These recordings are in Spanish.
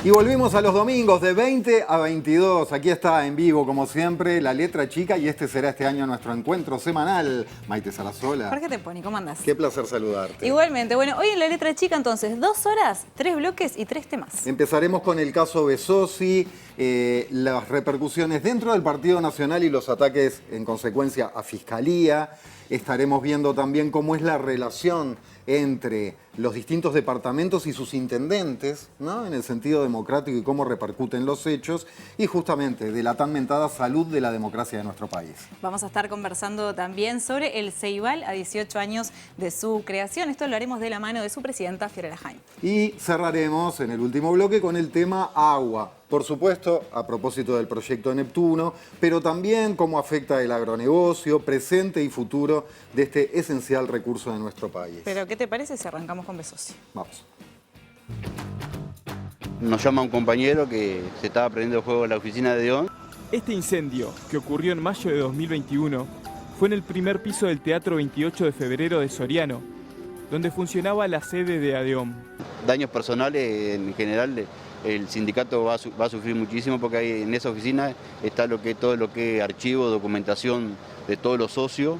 Y volvimos a los domingos de 20 a 22. Aquí está en vivo, como siempre, La Letra Chica y este será este año nuestro encuentro semanal. Maite Sarasola. Jorge Teponi, ¿cómo andás? Qué placer saludarte. Igualmente. Bueno, hoy en La Letra Chica, entonces, 2 horas, 3 bloques y 3 temas. Empezaremos con el caso Bezosi, las repercusiones dentro del Partido Nacional y los ataques en consecuencia a Fiscalía. Estaremos viendo también cómo es la relación entre los distintos departamentos y sus intendentes, ¿no? En el sentido democrático y cómo repercuten los hechos y justamente de la tan mentada salud de la democracia de nuestro país. Vamos a estar conversando también sobre el Ceibal a 18 años de su creación. Esto lo haremos de la mano de su presidenta, Fiorella Jaime. Y cerraremos en el último bloque con el tema agua. Por supuesto, a propósito del proyecto Neptuno, pero también cómo afecta el agronegocio, presente y futuro de este esencial recurso de nuestro país. Pero, ¿qué te parece si arrancamos con Bezosi? Vamos. Nos llama un compañero que se estaba prendiendo fuego en la oficina de Dion. Este incendio, que ocurrió en mayo de 2021, fue en el primer piso del Teatro 28 de Febrero de Soriano, donde funcionaba la sede de ADEOM. Daños personales, en general, el sindicato va a sufrir muchísimo porque ahí en esa oficina está todo lo que es archivo, documentación de todos los socios.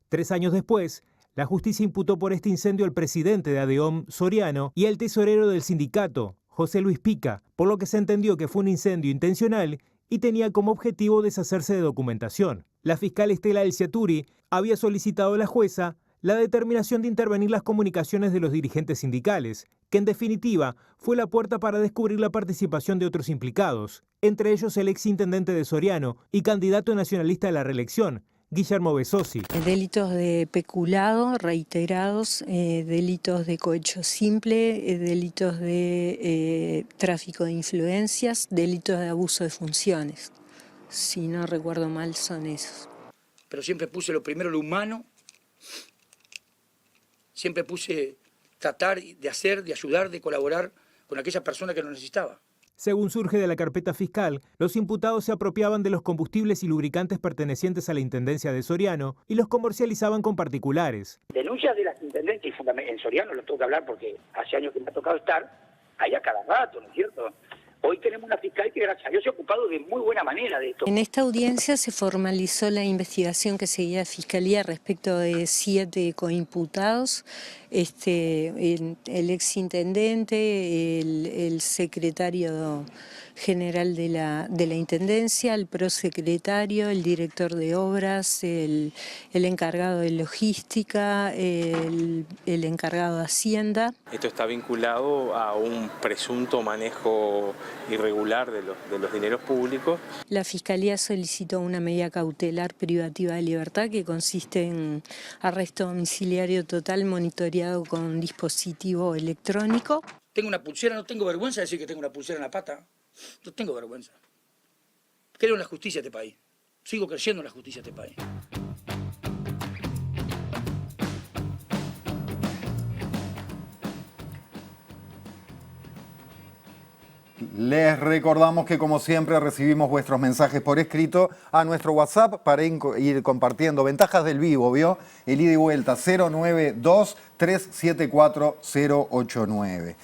3 años después, la justicia imputó por este incendio al presidente de ADEOM, Soriano, y al tesorero del sindicato, José Luis Pica, por lo que se entendió que fue un incendio intencional y tenía como objetivo deshacerse de documentación. La fiscal Estela Elciaturi había solicitado a la jueza la determinación de intervenir las comunicaciones de los dirigentes sindicales, que en definitiva fue la puerta para descubrir la participación de otros implicados, entre ellos el exintendente de Soriano y candidato nacionalista a la reelección, Guillermo Bezosi. Delitos de peculado reiterados, delitos de cohecho simple, delitos de tráfico de influencias, delitos de abuso de funciones. Si no recuerdo mal, son esos. Pero siempre puse lo primero, lo humano. Siempre puse tratar de hacer, de ayudar, de colaborar con aquella persona que lo necesitaba. Según surge de la carpeta fiscal, los imputados se apropiaban de los combustibles y lubricantes pertenecientes a la Intendencia de Soriano y los comercializaban con particulares. Denuncias de las intendentes, y en Soriano lo tengo que hablar porque hace años que me ha tocado estar, ahí a cada rato, ¿no es cierto? Hoy tenemos una fiscal que, gracias a Dios, se ha ocupado de muy buena manera de esto. En esta audiencia se formalizó la investigación que seguía Fiscalía respecto de 7 coimputados, el exintendente, el secretario general de la Intendencia, el prosecretario, el director de obras, el encargado de logística, el encargado de Hacienda. Esto está vinculado a un presunto manejo irregular de los dineros públicos. La Fiscalía solicitó una medida cautelar privativa de libertad que consiste en arresto domiciliario total monitoreado con dispositivo electrónico. Tengo una pulsera, no tengo vergüenza de decir que tengo una pulsera en la pata. No tengo vergüenza. Creo en la justicia de este país. Sigo creyendo en la justicia de este país. Les recordamos que como siempre recibimos vuestros mensajes por escrito a nuestro WhatsApp para ir compartiendo ventajas del vivo, ¿vio? El ida y vuelta 092-374-089.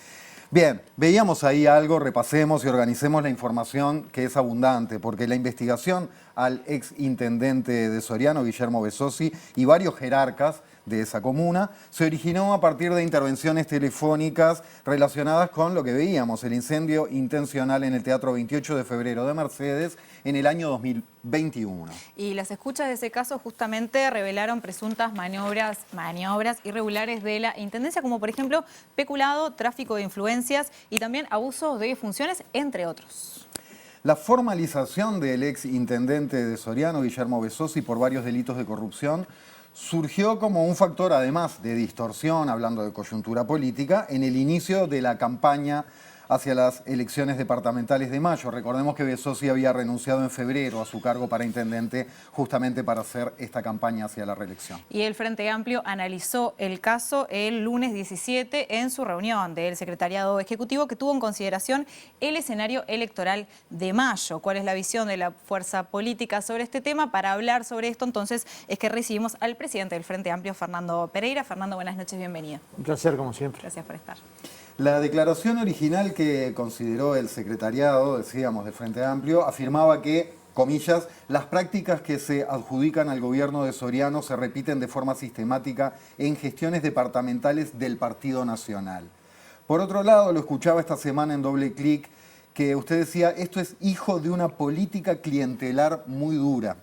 Bien, veíamos ahí algo, repasemos y organicemos la información que es abundante, porque la investigación al ex intendente de Soriano, Guillermo Bezosi, y varios jerarcas de esa comuna, se originó a partir de intervenciones telefónicas relacionadas con lo que veíamos, el incendio intencional en el Teatro 28 de Febrero de Mercedes en el año 2021. Y las escuchas de ese caso justamente revelaron presuntas maniobras irregulares de la Intendencia, como por ejemplo peculado, tráfico de influencias y también abuso de funciones, entre otros. La formalización del ex intendente de Soriano, Guillermo Bezosi, por varios delitos de corrupción, surgió como un factor, además de distorsión, hablando de coyuntura política, en el inicio de la campaña hacia las elecciones departamentales de mayo. Recordemos que Bezosi había renunciado en febrero a su cargo para intendente justamente para hacer esta campaña hacia la reelección. Y el Frente Amplio analizó el caso el lunes 17 en su reunión del Secretariado Ejecutivo, que tuvo en consideración el escenario electoral de mayo. ¿Cuál es la visión de la fuerza política sobre este tema? Para hablar sobre esto, entonces, es que recibimos al presidente del Frente Amplio, Fernando Pereira. Fernando, buenas noches, bienvenido. Un placer, como siempre. Gracias por estar. La declaración original que consideró el secretariado, decíamos, del Frente Amplio, afirmaba que, comillas, las prácticas que se adjudican al gobierno de Soriano se repiten de forma sistemática en gestiones departamentales del Partido Nacional. Por otro lado, lo escuchaba esta semana en Doble Clic, que usted decía, esto es hijo de una política clientelar muy dura.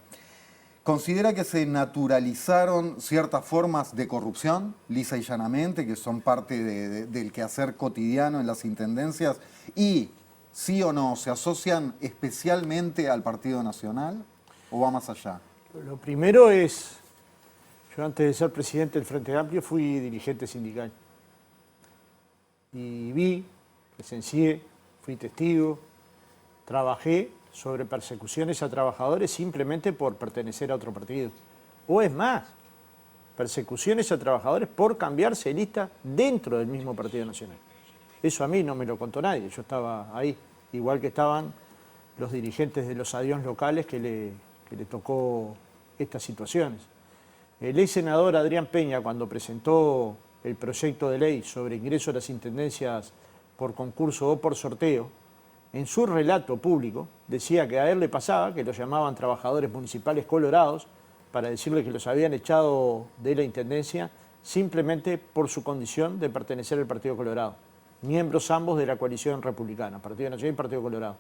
¿Considera que se naturalizaron ciertas formas de corrupción, lisa y llanamente, que son parte del quehacer cotidiano en las intendencias? Y, sí o no, ¿se asocian especialmente al Partido Nacional o va más allá? Lo primero es, yo antes de ser presidente del Frente Amplio fui dirigente sindical. Y vi, presencié, fui testigo, trabajé sobre persecuciones a trabajadores simplemente por pertenecer a otro partido. O es más, persecuciones a trabajadores por cambiarse de lista dentro del mismo Partido Nacional. Eso a mí no me lo contó nadie, yo estaba ahí, igual que estaban los dirigentes de los ADIONs locales que le tocó estas situaciones. El ex senador Adrián Peña, cuando presentó el proyecto de ley sobre ingreso a las intendencias por concurso o por sorteo, en su relato público decía que a él le pasaba que lo llamaban trabajadores municipales colorados para decirle que los habían echado de la intendencia simplemente por su condición de pertenecer al Partido Colorado, miembros ambos de la coalición republicana, Partido Nacional y Partido Colorado.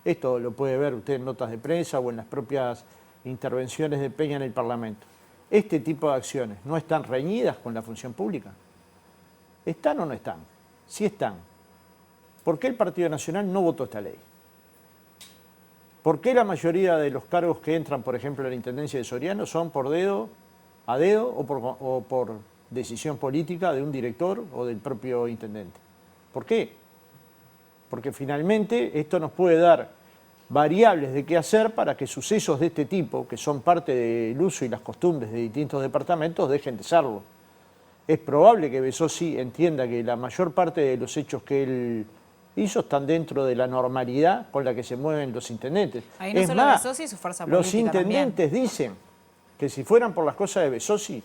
Esto lo puede ver usted en notas de prensa o en las propias intervenciones de Peña en el Parlamento. Este tipo de acciones no están reñidas con la función pública. ¿Están o no están? Sí están. ¿Por qué el Partido Nacional no votó esta ley? ¿Por qué la mayoría de los cargos que entran, por ejemplo, en la Intendencia de Soriano son por dedo, a dedo o por decisión política de un director o del propio intendente? ¿Por qué? Porque finalmente esto nos puede dar variables de qué hacer para que sucesos de este tipo, que son parte del uso y las costumbres de distintos departamentos, dejen de serlo. Es probable que Besosi entienda que la mayor parte de los hechos que él hizo están dentro de la normalidad con la que se mueven los intendentes. Ahí no es solo más, Besosi y su fuerza política los intendentes también dicen que si fueran por las cosas de Besosi,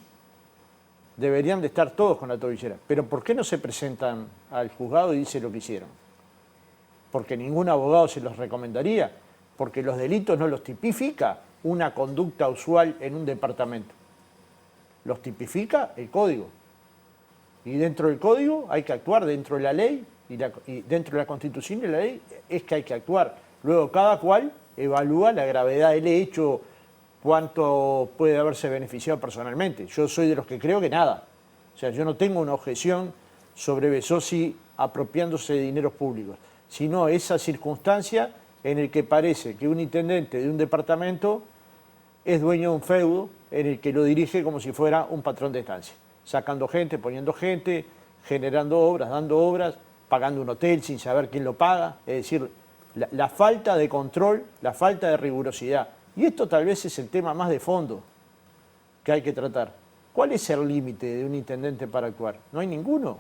deberían de estar todos con la tobillera. Pero ¿por qué no se presentan al juzgado y dicen lo que hicieron? Porque ningún abogado se los recomendaría, porque los delitos no los tipifica una conducta usual en un departamento. Los tipifica el código. Y dentro del código hay que actuar, dentro de la ley y dentro de la Constitución y la ley es que hay que actuar. Luego cada cual evalúa la gravedad del hecho, cuánto puede haberse beneficiado personalmente. Yo soy de los que creo que nada. O sea, yo no tengo una objeción sobre Besosi apropiándose de dineros públicos, sino esa circunstancia en el que parece que un intendente de un departamento es dueño de un feudo en el que lo dirige como si fuera un patrón de estancia, sacando gente, poniendo gente, generando obras, dando obras, pagando un hotel sin saber quién lo paga. Es decir, la falta de control, la falta de rigurosidad. Y esto tal vez es el tema más de fondo que hay que tratar. ¿Cuál es el límite de un intendente para actuar? No hay ninguno.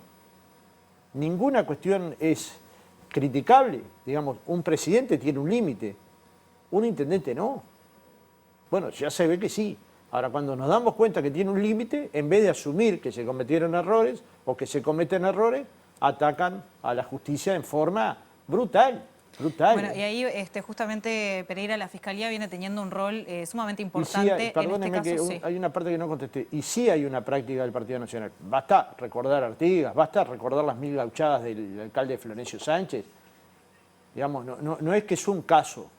Ninguna cuestión es criticable. Digamos, un presidente tiene un límite, un intendente no. Bueno, ya se ve que sí. Ahora, cuando nos damos cuenta que tiene un límite, en vez de asumir que se cometieron errores o que se cometen errores, atacan a la justicia en forma brutal. Brutal. Bueno, y ahí justamente Pereira, la Fiscalía viene teniendo un rol sumamente importante. Y sí, perdóneme en este caso, que hay una parte que no contesté. Y sí hay una práctica del Partido Nacional. Basta recordar a Artigas, basta recordar las 1000 gauchadas del alcalde Florencio Sánchez. Digamos, no es que es un caso.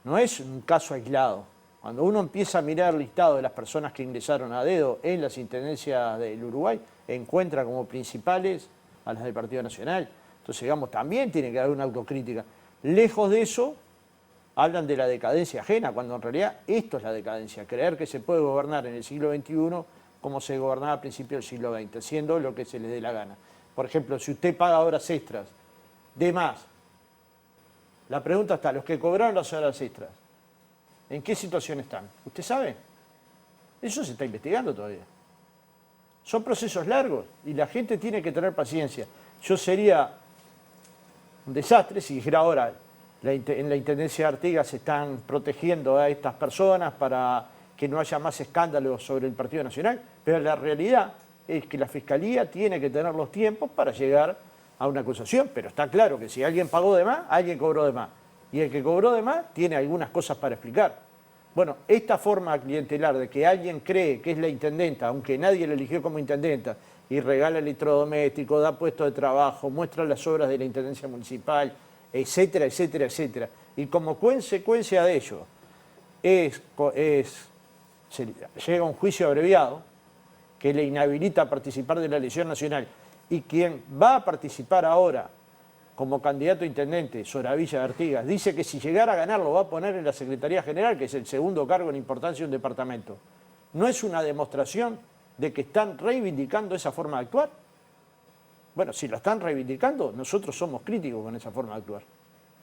No es un caso aislado. Cuando uno empieza a mirar el listado de las personas que ingresaron a dedo en las intendencias del Uruguay, encuentra como principales a las del Partido Nacional. Entonces, digamos, también tiene que haber una autocrítica. Lejos de eso, hablan de la decadencia ajena, cuando en realidad esto es la decadencia. Creer que se puede gobernar en el siglo XXI como se gobernaba a principios del siglo XX, haciendo lo que se les dé la gana. Por ejemplo, si usted paga horas extras de más, la pregunta está, los que cobraron las horas extras, ¿en qué situación están? ¿Usted sabe? Eso se está investigando todavía. Son procesos largos y la gente tiene que tener paciencia. Yo sería un desastre si dijera ahora, en la Intendencia de Artigas se están protegiendo a estas personas para que no haya más escándalos sobre el Partido Nacional, pero la realidad es que la Fiscalía tiene que tener los tiempos para llegar a una acusación, pero está claro que si alguien pagó de más, alguien cobró de más. Y el que cobró de más tiene algunas cosas para explicar. Bueno, esta forma clientelar de que alguien cree que es la intendenta, aunque nadie la eligió como intendenta, y regala electrodomésticos, da puestos de trabajo, muestra las obras de la intendencia municipal, etcétera, etcétera, etcétera. Y como consecuencia de ello, llega un juicio abreviado que le inhabilita a participar de la elección nacional. Y quien va a participar ahora como candidato a intendente, Soravilla de Artigas, dice que si llegara a ganar lo va a poner en la Secretaría General, que es el segundo cargo en importancia de un departamento. ¿No es una demostración de que están reivindicando esa forma de actuar? Bueno, si la están reivindicando, nosotros somos críticos con esa forma de actuar.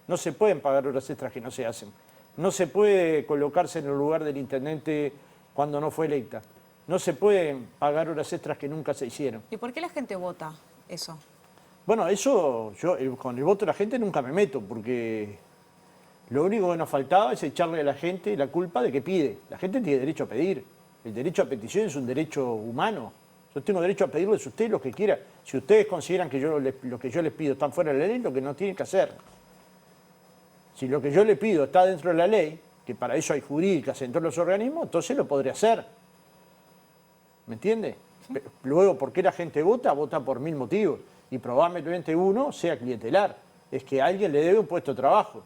No se pueden pagar horas extras que no se hacen. No se puede colocarse en el lugar del intendente cuando no fue electa. No se pueden pagar horas extras que nunca se hicieron. ¿Y por qué la gente vota eso? Bueno, eso yo con el voto de la gente nunca me meto, porque lo único que nos faltaba es echarle a la gente la culpa de que pide. La gente tiene derecho a pedir. El derecho a petición es un derecho humano. Yo tengo derecho a pedirles a ustedes lo que quiera. Si ustedes consideran que lo que yo les pido está fuera de la ley, lo que no tienen que hacer. Si lo que yo le pido está dentro de la ley, que para eso hay jurídicas en todos los organismos, entonces lo podré hacer. ¿Me entiende? Sí. Luego, ¿por qué la gente vota? Vota por 1000 motivos. Y probablemente uno sea clientelar. Es que a alguien le debe un puesto de trabajo.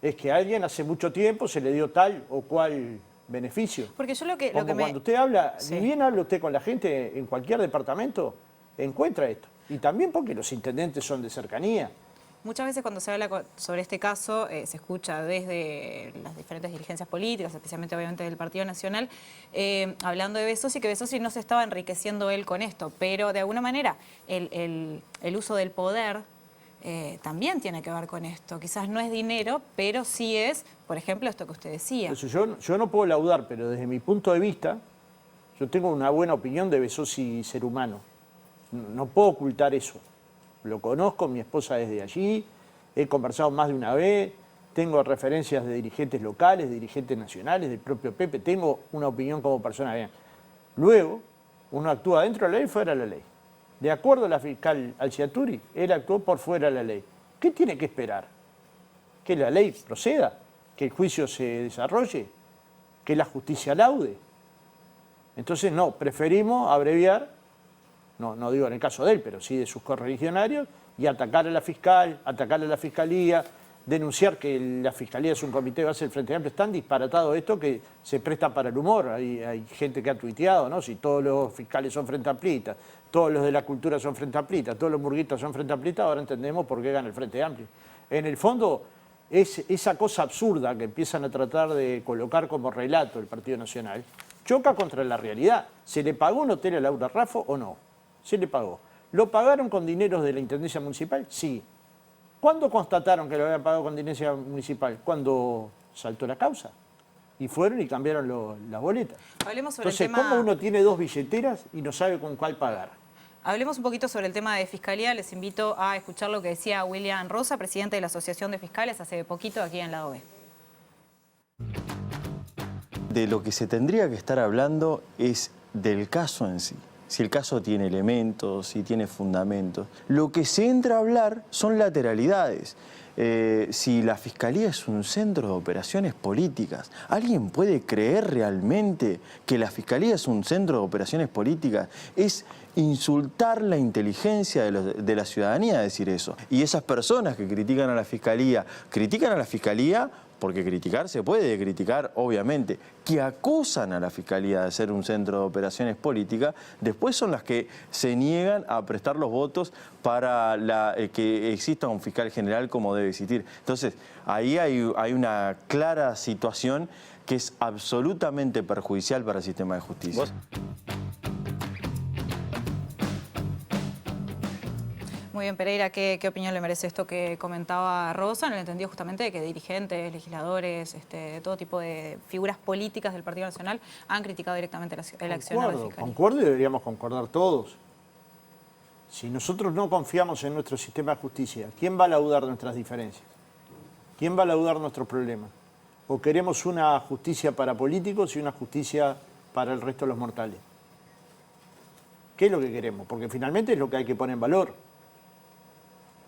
Es que a alguien hace mucho tiempo se le dio tal o cual beneficio. Porque yo lo que cuando usted habla, ni bien habla usted con la gente en cualquier departamento, encuentra esto. Y también porque los intendentes son de cercanía. Muchas veces cuando se habla sobre este caso se escucha desde las diferentes dirigencias políticas, especialmente obviamente del Partido Nacional, hablando de Besosi, que Besosi no se estaba enriqueciendo él con esto, pero de alguna manera el uso del poder también tiene que ver con esto. Quizás no es dinero, pero sí es, por ejemplo, esto que usted decía. Entonces, yo no puedo laudar, pero desde mi punto de vista, yo tengo una buena opinión de Besosi ser humano. No puedo ocultar eso. Lo conozco, mi esposa es de allí, he conversado más de una vez, tengo referencias de dirigentes locales, de dirigentes nacionales, del propio Pepe, tengo una opinión como persona bien. Luego, uno actúa dentro de la ley y fuera de la ley. De acuerdo a la fiscal Alciaturi, él actuó por fuera de la ley. ¿Qué tiene que esperar? ¿Que la ley proceda? ¿Que el juicio se desarrolle? ¿Que la justicia laude? Entonces, no, preferimos abreviar. No digo en el caso de él, pero sí de sus correligionarios, y atacar a la fiscal, atacar a la fiscalía, denunciar que la fiscalía es un comité de base del Frente Amplio. Es tan disparatado esto que se presta para el humor. Hay gente que ha tuiteado, ¿no? Si todos los fiscales son Frente Amplistas, todos los de la cultura son Frente Amplistas, todos los murguistas son Frente Amplistas, ahora entendemos por qué gana el Frente Amplio. En el fondo, es esa cosa absurda que empiezan a tratar de colocar como relato el Partido Nacional, choca contra la realidad. ¿Se le pagó un hotel a Laura Raffo o no? Se le pagó. ¿Lo pagaron con dineros de la Intendencia Municipal? Sí. ¿Cuándo constataron que lo habían pagado con Intendencia Municipal? Cuando saltó la causa. Y fueron y cambiaron las boletas. Hablemos sobre Entonces, el tema... ¿cómo uno tiene 2 billeteras y no sabe con cuál pagar? Hablemos un poquito sobre el tema de Fiscalía. Les invito a escuchar lo que decía William Rosa, presidente de la Asociación de Fiscales, hace poquito aquí en Lado B. De lo que se tendría que estar hablando es del caso en sí. Si el caso tiene elementos, si tiene fundamentos. Lo que se entra a hablar son lateralidades. Si la Fiscalía es un centro de operaciones políticas, ¿alguien puede creer realmente que la Fiscalía es un centro de operaciones políticas? Es insultar la inteligencia de la ciudadanía decir eso. Y esas personas que critican a la Fiscalía porque criticar se puede criticar, obviamente, que acusan a la Fiscalía de ser un centro de operaciones políticas, después son las que se niegan a prestar los votos para que exista un fiscal general como debe existir. Entonces, ahí hay una clara situación que es absolutamente perjudicial para el sistema de justicia. Muy bien, Pereira, ¿qué opinión le merece esto que comentaba Rosa? En el entendido justamente de que dirigentes, legisladores, de todo tipo de figuras políticas del Partido Nacional han criticado directamente el accionar de Fiscalía. Concuerdo y deberíamos concordar todos. Si nosotros no confiamos en nuestro sistema de justicia, ¿quién va a laudar nuestras diferencias? ¿Quién va a laudar nuestros problemas? ¿O queremos una justicia para políticos y una justicia para el resto de los mortales? ¿Qué es lo que queremos? Porque finalmente es lo que hay que poner en valor.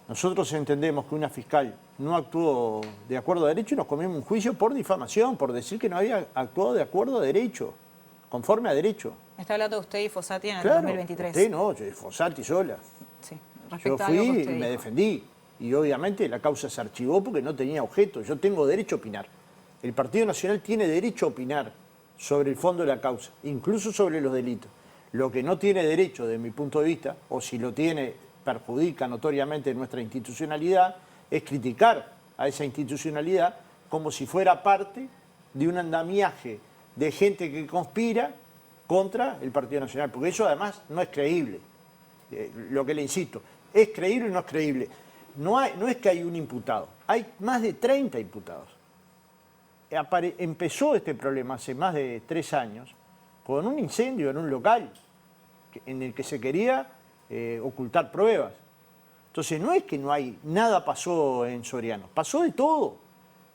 Nosotros entendemos que una fiscal no actuó de acuerdo a derecho y nos comimos un juicio por difamación, por decir que no había actuado de acuerdo a derecho, conforme a derecho. Está hablando de usted y Fossati en el Claro, 2023. usted no, yo, Fossati sola. Sí. Yo Respecto a algo que fui usted y me dijo. defendí. Y obviamente la causa se archivó porque no tenía objeto. Yo tengo derecho a opinar. El Partido Nacional tiene derecho a opinar sobre el fondo de la causa, incluso sobre los delitos. Lo que no tiene derecho, desde mi punto de vista, o si lo tiene, perjudica notoriamente nuestra institucionalidad, es criticar a esa institucionalidad como si fuera parte de un andamiaje de gente que conspira contra el Partido Nacional, porque eso además no es creíble. Lo que le insisto, ¿es creíble o no es creíble? No es que hay un imputado, hay más de 30 imputados. Empezó este problema hace más de 3 años con un incendio en un local en el que se quería ocultar pruebas. Entonces no es que nada pasó en Soriano, pasó de todo.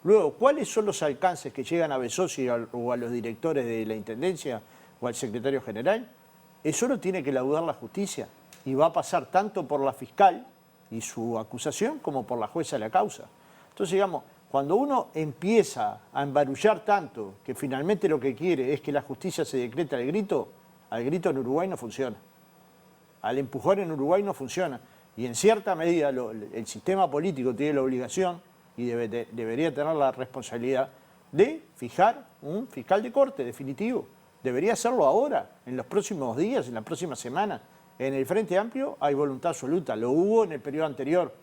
Luego, ¿cuáles son los alcances que llegan a Besossi o a los directores de la Intendencia o al secretario general? Eso lo tiene que laudar la justicia y va a pasar tanto por la fiscal y su acusación como por la jueza de la causa. Entonces, digamos, cuando uno empieza a embarullar tanto que finalmente lo que quiere es que la justicia se decrete al grito en Uruguay no funciona. Al empujón en Uruguay no funciona. Y en cierta medida el sistema político tiene la obligación y debería tener la responsabilidad de fijar un fiscal de corte definitivo. Debería hacerlo ahora, en los próximos días, en la próxima semana. En el Frente Amplio hay voluntad absoluta, lo hubo en el periodo anterior.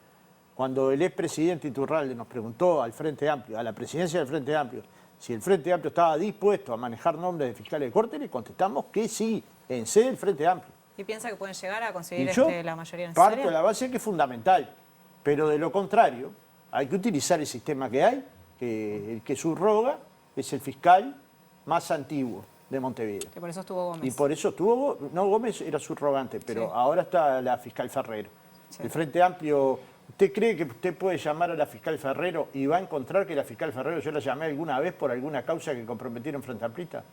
Cuando el expresidente Iturralde nos preguntó al Frente Amplio, a la presidencia del Frente Amplio, si el Frente Amplio estaba dispuesto a manejar nombres de fiscales de corte, le contestamos que sí, en sede del Frente Amplio. ¿Y piensa que pueden llegar a conseguir Y yo la mayoría necesaria? parto de la base que es fundamental, pero de lo contrario, hay que utilizar el sistema que hay, que el que subroga es el fiscal más antiguo de Montevideo. Que por eso estuvo Gómez. Y por eso estuvo, no, Gómez era subrogante, pero Sí. ahora está la fiscal Ferrero. Sí. El Frente Amplio, ¿usted cree que usted puede llamar a la fiscal Ferrero y va a encontrar que la fiscal Ferrero yo la llamé alguna vez por alguna causa que comprometieron Frente Amplista?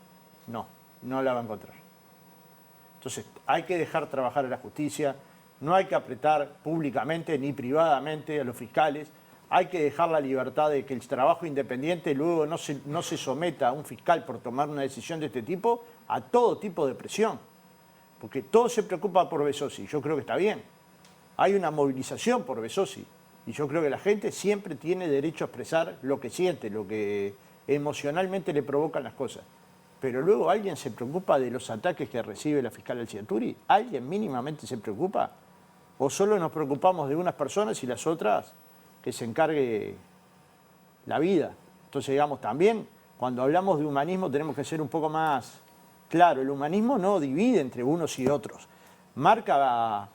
No, no la va a encontrar. Entonces, hay que dejar trabajar a la justicia, no hay que apretar públicamente ni privadamente a los fiscales, hay que dejar la libertad de que el trabajo independiente luego no se someta a un fiscal por tomar una decisión de este tipo a todo tipo de presión. Porque todo se preocupa por Besossi, yo creo que está bien. Hay una movilización por Besossi y yo creo que la gente siempre tiene derecho a expresar lo que siente, lo que emocionalmente le provocan las cosas. Pero luego alguien se preocupa de los ataques que recibe la fiscal Alciaturi. ¿Alguien mínimamente se preocupa? ¿O solo nos preocupamos de unas personas y las otras que se encargue la vida? Entonces, digamos, también cuando hablamos de humanismo tenemos que ser un poco más claro. El humanismo no divide entre unos y otros. Marca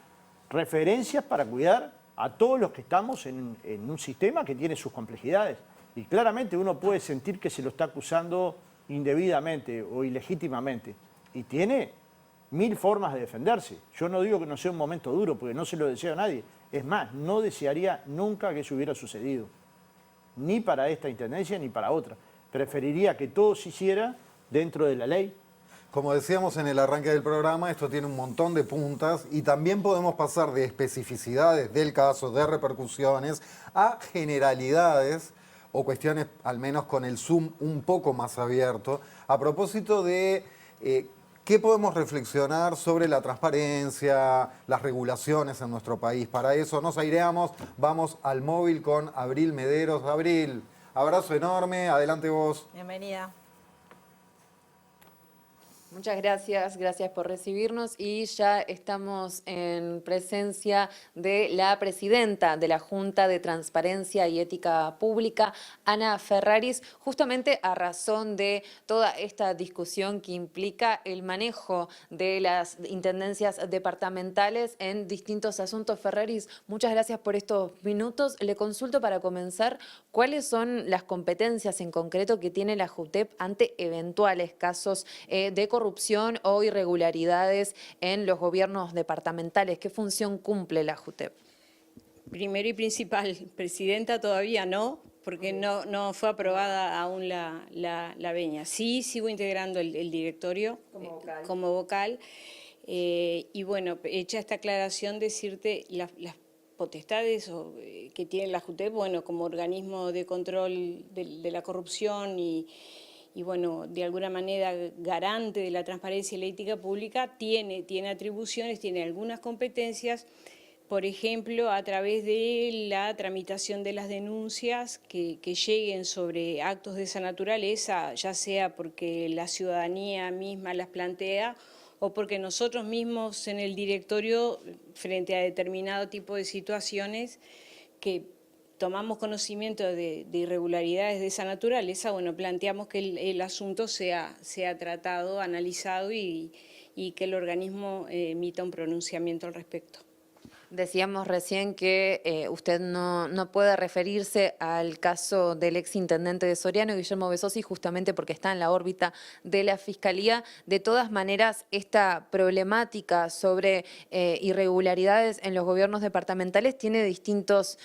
referencias para cuidar a todos los que estamos en un sistema que tiene sus complejidades. Y claramente uno puede sentir que se lo está acusando indebidamente o ilegítimamente. Y tiene 1000 formas de defenderse. Yo no digo que no sea un momento duro, porque no se lo deseo a nadie. Es más, no desearía nunca que eso hubiera sucedido. Ni para esta intendencia ni para otra. Preferiría que todo se hiciera dentro de la ley. Como decíamos en el arranque del programa, esto tiene un montón de puntas y también podemos pasar de especificidades del caso, de repercusiones, a generalidades o cuestiones, al menos con el zoom un poco más abierto, a propósito de qué podemos reflexionar sobre la transparencia, las regulaciones en nuestro país. Para eso nos aireamos, vamos al móvil con Abril Mederos. Abril, abrazo enorme, adelante vos. Bienvenida. Muchas gracias, gracias por recibirnos y ya estamos en presencia de la presidenta de la Junta de Transparencia y Ética Pública, Ana Ferraris, justamente a razón de toda esta discusión que implica el manejo de las intendencias departamentales en distintos asuntos. Ferraris, muchas gracias por estos minutos. Le consulto para comenzar, ¿cuáles son las competencias en concreto que tiene la JUTEP ante eventuales casos de corrupción o irregularidades en los gobiernos departamentales? ¿Qué función cumple la JUTEP? Primero y principal, presidenta todavía no, porque no fue aprobada aún la veña. Sí, sigo integrando el directorio como vocal. Y bueno, hecha esta aclaración, decirte las potestades que tiene la JUTEP, bueno, como organismo de control de la corrupción y bueno, de alguna manera garante de la transparencia y la ética pública, tiene atribuciones, tiene algunas competencias, por ejemplo, a través de la tramitación de las denuncias que lleguen sobre actos de esa naturaleza, ya sea porque la ciudadanía misma las plantea o porque nosotros mismos en el directorio, frente a determinado tipo de situaciones que tomamos conocimiento de irregularidades de esa naturaleza, bueno, planteamos que el asunto sea tratado, analizado y que el organismo emita un pronunciamiento al respecto. Decíamos recién que usted no puede referirse al caso del exintendente de Soriano, Guillermo Besosi, justamente porque está en la órbita de la Fiscalía. De todas maneras, esta problemática sobre irregularidades en los gobiernos departamentales tiene distintos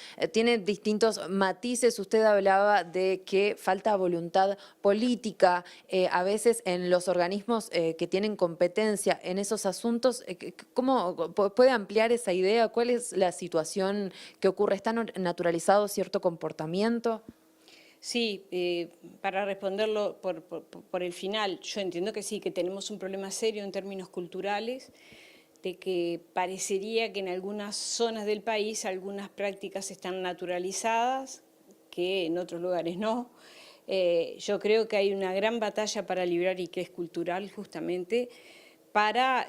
matices. Usted hablaba de que falta voluntad política a veces en los organismos que tienen competencia en esos asuntos. ¿Cómo puede ampliar esa idea? ¿Cuál es la situación que ocurre? ¿Está naturalizado cierto comportamiento? Sí, para responderlo por el final, yo entiendo que sí, que tenemos un problema serio en términos culturales, de que parecería que en algunas zonas del país algunas prácticas están naturalizadas, que en otros lugares no. Yo creo que hay una gran batalla para librar y que es cultural justamente, para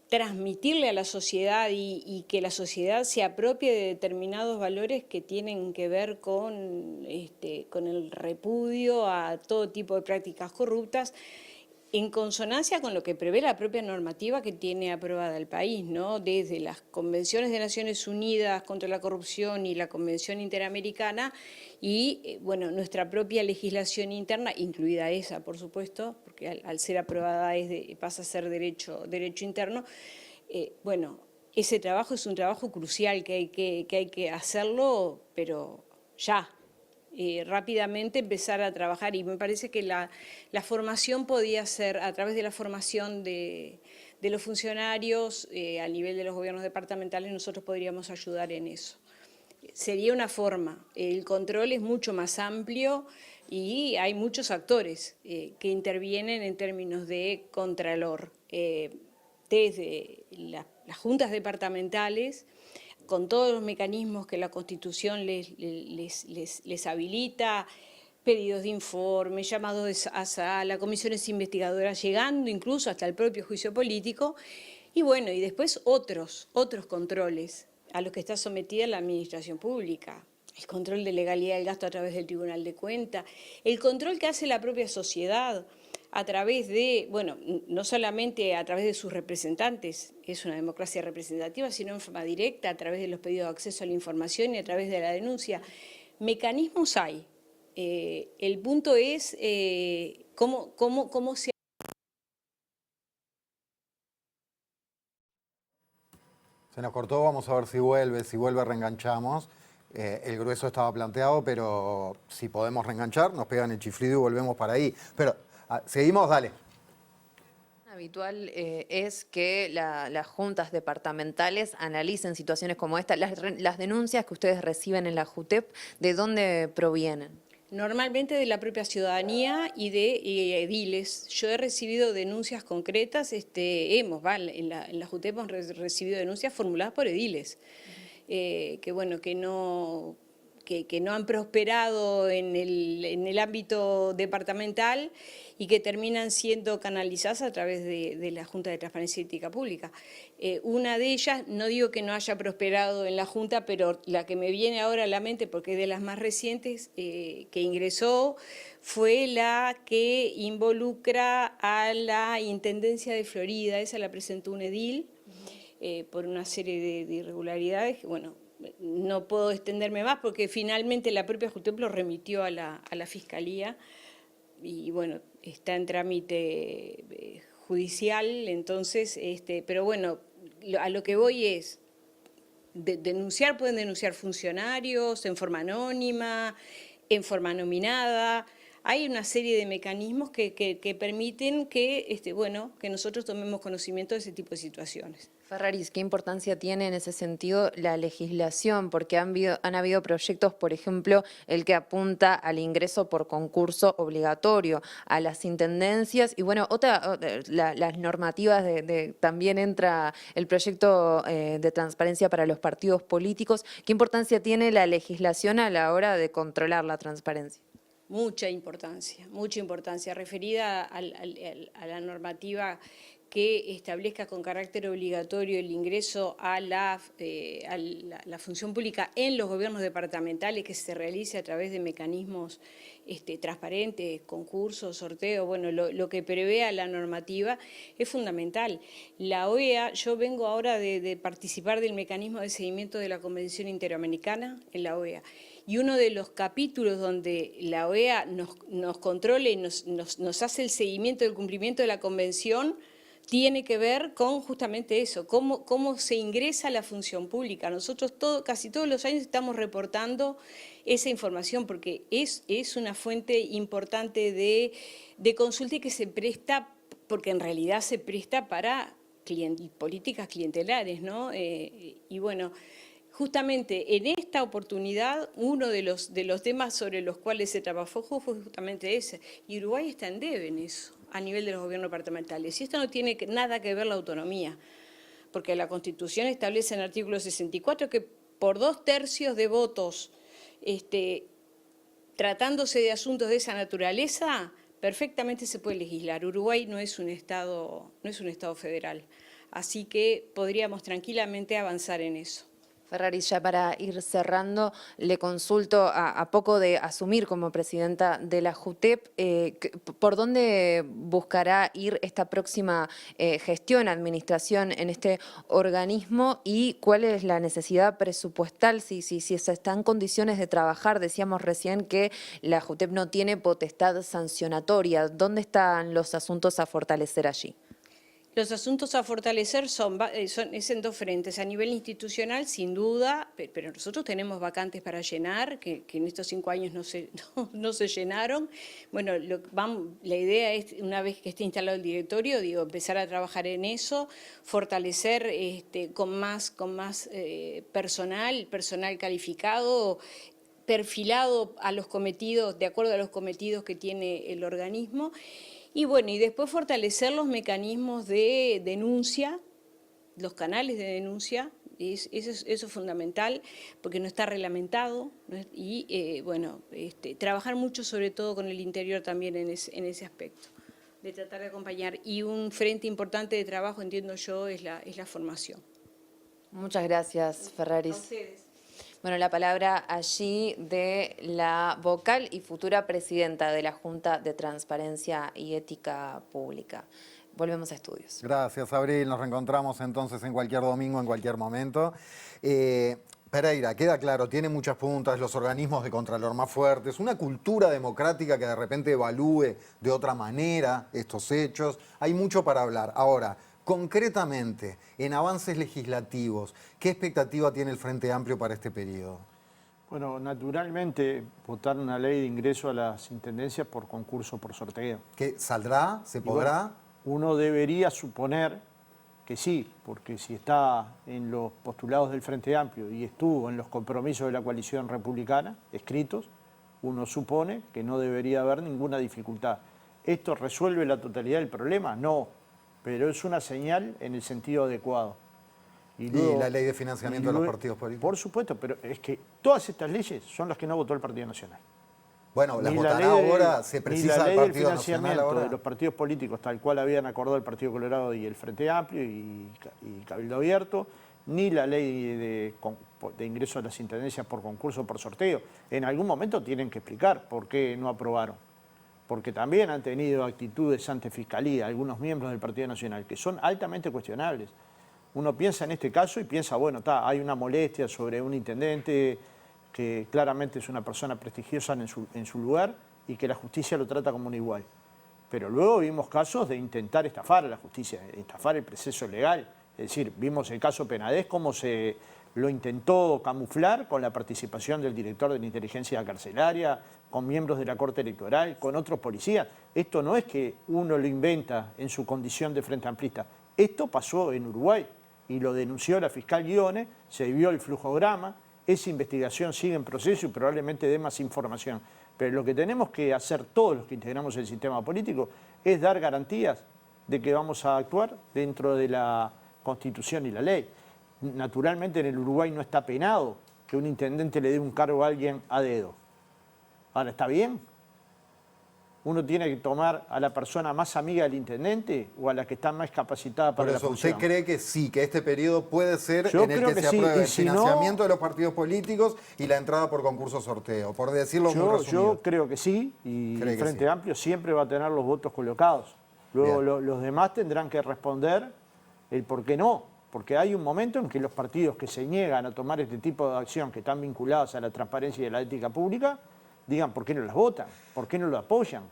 transmitirle a la sociedad y que la sociedad se apropie de determinados valores que tienen que ver con el repudio a todo tipo de prácticas corruptas, en consonancia con lo que prevé la propia normativa que tiene aprobada el país, ¿no? Desde las convenciones de Naciones Unidas contra la corrupción y la Convención Interamericana y, bueno, nuestra propia legislación interna, incluida esa, por supuesto, porque al ser aprobada pasa a ser derecho interno. Bueno, ese trabajo es un trabajo crucial que hay que hacerlo, pero ya. Rápidamente empezar a trabajar y me parece que la formación podía ser a través de la formación de los funcionarios a nivel de los gobiernos departamentales. Nosotros podríamos ayudar en eso. Sería una forma. El control es mucho más amplio y hay muchos actores que intervienen en términos de contralor, desde las juntas departamentales, con todos los mecanismos que la Constitución les habilita, pedidos de informe, llamados a sala, comisiones investigadoras, llegando incluso hasta el propio juicio político, y bueno, y después otros controles a los que está sometida la administración pública. El control de legalidad del gasto a través del Tribunal de Cuentas, el control que hace la propia sociedad a través de, bueno, no solamente a través de sus representantes, es una democracia representativa, sino en forma directa, a través de los pedidos de acceso a la información y a través de la denuncia. Mecanismos hay. El punto es cómo se... Se nos cortó, vamos a ver si vuelve reenganchamos. El grueso estaba planteado, pero si podemos reenganchar, nos pegan el chiflido y volvemos para ahí. Pero seguimos, dale. Habitual es que las juntas departamentales analicen situaciones como esta. Las denuncias que ustedes reciben en la JUTEP, ¿de dónde provienen? Normalmente de la propia ciudadanía y de ediles. Yo he recibido denuncias concretas, en la JUTEP hemos recibido denuncias formuladas por ediles, que no han prosperado en el ámbito departamental y que terminan siendo canalizadas a través de la Junta de Transparencia y Ética Pública. Una de ellas, no digo que no haya prosperado en la Junta, pero la que me viene ahora a la mente, porque es de las más recientes que ingresó, fue la que involucra a la Intendencia de Florida. Esa la presentó un edil por una serie de irregularidades que, bueno, no puedo extenderme más porque finalmente la propia JUTEP lo remitió a la Fiscalía y bueno, está en trámite judicial, entonces, pero bueno, a lo que voy es, pueden denunciar funcionarios en forma anónima, en forma nominada, hay una serie de mecanismos que permiten que, que nosotros tomemos conocimiento de ese tipo de situaciones. Ferraris, ¿qué importancia tiene en ese sentido la legislación? Porque han habido proyectos, por ejemplo, el que apunta al ingreso por concurso obligatorio, a las intendencias y bueno, las normativas también entra el proyecto de transparencia para los partidos políticos. ¿Qué importancia tiene la legislación a la hora de controlar la transparencia? Mucha importancia referida a la normativa que establezca con carácter obligatorio el ingreso a la función pública en los gobiernos departamentales, que se realice a través de mecanismos transparentes, concursos, sorteos, bueno, lo que prevea la normativa es fundamental. La OEA, yo vengo ahora de participar del mecanismo de seguimiento de la Convención Interamericana en la OEA, y uno de los capítulos donde la OEA nos controla y nos hace el seguimiento del cumplimiento de la Convención tiene que ver con justamente eso, cómo se ingresa a la función pública. Nosotros casi todos los años estamos reportando esa información porque es una fuente importante de consulta y que se presta, porque en realidad se presta para políticas clientelares, ¿no? Y bueno, justamente en esta oportunidad, uno de los temas sobre los cuales se trabajó fue justamente ese. Y Uruguay está en debe en eso, a nivel de los gobiernos departamentales. Y esto no tiene nada que ver la autonomía, porque la Constitución establece en el artículo 64 que por 2/3 de votos, tratándose de asuntos de esa naturaleza, perfectamente se puede legislar. Uruguay no es un Estado federal, así que podríamos tranquilamente avanzar en eso. Ferraris, ya para ir cerrando, le consulto a poco de asumir como presidenta de la JUTEP, ¿por dónde buscará ir esta próxima gestión, administración en este organismo y cuál es la necesidad presupuestal, si se está en condiciones de trabajar? Decíamos recién que la JUTEP no tiene potestad sancionatoria. ¿Dónde están los asuntos a fortalecer allí? Los asuntos a fortalecer es en dos frentes. A nivel institucional, sin duda, pero nosotros tenemos vacantes para llenar, que en estos 5 años no se llenaron. Bueno, la idea es, una vez que esté instalado el directorio, empezar a trabajar en eso, fortalecer con más personal calificado, perfilado a los cometidos, de acuerdo a los cometidos que tiene el organismo. Y bueno, y después fortalecer los mecanismos de denuncia, los canales de denuncia, eso es fundamental porque no está reglamentado, ¿no? Y trabajar mucho sobre todo con el interior también en ese aspecto, de tratar de acompañar. Y un frente importante de trabajo, entiendo yo, es la formación. Muchas gracias, Ferraris. A ustedes. Bueno, la palabra allí de la vocal y futura presidenta de la Junta de Transparencia y Ética Pública. Volvemos a estudios. Gracias, Abril. Nos reencontramos entonces en cualquier domingo, en cualquier momento. Pereira, queda claro, tiene muchas puntas, los organismos de contralor más fuertes, una cultura democrática que de repente evalúe de otra manera estos hechos. Hay mucho para hablar. Ahora, concretamente, en avances legislativos, ¿qué expectativa tiene el Frente Amplio para este periodo? Bueno, naturalmente, votar una ley de ingreso a las intendencias por concurso, por sorteo. ¿Qué saldrá? ¿Se podrá? Bueno, uno debería suponer que sí, porque si está en los postulados del Frente Amplio y estuvo en los compromisos de la coalición republicana escritos, uno supone que no debería haber ninguna dificultad. ¿Esto resuelve la totalidad del problema? No, pero es una señal en el sentido adecuado. ¿Y la ley de financiamiento de los partidos políticos? Por supuesto, pero es que todas estas leyes son las que no votó el Partido Nacional. Bueno, las votará ahora, se precisa del Partido Nacional ahora. De los partidos políticos, tal cual habían acordado el Partido Colorado y el Frente Amplio y Cabildo Abierto, ni la ley de ingreso a las intendencias por concurso o por sorteo. En algún momento tienen que explicar por qué no aprobaron. Porque también han tenido actitudes ante Fiscalía, algunos miembros del Partido Nacional, que son altamente cuestionables. Uno piensa en este caso y piensa, bueno, hay una molestia sobre un intendente que claramente es una persona prestigiosa en su lugar y que la justicia lo trata como un igual. Pero luego vimos casos de intentar estafar a la justicia, estafar el proceso legal. Es decir, vimos el caso Penades, cómo se lo intentó camuflar con la participación del director de la inteligencia carcelaria, con miembros de la Corte Electoral, con otros policías. Esto no es que uno lo inventa en su condición de frente amplista. Esto pasó en Uruguay y lo denunció la fiscal Guione, se vio el flujograma, esa investigación sigue en proceso y probablemente dé más información. Pero lo que tenemos que hacer todos los que integramos el sistema político es dar garantías de que vamos a actuar dentro de la Constitución y la ley. Naturalmente en el Uruguay no está penado que un intendente le dé un cargo a alguien a dedo. Ahora, ¿está bien? Uno tiene que tomar a la persona más amiga del intendente o a la que está más capacitada para la función. ¿Usted cree que sí, que este periodo puede ser Yo en el creo que que se sí, apruebe y el si no- financiamiento de los partidos políticos y la entrada por concurso sorteo? Por decirlo muy resumido. Yo creo que sí, y ¿Cree el que Frente sí? Amplio siempre va a tener los votos colocados. Luego Bien. los demás tendrán que responder el por qué no. Porque hay un momento en que los partidos que se niegan a tomar este tipo de acción, que están vinculados a la transparencia y a la ética pública, digan por qué no las votan, por qué no lo apoyan.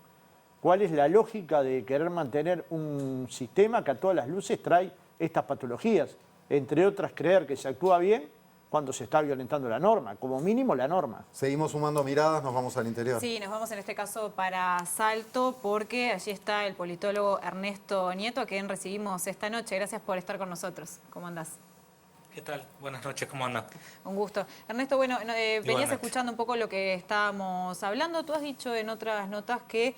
¿Cuál es la lógica de querer mantener un sistema que a todas las luces trae estas patologías? Entre otras, creer que se actúa bien cuando se está violentando la norma, como mínimo la norma. Seguimos sumando miradas, nos vamos al interior. Sí, nos vamos en este caso para Salto porque allí está el politólogo Ernesto Nieto, a quien recibimos esta noche. Gracias por estar con nosotros. ¿Cómo andás? ¿Qué tal? Buenas noches, ¿cómo andan? Un gusto. Ernesto, bueno, venías Igualmente. escuchando un poco lo que estábamos hablando. Tú has dicho en otras notas que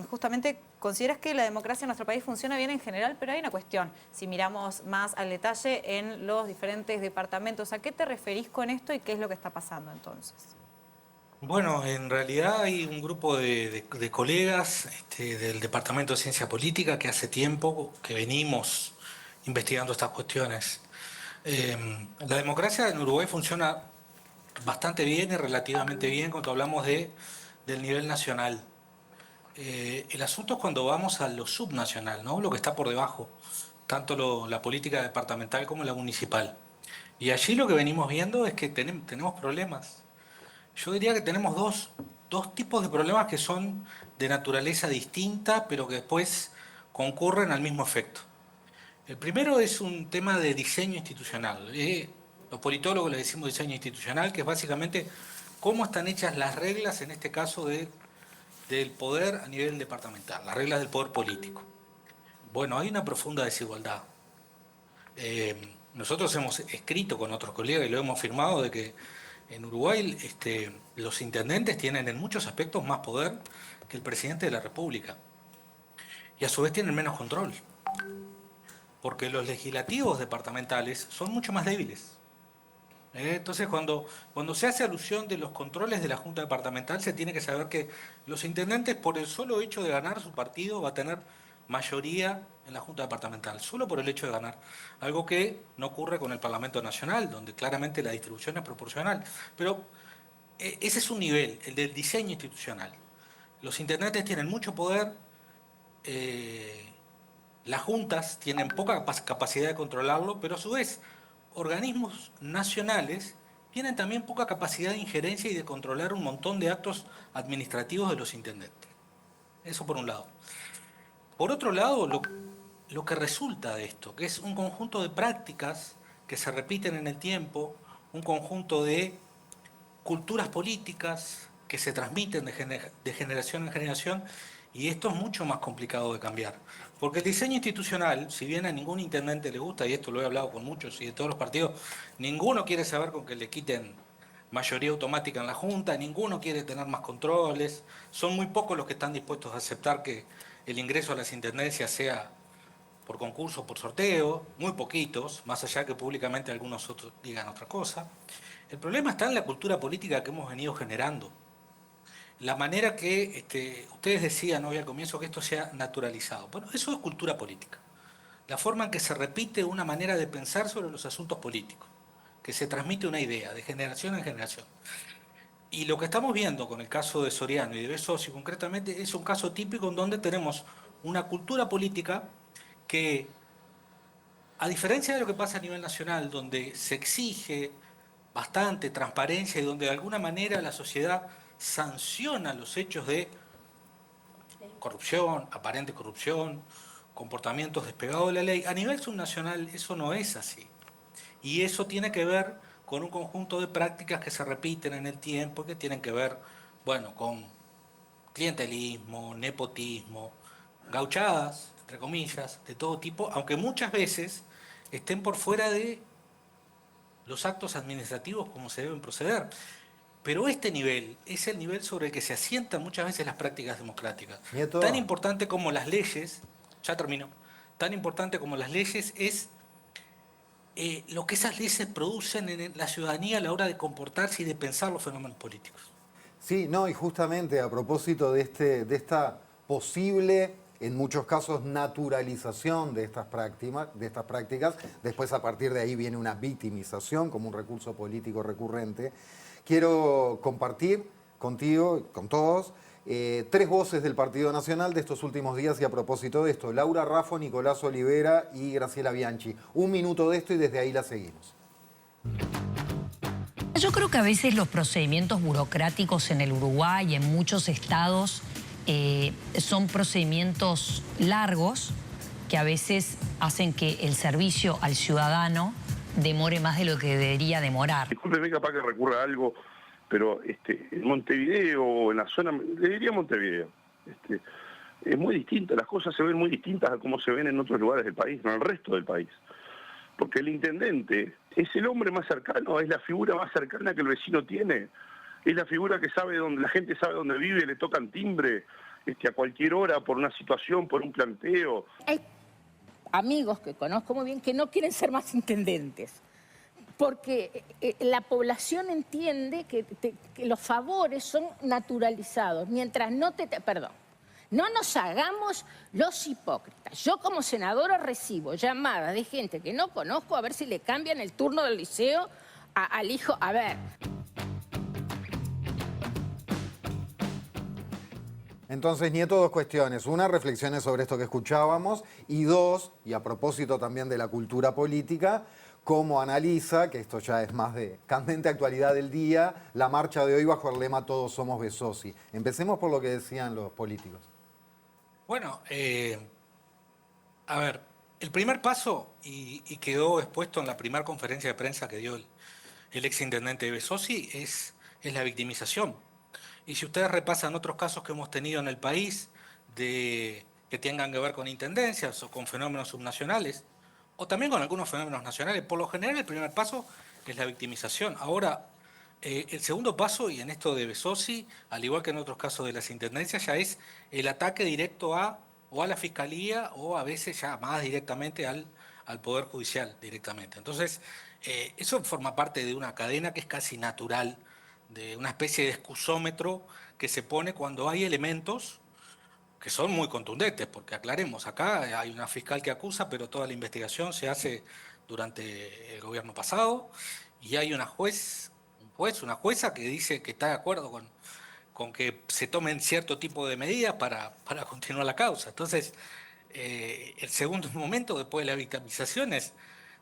justamente consideras que la democracia en nuestro país funciona bien en general, pero hay una cuestión. Si miramos más al detalle en los diferentes departamentos, ¿a qué te referís con esto y qué es lo que está pasando entonces? Bueno, en realidad hay un grupo de colegas del Departamento de Ciencia Política que hace tiempo que venimos investigando estas cuestiones. La democracia en Uruguay funciona bastante bien y relativamente bien cuando hablamos del nivel nacional. El asunto es cuando vamos a lo subnacional, ¿no? Lo que está por debajo, tanto la política departamental como la municipal. Y allí lo que venimos viendo es que tenemos problemas. Yo diría que tenemos dos tipos de problemas que son de naturaleza distinta, pero que después concurren al mismo efecto. El primero es un tema de diseño institucional. Los politólogos le decimos diseño institucional, que es básicamente cómo están hechas las reglas, en este caso, del poder a nivel departamental, las reglas del poder político. Bueno, hay una profunda desigualdad. Nosotros hemos escrito con otros colegas y lo hemos firmado de que en Uruguay los intendentes tienen en muchos aspectos más poder que el presidente de la República. Y a su vez tienen menos control. Porque los legislativos departamentales son mucho más débiles. Entonces, cuando se hace alusión de los controles de la Junta Departamental, se tiene que saber que los intendentes, por el solo hecho de ganar su partido, va a tener mayoría en la Junta Departamental, solo por el hecho de ganar. Algo que no ocurre con el Parlamento Nacional, donde claramente la distribución es proporcional. Pero ese es un nivel, el del diseño institucional. Los intendentes tienen mucho poder, las juntas tienen poca capacidad de controlarlo, pero a su vez organismos nacionales tienen también poca capacidad de injerencia y de controlar un montón de actos administrativos de los intendentes. Eso por un lado. Por otro lado, lo que resulta de esto, que es un conjunto de prácticas que se repiten en el tiempo, un conjunto de culturas políticas que se transmiten de generación en generación, y esto es mucho más complicado de cambiar. Porque el diseño institucional, si bien a ningún intendente le gusta, y esto lo he hablado con muchos y de todos los partidos, ninguno quiere saber con que le quiten mayoría automática en la Junta, ninguno quiere tener más controles, son muy pocos los que están dispuestos a aceptar que el ingreso a las intendencias sea por concurso, por sorteo, muy poquitos, más allá que públicamente algunos otros digan otra cosa. El problema está en la cultura política que hemos venido generando. La manera que ustedes decían hoy al comienzo que esto sea naturalizado. Bueno, eso es cultura política. La forma en que se repite una manera de pensar sobre los asuntos políticos, que se transmite una idea de generación en generación. Y lo que estamos viendo con el caso de Soriano y de Besossi concretamente es un caso típico en donde tenemos una cultura política que, a diferencia de lo que pasa a nivel nacional, donde se exige bastante transparencia y donde de alguna manera la sociedad sanciona los hechos de corrupción, aparente corrupción, comportamientos despegados de la ley, a nivel subnacional eso no es así. Y eso tiene que ver con un conjunto de prácticas que se repiten en el tiempo, que tienen que ver, bueno, con clientelismo, nepotismo, gauchadas, entre comillas, de todo tipo, aunque muchas veces estén por fuera de los actos administrativos como se deben proceder. Pero este nivel es el nivel sobre el que se asientan muchas veces las prácticas democráticas. Nieto. Tan importante como las leyes, ya termino, tan importante como las leyes es lo que esas leyes producen en la ciudadanía a la hora de comportarse y de pensar los fenómenos políticos. Sí, no, y justamente a propósito de esta posible, en muchos casos, naturalización de estas prácticas, después a partir de ahí viene una victimización como un recurso político recurrente, quiero compartir contigo, con todos, tres voces del Partido Nacional de estos últimos días y a propósito de esto, Laura Raffo, Nicolás Olivera y Graciela Bianchi. Un minuto de esto y desde ahí la seguimos. Yo creo que a veces los procedimientos burocráticos en el Uruguay y en muchos estados son procedimientos largos que a veces hacen que el servicio al ciudadano demore más de lo que debería demorar. Discúlpeme capaz que recurra a algo, pero en Montevideo o en la zona, le diría Montevideo, es muy distinta, las cosas se ven muy distintas a como se ven en otros lugares del país, no en el resto del país. Porque el intendente es el hombre más cercano, es la figura más cercana que el vecino tiene, es la figura que sabe dónde, la gente sabe dónde vive, le tocan timbre a cualquier hora por una situación, por un planteo. Hay amigos que conozco muy bien que no quieren ser más intendentes, porque la población entiende que los favores son naturalizados, mientras no no nos hagamos los hipócritas. Yo como senadora recibo llamadas de gente que no conozco a ver si le cambian el turno del liceo al hijo. A ver. Entonces, Nieto, dos cuestiones. Una, reflexiones sobre esto que escuchábamos. Y dos, y a propósito también de la cultura política, cómo analiza, que esto ya es más de candente actualidad del día, la marcha de hoy bajo el lema Todos somos Besossi. Empecemos por lo que decían los políticos. Bueno, a ver, el primer paso, y quedó expuesto en la primera conferencia de prensa que dio el exintendente Besossi, es la victimización. Y si ustedes repasan otros casos que hemos tenido en el país que tengan que ver con intendencias o con fenómenos subnacionales, o también con algunos fenómenos nacionales, por lo general el primer paso es la victimización. Ahora, el segundo paso, y en esto de Besossi, al igual que en otros casos de las intendencias, ya es el ataque directo a la Fiscalía o a veces ya más directamente al Poder Judicial directamente. Entonces, eso forma parte de una cadena que es casi natural, de una especie de excusómetro que se pone cuando hay elementos que son muy contundentes, porque aclaremos, acá hay una fiscal que acusa, pero toda la investigación se hace durante el gobierno pasado, y hay una una jueza que dice que está de acuerdo con que se tomen cierto tipo de medidas para continuar la causa. Entonces, el segundo momento, después de la victimización, es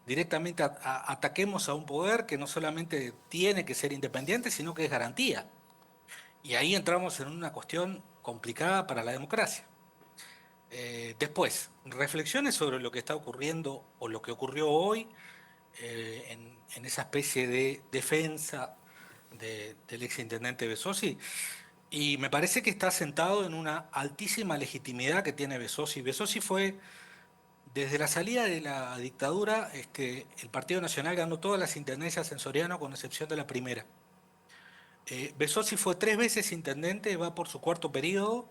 directamente ataquemos a un poder que no solamente tiene que ser independiente, sino que es garantía. Y ahí entramos en una cuestión complicada para la democracia. Después, reflexiones sobre lo que está ocurriendo o lo que ocurrió hoy en esa especie de defensa del exintendente Besossi. Y me parece que está sentado en una altísima legitimidad que tiene Besossi. Besossi fue, desde la salida de la dictadura, el Partido Nacional ganó todas las intendencias en Soriano con excepción de la primera. Besossi fue 3 veces intendente, va por su 4º periodo,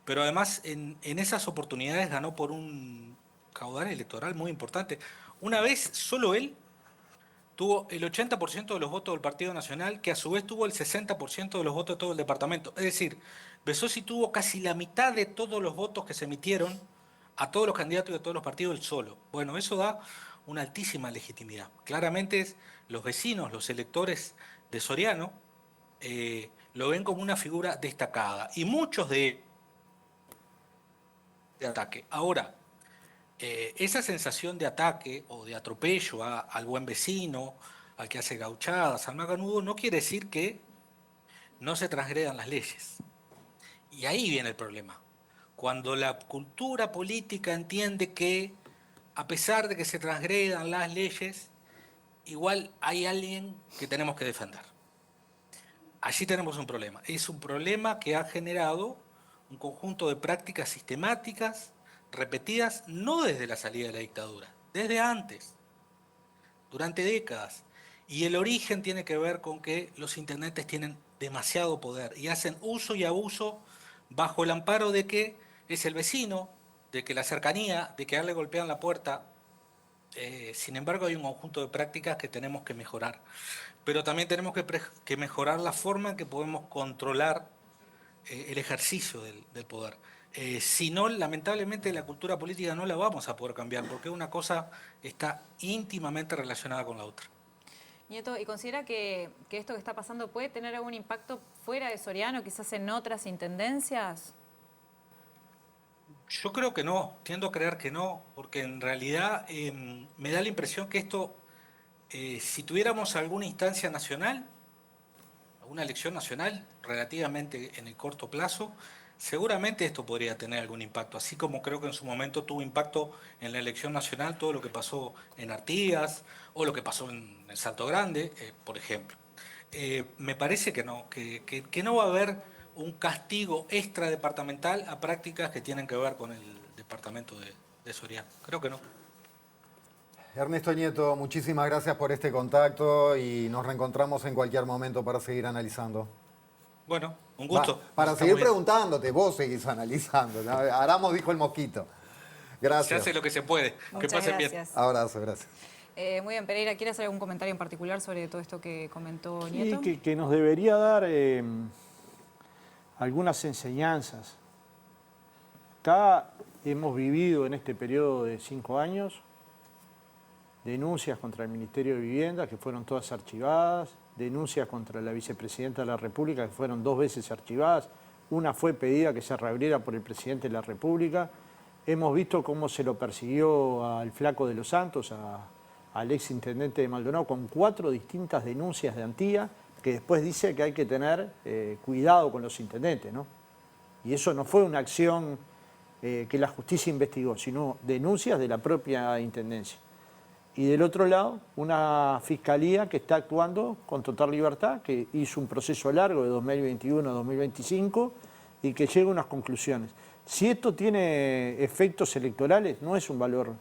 pero además en esas oportunidades ganó por un caudal electoral muy importante. Una vez solo él tuvo el 80% de los votos del Partido Nacional, que a su vez tuvo el 60% de los votos de todo el departamento. Es decir, Besossi tuvo casi la mitad de todos los votos que se emitieron a todos los candidatos y a todos los partidos él solo. Bueno, eso da una altísima legitimidad. Claramente los vecinos, los electores de Soriano, lo ven como una figura destacada. Y muchos de ataque. Ahora, esa sensación de ataque o de atropello al buen vecino, al que hace gauchadas, al macanudo, no quiere decir que no se transgredan las leyes. Y ahí viene el problema. Cuando la cultura política entiende que, a pesar de que se transgredan las leyes, igual hay alguien que tenemos que defender. Allí tenemos un problema. Es un problema que ha generado un conjunto de prácticas sistemáticas, repetidas, no desde la salida de la dictadura, desde antes, durante décadas. Y el origen tiene que ver con que los intendentes tienen demasiado poder y hacen uso y abuso bajo el amparo de que es el vecino, de que la cercanía, de que a él le golpean la puerta. Sin embargo, hay un conjunto de prácticas que tenemos que mejorar. Pero también tenemos que mejorar la forma en que podemos controlar el ejercicio del poder. Si no, lamentablemente, la cultura política no la vamos a poder cambiar, porque una cosa está íntimamente relacionada con la otra. Nieto, ¿y considera que esto que está pasando puede tener algún impacto fuera de Soriano, quizás en otras intendencias? Yo creo que no, tiendo a creer que no, porque en realidad me da la impresión que esto, si tuviéramos alguna instancia nacional, alguna elección nacional relativamente en el corto plazo, seguramente esto podría tener algún impacto, así como creo que en su momento tuvo impacto en la elección nacional todo lo que pasó en Artigas o lo que pasó en Salto Grande, por ejemplo. Me parece que no, que no va a haber un castigo extradepartamental a prácticas que tienen que ver con el departamento de Soriano. Creo que no. Ernesto Nieto, muchísimas gracias por este contacto y nos reencontramos en cualquier momento para seguir analizando. Bueno, un gusto. Para seguir preguntándote, vos seguís analizando. ¿No? Aramos dijo el mosquito. Gracias. Se hace lo que se puede. Que pasen bien. Abrazo, gracias. Muy bien, Pereira, ¿quiere hacer algún comentario en particular sobre todo esto que comentó Nieto? Sí, que nos debería dar algunas enseñanzas. Acá hemos vivido en este periodo de 5 años denuncias contra el Ministerio de Vivienda, que fueron todas archivadas, denuncias contra la vicepresidenta de la República, que fueron 2 veces archivadas, una fue pedida que se reabriera por el presidente de la República. Hemos visto cómo se lo persiguió al Flaco de los Santos, al ex intendente de Maldonado, con 4 distintas denuncias de Antía, que después dice que hay que tener cuidado con los intendentes, ¿no? Y eso no fue una acción que la justicia investigó, sino denuncias de la propia intendencia. Y del otro lado, una fiscalía que está actuando con total libertad, que hizo un proceso largo de 2021 a 2025 y que llega a unas conclusiones. Si esto tiene efectos electorales, no es un valor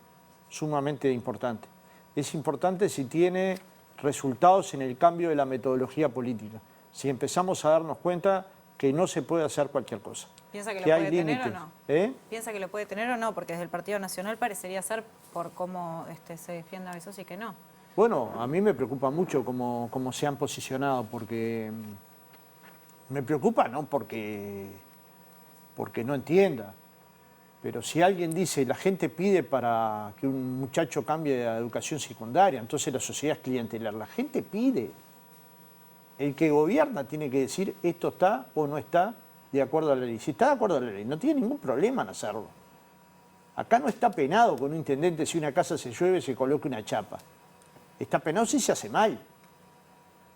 sumamente importante. Es importante si tiene resultados en el cambio de la metodología política. Si empezamos a darnos cuenta que no se puede hacer cualquier cosa. ¿Piensa que lo hay puede tener límites, o no? ¿Piensa que lo puede tener o no? Porque desde el Partido Nacional parecería ser, por cómo se defiende a Besos, y que no. Bueno, a mí me preocupa mucho cómo se han posicionado, porque me preocupa no porque no entienda, pero si alguien dice, la gente pide para que un muchacho cambie a educación secundaria, entonces la sociedad es clientelar, la gente pide. El que gobierna tiene que decir esto está o no está de acuerdo a la ley. Si está de acuerdo a la ley, no tiene ningún problema en hacerlo. Acá no está penado con un intendente si una casa se llueve se coloque una chapa. Está penado si se hace mal.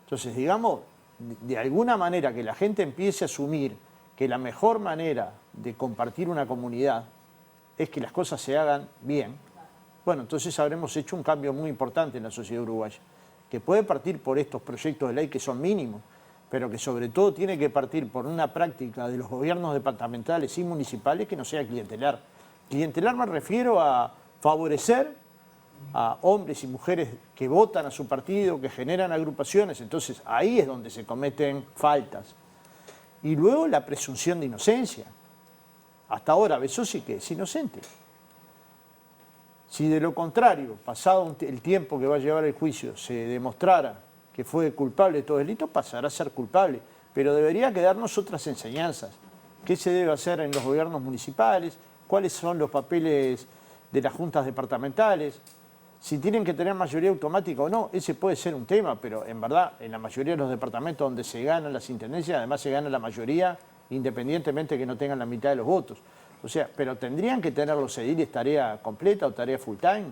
Entonces, digamos, de alguna manera que la gente empiece a asumir que la mejor manera de compartir una comunidad es que las cosas se hagan bien. Bueno, entonces habremos hecho un cambio muy importante en la sociedad uruguaya, que puede partir por estos proyectos de ley que son mínimos, pero que sobre todo tiene que partir por una práctica de los gobiernos departamentales y municipales que no sea clientelar. Clientelar me refiero a favorecer a hombres y mujeres que votan a su partido, que generan agrupaciones, entonces ahí es donde se cometen faltas. Y luego la presunción de inocencia. Hasta ahora Besosi que es inocente. Si de lo contrario, pasado el tiempo que va a llevar el juicio, se demostrara que fue culpable de todo delito, pasará a ser culpable. Pero debería quedarnos otras enseñanzas. ¿Qué se debe hacer en los gobiernos municipales? ¿Cuáles son los papeles de las juntas departamentales? Si tienen que tener mayoría automática o no, ese puede ser un tema, pero en verdad, en la mayoría de los departamentos donde se ganan las intendencias, además se gana la mayoría, independientemente que no tengan la mitad de los votos. O sea, pero tendrían que tener los ediles tarea completa o tarea full time,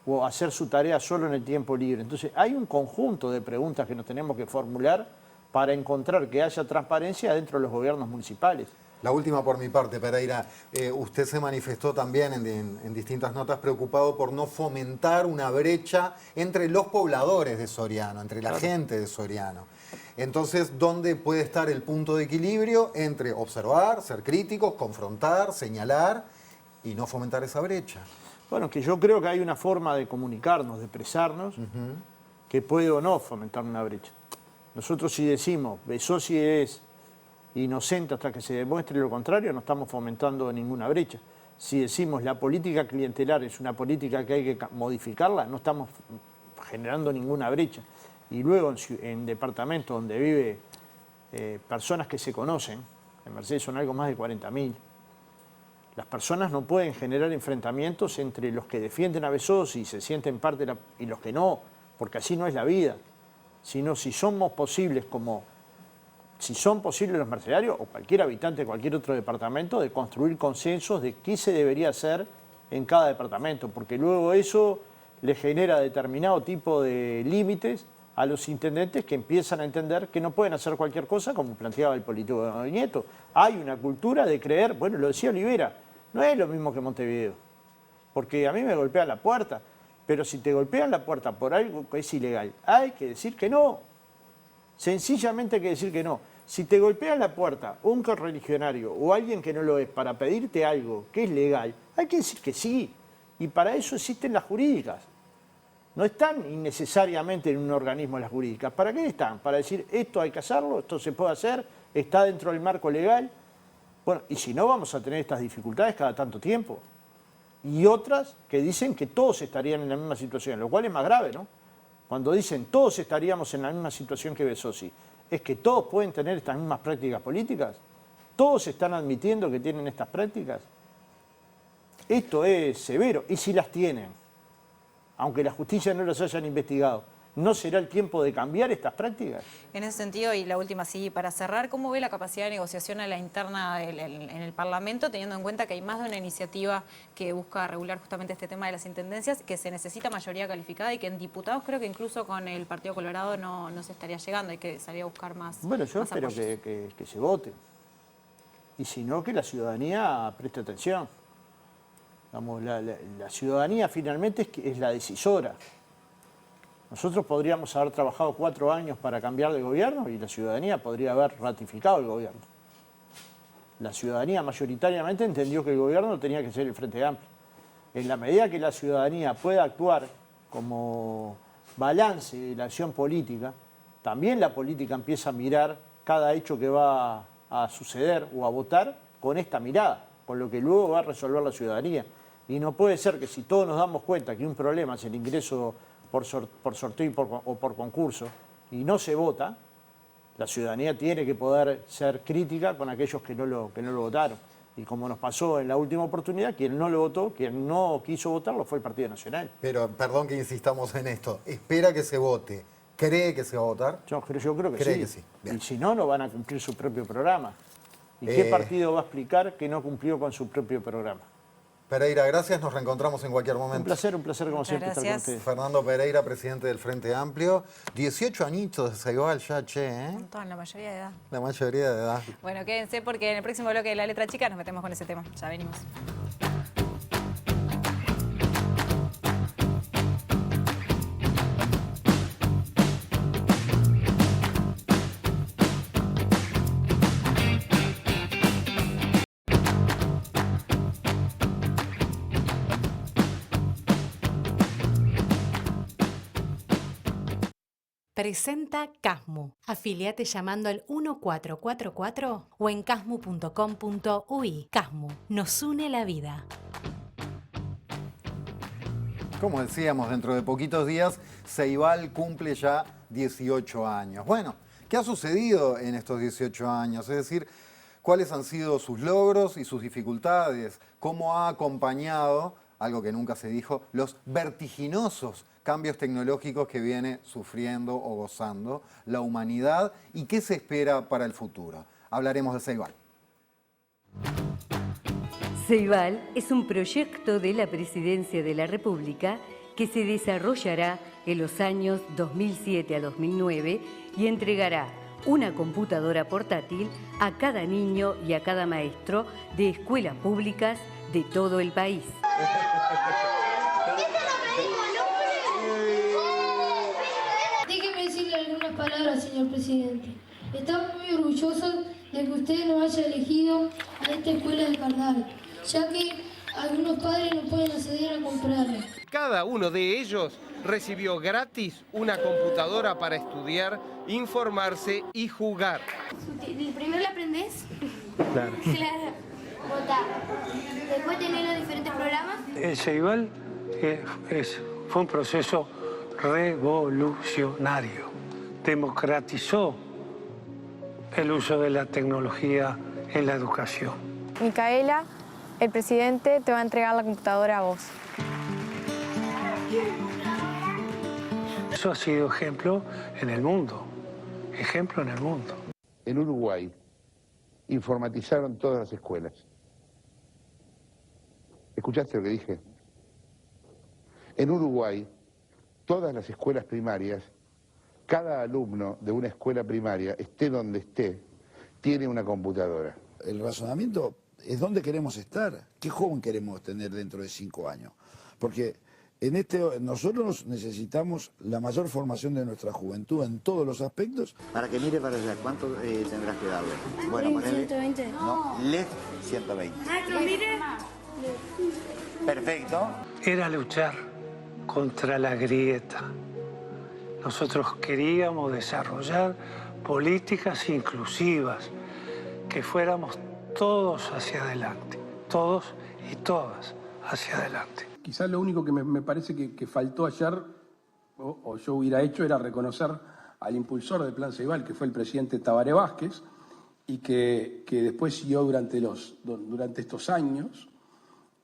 o hacer su tarea solo en el tiempo libre. Entonces, hay un conjunto de preguntas que nos tenemos que formular para encontrar que haya transparencia dentro de los gobiernos municipales. La última por mi parte, Pereira. Usted se manifestó también en distintas notas preocupado por no fomentar una brecha entre los pobladores de Soriano, entre la gente de Soriano. Entonces, ¿dónde puede estar el punto de equilibrio entre observar, ser críticos, confrontar, señalar y no fomentar esa brecha? Bueno, que yo creo que hay una forma de comunicarnos, de expresarnos, que puede o no fomentar una brecha. Nosotros si decimos, Besossi es inocente hasta que se demuestre lo contrario, no estamos fomentando ninguna brecha. Si decimos la política clientelar es una política que hay que modificarla, no estamos generando ninguna brecha. Y luego en departamentos donde vive personas que se conocen, en Mercedes son algo más de 40.000, las personas no pueden generar enfrentamientos entre los que defienden a Besossi y se sienten parte y los que no, porque así no es la vida, sino si somos posibles si son posibles los mercenarios o cualquier habitante de cualquier otro departamento, de construir consensos de qué se debería hacer en cada departamento, porque luego eso le genera determinado tipo de límites a los intendentes que empiezan a entender que no pueden hacer cualquier cosa, como planteaba el político Nieto. Hay una cultura de creer, bueno, lo decía Olivera, no es lo mismo que Montevideo, porque a mí me golpean la puerta, pero si te golpean la puerta por algo que es ilegal, hay que decir que no. Sencillamente hay que decir que no. Si te golpean la puerta un correligionario o alguien que no lo es para pedirte algo que es legal, hay que decir que sí. Y para eso existen las jurídicas. No están innecesariamente en un organismo las jurídicas. ¿Para qué están? Para decir esto hay que hacerlo, esto se puede hacer, está dentro del marco legal. Bueno, y si no vamos a tener estas dificultades cada tanto tiempo. Y otras que dicen que todos estarían en la misma situación, lo cual es más grave, ¿no? Cuando dicen todos estaríamos en la misma situación que Besossi, ¿es que todos pueden tener estas mismas prácticas políticas? ¿Todos están admitiendo que tienen estas prácticas? Esto es severo, y si las tienen, aunque la justicia no las hayan investigado, ¿no será el tiempo de cambiar estas prácticas? En ese sentido, y la última, sí, para cerrar, ¿cómo ve la capacidad de negociación a la interna en el Parlamento, teniendo en cuenta que hay más de una iniciativa que busca regular justamente este tema de las intendencias, que se necesita mayoría calificada y que en diputados creo que incluso con el Partido Colorado no se estaría llegando, hay que salir a buscar más. Bueno, yo más espero apoyos. que se vote. Y si no, que la ciudadanía preste atención. Vamos, la ciudadanía finalmente es la decisora. Nosotros podríamos haber trabajado 4 años para cambiar de gobierno y la ciudadanía podría haber ratificado el gobierno. La ciudadanía mayoritariamente entendió que el gobierno tenía que ser el Frente Amplio. En la medida que la ciudadanía pueda actuar como balance de la acción política, también la política empieza a mirar cada hecho que va a suceder o a votar con esta mirada, con lo que luego va a resolver la ciudadanía. Y no puede ser que si todos nos damos cuenta que un problema es el ingreso por sorteo o por concurso y no se vota, la ciudadanía tiene que poder ser crítica con aquellos que no lo votaron. Y como nos pasó en la última oportunidad, quien no lo votó, quien no quiso votarlo fue el Partido Nacional. Pero, perdón que insistamos en esto, ¿espera que se vote? ¿Cree que se va a votar? Yo creo que ¿Cree sí. que sí? Y si no, no van a cumplir su propio programa. ¿Y qué partido va a explicar que no cumplió con su propio programa? Pereira, gracias. Nos reencontramos en cualquier momento. Un placer como siempre estar con ustedes. Fernando Pereira, presidente del Frente Amplio. 18 añitos de Ceibal ya, che, ¿eh? Un montón, la mayoría de edad. La mayoría de edad. Bueno, quédense porque en el próximo bloque de La Letra Chica nos metemos con ese tema. Ya venimos. Presenta Casmu. Afiliate llamando al 1444 o en casmu.com.uy. Casmu. Nos une la vida. Como decíamos, dentro de poquitos días, Ceibal cumple ya 18 años. Bueno, ¿qué ha sucedido en estos 18 años? Es decir, ¿cuáles han sido sus logros y sus dificultades? ¿Cómo ha acompañado, algo que nunca se dijo, los vertiginosos cambios tecnológicos que viene sufriendo o gozando la humanidad y qué se espera para el futuro? Hablaremos de Ceibal. Ceibal es un proyecto de la Presidencia de la República que se desarrollará en los años 2007 a 2009 y entregará una computadora portátil a cada niño y a cada maestro de escuelas públicas de todo el país. Déjeme decirle algunas palabras, señor presidente. Estamos muy orgullosos de que usted nos haya elegido a esta escuela de Cardal, ya que algunos padres no pueden acceder a comprarla. Cada uno de ellos recibió gratis una computadora para estudiar, informarse y jugar. Primero la aprendés. Claro. Claro. Votar. Después tener los diferentes programas. El Ceibal fue un proceso revolucionario. Democratizó el uso de la tecnología en la educación. Micaela, el presidente te va a entregar la computadora a vos. Eso ha sido ejemplo en el mundo. Ejemplo en el mundo. En Uruguay informatizaron todas las escuelas. ¿Escuchaste lo que dije? En Uruguay, todas las escuelas primarias, cada alumno de una escuela primaria, esté donde esté, tiene una computadora. El razonamiento es dónde queremos estar, qué joven queremos tener dentro de 5 años. Porque nosotros necesitamos la mayor formación de nuestra juventud en todos los aspectos. Para que mire para allá, ¿cuánto tendrás que darle? Bueno, ponele... 120. No, LED 120. Maestro, mire. Perfecto. Era luchar contra la grieta. Nosotros queríamos desarrollar políticas inclusivas, que fuéramos todos hacia adelante, todos y todas hacia adelante. Quizás lo único que me parece que faltó ayer, o yo hubiera hecho, era reconocer al impulsor del Plan Ceibal, que fue el presidente Tabaré Vázquez, y que después siguió durante estos años,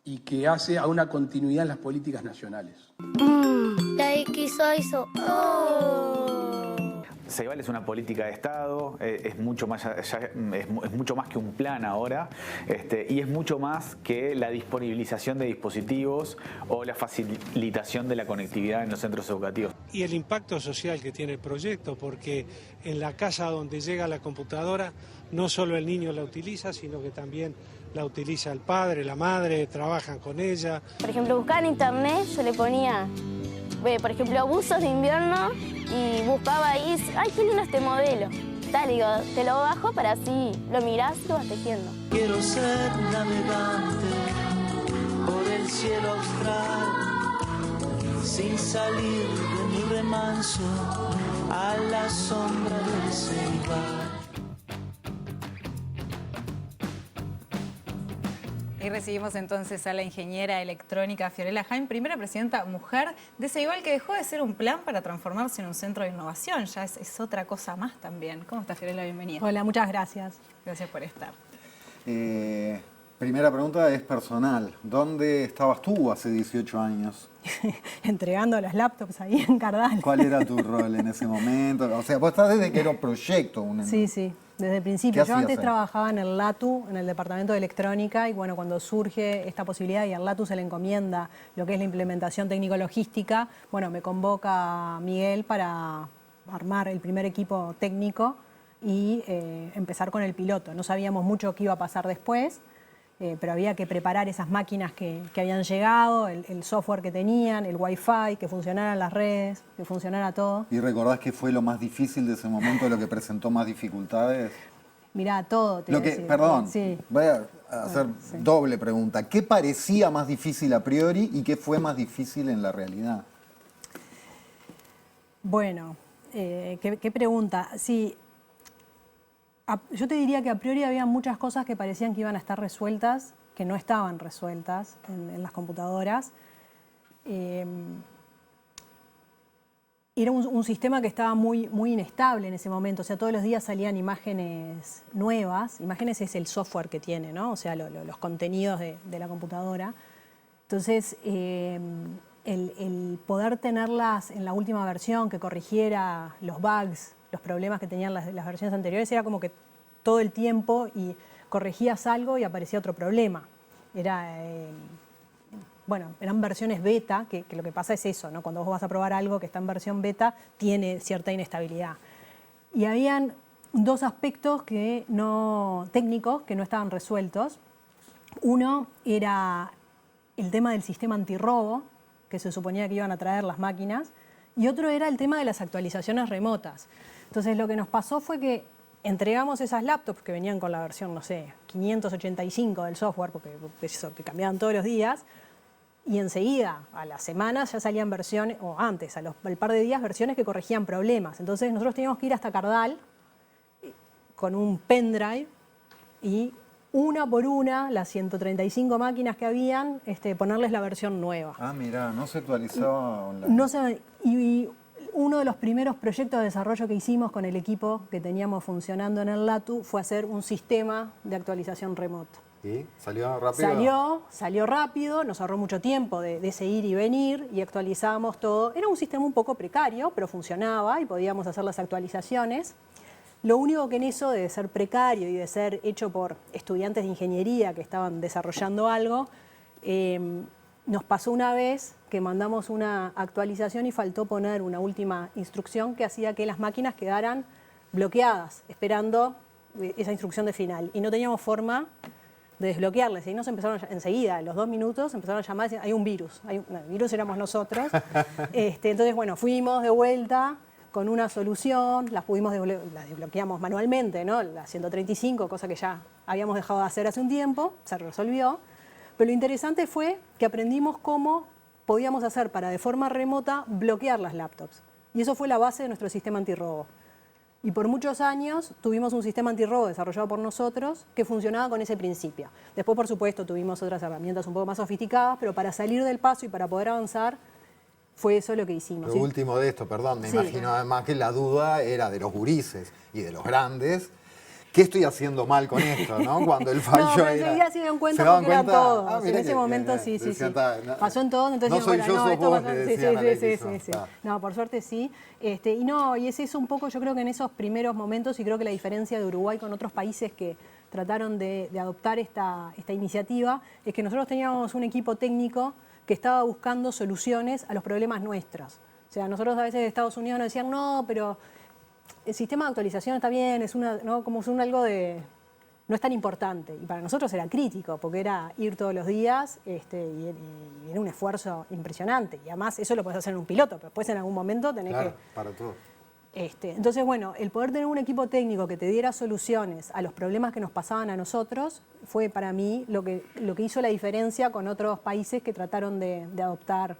y que hace a una continuidad en las políticas nacionales. La X hizo. Ceibal es una política de Estado, es mucho más que un plan ahora, y es mucho más que la disponibilización de dispositivos o la facilitación de la conectividad en los centros educativos. Y el impacto social que tiene el proyecto, porque en la casa donde llega la computadora, no solo el niño la utiliza, sino que también la utiliza el padre, la madre, trabajan con ella. Por ejemplo, buscar en internet, yo le ponía, por ejemplo, buzos de invierno y buscaba ahí, ¡ay, qué lindo este modelo! Tal, digo, te lo bajo para así lo mirás y lo vas tejiendo. Quiero ser navegante por el cielo austral, sin salir de mi remanso a la sombra del Ceibal. Y recibimos entonces a la ingeniera electrónica Fiorella Jaime, primera presidenta mujer de Ceibal, que dejó de ser un plan para transformarse en un centro de innovación. Ya es otra cosa más también. ¿Cómo estás, Fiorella? Bienvenida. Hola, muchas gracias. Gracias por estar. Primera pregunta es personal. ¿Dónde estabas tú hace 18 años? Entregando los laptops ahí en Cardal. ¿Cuál era tu rol en ese momento? O sea, vos estás desde que era un proyecto. Sí, desde el principio. Yo antes trabajaba en el LATU, en el departamento de electrónica, y bueno, cuando surge esta posibilidad y al LATU se le encomienda lo que es la implementación técnico-logística, bueno, me convoca Miguel para armar el primer equipo técnico y empezar con el piloto. No sabíamos mucho qué iba a pasar después, pero había que preparar esas máquinas que habían llegado, el software que tenían, el Wi-Fi, que funcionaran las redes, que funcionara todo. ¿Y recordás qué fue lo más difícil de ese momento, lo que presentó más dificultades? Mirá, todo. Perdón, sí. Voy a hacer doble pregunta. ¿Qué parecía más difícil a priori y qué fue más difícil en la realidad? Bueno, ¿qué pregunta? Sí. Yo te diría que a priori había muchas cosas que parecían que iban a estar resueltas, que no estaban resueltas en las computadoras. Era un sistema que estaba muy inestable en ese momento, o sea, todos los días salían imágenes nuevas. Imágenes es el software que tiene, ¿no? O sea, los contenidos de la computadora. Entonces, el poder tenerlas en la última versión, que corrigiera los bugs, los problemas que tenían las versiones anteriores, era como que todo el tiempo y corregías algo y aparecía otro problema. Eran versiones beta, que lo que pasa es eso, ¿no? Cuando vos vas a probar algo que está en versión beta, tiene cierta inestabilidad. Y habían dos aspectos técnicos que no estaban resueltos. Uno era el tema del sistema antirrobo, que se suponía que iban a traer las máquinas, y otro era el tema de las actualizaciones remotas. Entonces lo que nos pasó fue que entregamos esas laptops que venían con la versión, no sé, 585 del software, porque eso, que cambiaban todos los días, y enseguida, a las semanas, ya salían versiones, o antes, al par de días, versiones que corregían problemas. Entonces nosotros teníamos que ir hasta Cardal con un pendrive y una por una, las 135 máquinas que habían, ponerles la versión nueva. Ah, mira, no se actualizaba online. No se, y uno de los primeros proyectos de desarrollo que hicimos con el equipo que teníamos funcionando en el LATU fue hacer un sistema de actualización remota. ¿Y salió rápido? Salió rápido, nos ahorró mucho tiempo de ese ir y venir y actualizábamos todo. Era un sistema un poco precario, pero funcionaba y podíamos hacer las actualizaciones. Lo único que en eso de ser precario y de ser hecho por estudiantes de ingeniería que estaban desarrollando algo, nos pasó una vez que mandamos una actualización y faltó poner una última instrucción que hacía que las máquinas quedaran bloqueadas, esperando esa instrucción de final. Y no teníamos forma de desbloquearles. Y nos empezaron enseguida, a los 2 minutos, empezaron a llamar y decían, hay un virus. El virus éramos nosotros. Entonces, bueno, fuimos de vuelta con una solución, las desbloqueamos manualmente, ¿no? La 135, cosa que ya habíamos dejado de hacer hace un tiempo, se resolvió. Pero lo interesante fue que aprendimos cómo podíamos hacer para de forma remota bloquear las laptops. Y eso fue la base de nuestro sistema antirrobo. Y por muchos años tuvimos un sistema antirrobo desarrollado por nosotros que funcionaba con ese principio. Después, por supuesto, tuvimos otras herramientas un poco más sofisticadas, pero para salir del paso y para poder avanzar, fue eso lo que hicimos. Lo último de esto, perdón, me imagino además que la duda era de los gurises y de los grandes. ¿Qué estoy haciendo mal con esto, no? Cuando el fallo pero enseguida se dieron cuenta porque eran todos. En ese momento sí. Pasó en todos, entonces no soy yo, sos vos, le decían a la que sí. No, por suerte sí. Y es eso un poco, yo creo que en esos primeros momentos, y creo que la diferencia de Uruguay con otros países que trataron de adoptar esta iniciativa, es que nosotros teníamos un equipo técnico que estaba buscando soluciones a los problemas nuestros. O sea, nosotros a veces de Estados Unidos nos decían, no, pero el sistema de actualización está bien, como algo de... no es tan importante. Y para nosotros era crítico, porque era ir todos los días y era un esfuerzo impresionante. Y además eso lo puedes hacer en un piloto, pero después en algún momento tenés que... para todo. Entonces, bueno, el poder tener un equipo técnico que te diera soluciones a los problemas que nos pasaban a nosotros fue para mí lo que hizo la diferencia con otros países que trataron de adoptar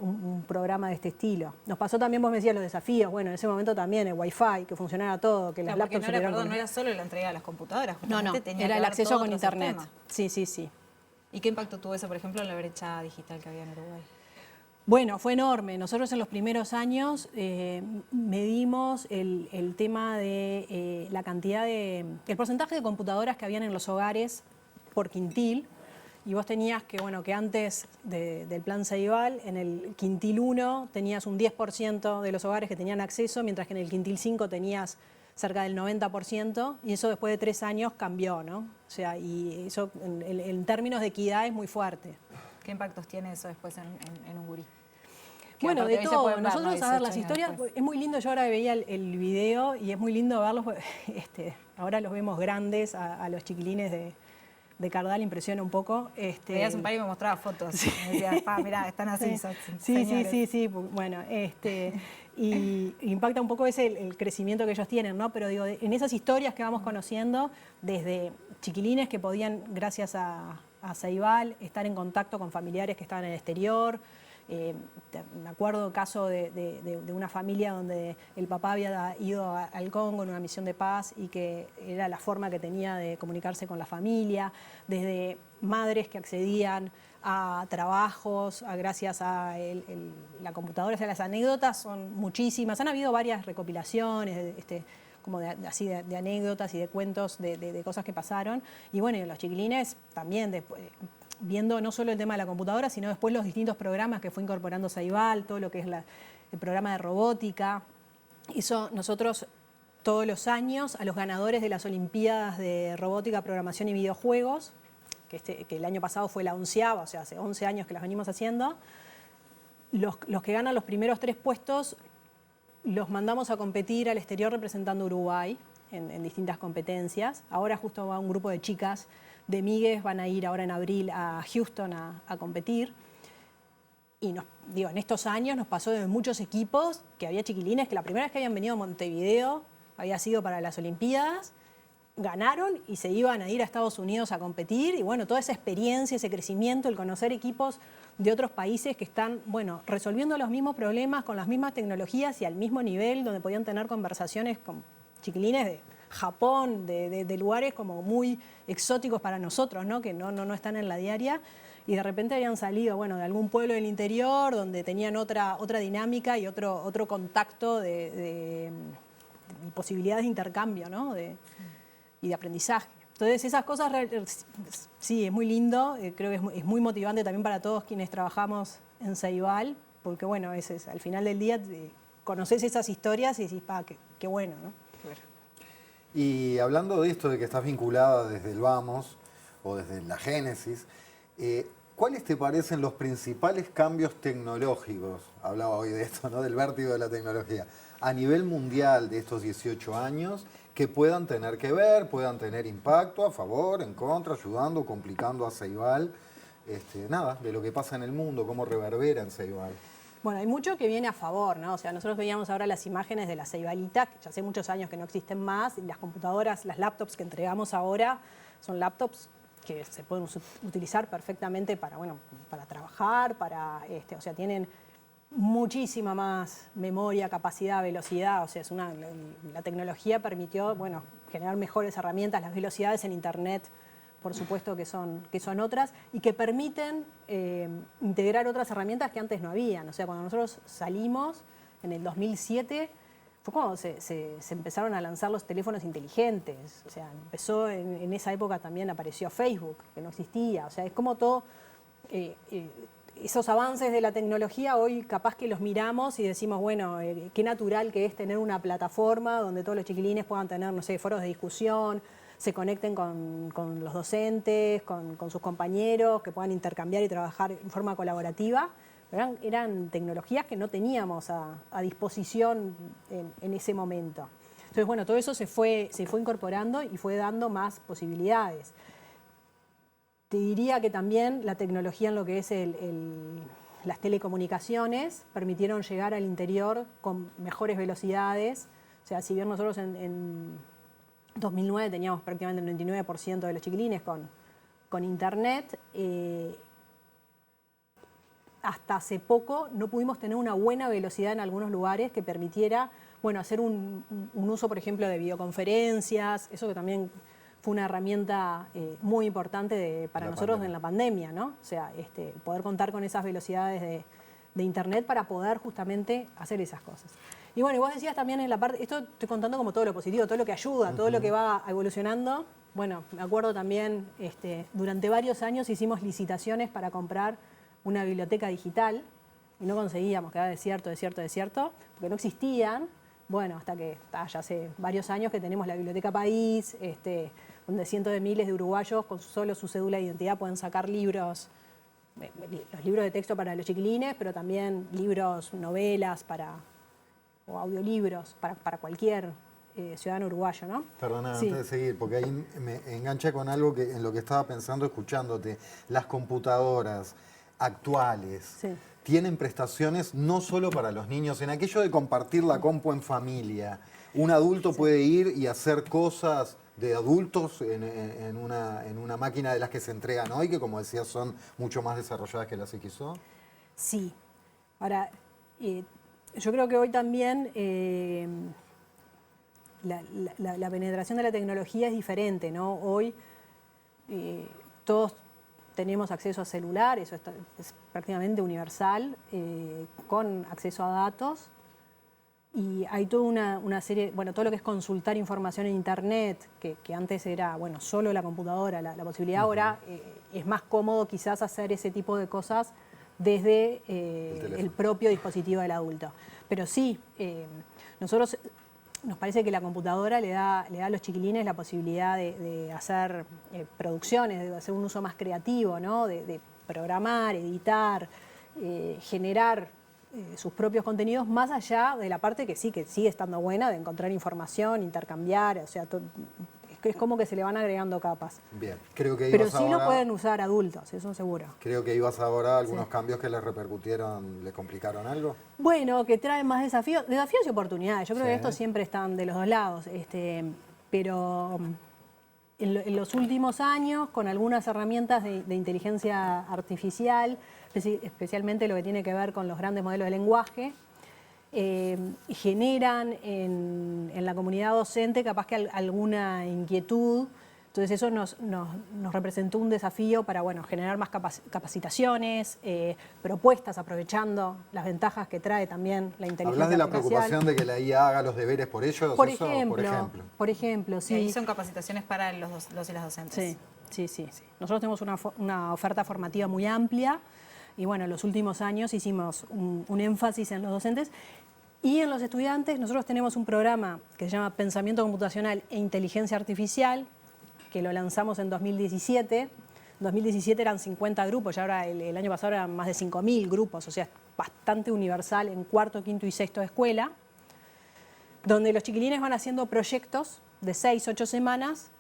un programa de este estilo. Nos pasó también, vos me decías, los desafíos. Bueno, en ese momento también el Wi-Fi, que funcionara todo, que las laptops... No era solo la entrega de las computadoras, no, tenía era que el ver acceso todo con otro internet. sistema. Sí. ¿Y qué impacto tuvo eso, por ejemplo, en la brecha digital que había en Uruguay? Bueno, fue enorme. Nosotros en los primeros años medimos el tema de la cantidad el porcentaje de computadoras que habían en los hogares por quintil. Y vos tenías que antes del plan Ceibal, en el quintil 1 tenías un 10% de los hogares que tenían acceso, mientras que en el quintil 5 tenías cerca del 90%, y eso después de 3 años cambió, ¿no? O sea, y eso en términos de equidad es muy fuerte. ¿Qué impactos tiene eso después en un gurí? Bueno, de todo. Nosotros, a ver, las historias, es muy lindo, yo ahora veía el video y es muy lindo verlos, ahora los vemos grandes a los chiquilines de Cardal, impresiona un poco. Veías un par y me mostraba fotos. Sí. Me decía, mirá, están así. Sí. Bueno, y impacta un poco el crecimiento que ellos tienen, ¿no? Pero digo, en esas historias que vamos conociendo, desde chiquilines que podían, gracias a Ceibal, estar en contacto con familiares que estaban en el exterior. Me acuerdo el caso de una familia donde el papá había ido al Congo en una misión de paz y que era la forma que tenía de comunicarse con la familia, desde madres que accedían a trabajos gracias a la computadora. O sea, las anécdotas son muchísimas. Han habido varias recopilaciones como de anécdotas y de cuentos de cosas que pasaron. Y bueno, los chiquilines también después, viendo no solo el tema de la computadora, sino después los distintos programas que fue incorporando Ceibal, todo lo que es el programa de robótica. Eso nosotros todos los años a los ganadores de las Olimpiadas de Robótica, Programación y Videojuegos, que el año pasado fue la 11ª, o sea, hace 11 años que las venimos haciendo, los que ganan los primeros 3 puestos los mandamos a competir al exterior representando a Uruguay. en distintas competencias. Ahora justo va un grupo de chicas de Migues, van a ir ahora en abril a Houston a competir. Y en estos años nos pasó de muchos equipos que había chiquilines que la primera vez que habían venido a Montevideo había sido para las Olimpiadas, ganaron y se iban a ir a Estados Unidos a competir. Y bueno, toda esa experiencia, ese crecimiento, el conocer equipos de otros países que están, resolviendo los mismos problemas con las mismas tecnologías y al mismo nivel, donde podían tener conversaciones con chiquilines de Japón, de lugares como muy exóticos para nosotros, ¿no? Que no están en la diaria. Y de repente habían salido, de algún pueblo del interior donde tenían otra dinámica y otro contacto de posibilidades de intercambio, ¿no? Y de aprendizaje. Entonces esas cosas, sí, es muy lindo, creo que es muy motivante también para todos quienes trabajamos en Ceibal, porque al final del día conoces esas historias y decís, qué bueno, ¿no? Claro. Y hablando de esto, de que estás vinculada desde el Vamos o desde la Génesis, ¿cuáles te parecen los principales cambios tecnológicos? Hablaba hoy de esto, ¿no? Del vértigo de la tecnología. A nivel mundial de estos 18 años, que puedan tener que ver, puedan tener impacto a favor, en contra, ayudando, complicando a Ceibal. De lo que pasa en el mundo, cómo reverbera en Ceibal. Bueno, hay mucho que viene a favor, ¿no? O sea, nosotros veíamos ahora las imágenes de la Ceibalita, que ya hace muchos años que no existen más, y las computadoras, las laptops que entregamos ahora son laptops que se pueden utilizar perfectamente para trabajar, tienen muchísima más memoria, capacidad, velocidad, la tecnología permitió, generar mejores herramientas, las velocidades en Internet, por supuesto que son otras, y que permiten integrar otras herramientas que antes no habían. O sea, cuando nosotros salimos en el 2007, fue cuando se empezaron a lanzar los teléfonos inteligentes. O sea, empezó en esa época también apareció Facebook, que no existía. O sea, es como todo, esos avances de la tecnología hoy capaz que los miramos y decimos, qué natural que es tener una plataforma donde todos los chiquilines puedan tener, foros de discusión, se conecten con los docentes, con sus compañeros, que puedan intercambiar y trabajar en forma colaborativa. Eran tecnologías que no teníamos a disposición en ese momento. Entonces, todo eso se fue incorporando y fue dando más posibilidades. Te diría que también la tecnología en lo que es las telecomunicaciones permitieron llegar al interior con mejores velocidades. O sea, si bien nosotros en 2009 teníamos prácticamente el 99% de los chiquilines con Internet, hasta hace poco no pudimos tener una buena velocidad en algunos lugares que permitiera hacer un uso, por ejemplo, de videoconferencias, eso que también fue una herramienta muy importante para nosotros en la pandemia, ¿no? O sea, poder contar con esas velocidades de Internet para poder justamente hacer esas cosas. Y vos decías también en la parte, esto estoy contando como todo lo positivo, todo lo que ayuda, todo lo que va evolucionando. Me acuerdo también, durante varios años hicimos licitaciones para comprar una biblioteca digital y no conseguíamos, quedaba desierto, porque no existían. Hasta que ya hace varios años que tenemos la Biblioteca País, donde cientos de miles de uruguayos con solo su cédula de identidad pueden sacar libros, los libros de texto para los chiquilines, pero también libros, novelas o audiolibros para cualquier ciudadano uruguayo, ¿no? Perdona, antes de seguir, porque ahí me engancha con algo en lo que estaba pensando escuchándote. Las computadoras actuales tienen prestaciones no solo para los niños, en aquello de compartir la compu en familia. Un adulto puede ir y hacer cosas de adultos en una máquina de las que se entregan hoy, que como decías son mucho más desarrolladas que las XO. Sí. Ahora, yo creo que hoy también la penetración de la tecnología es diferente, ¿no? Hoy todos tenemos acceso a celular, eso es prácticamente universal, con acceso a datos. Y hay toda una serie, todo lo que es consultar información en Internet, que antes era, solo la computadora, la posibilidad. Ahora es más cómodo quizás hacer ese tipo de cosas desde el propio dispositivo del adulto. Pero sí, nosotros nos parece que la computadora le da a los chiquilines la posibilidad de hacer producciones, de hacer un uso más creativo, ¿no? De programar, editar, generar sus propios contenidos, más allá de la parte que sí, que sigue estando buena, de encontrar información, intercambiar, o sea, es como que se le van agregando capas. Bien, creo que pero sí lo pueden usar adultos, eso seguro. Creo que ibas ahora a algunos cambios que les repercutieron, ¿les complicaron algo? Bueno, que traen más desafíos y oportunidades. Yo creo que estos siempre están de los dos lados, pero en los últimos años, con algunas herramientas de inteligencia artificial, especialmente lo que tiene que ver con los grandes modelos de lenguaje, generan en la comunidad docente capaz que alguna inquietud. Entonces eso nos representó un desafío para generar más capacitaciones, propuestas aprovechando las ventajas que trae también la inteligencia artificial. ¿Hablas de la preocupación de que la IA haga los deberes por ellos? Por ejemplo, sí. Y son capacitaciones para los y las docentes. Sí. Nosotros tenemos una oferta formativa muy amplia y en los últimos años hicimos un énfasis en los docentes. Y en los estudiantes nosotros tenemos un programa que se llama Pensamiento Computacional e Inteligencia Artificial, que lo lanzamos en 2017. En 2017 eran 50 grupos y ahora el año pasado eran más de 5.000 grupos, o sea, es bastante universal en cuarto, quinto y sexto de escuela, donde los chiquilines van haciendo proyectos de 6, 8 semanas,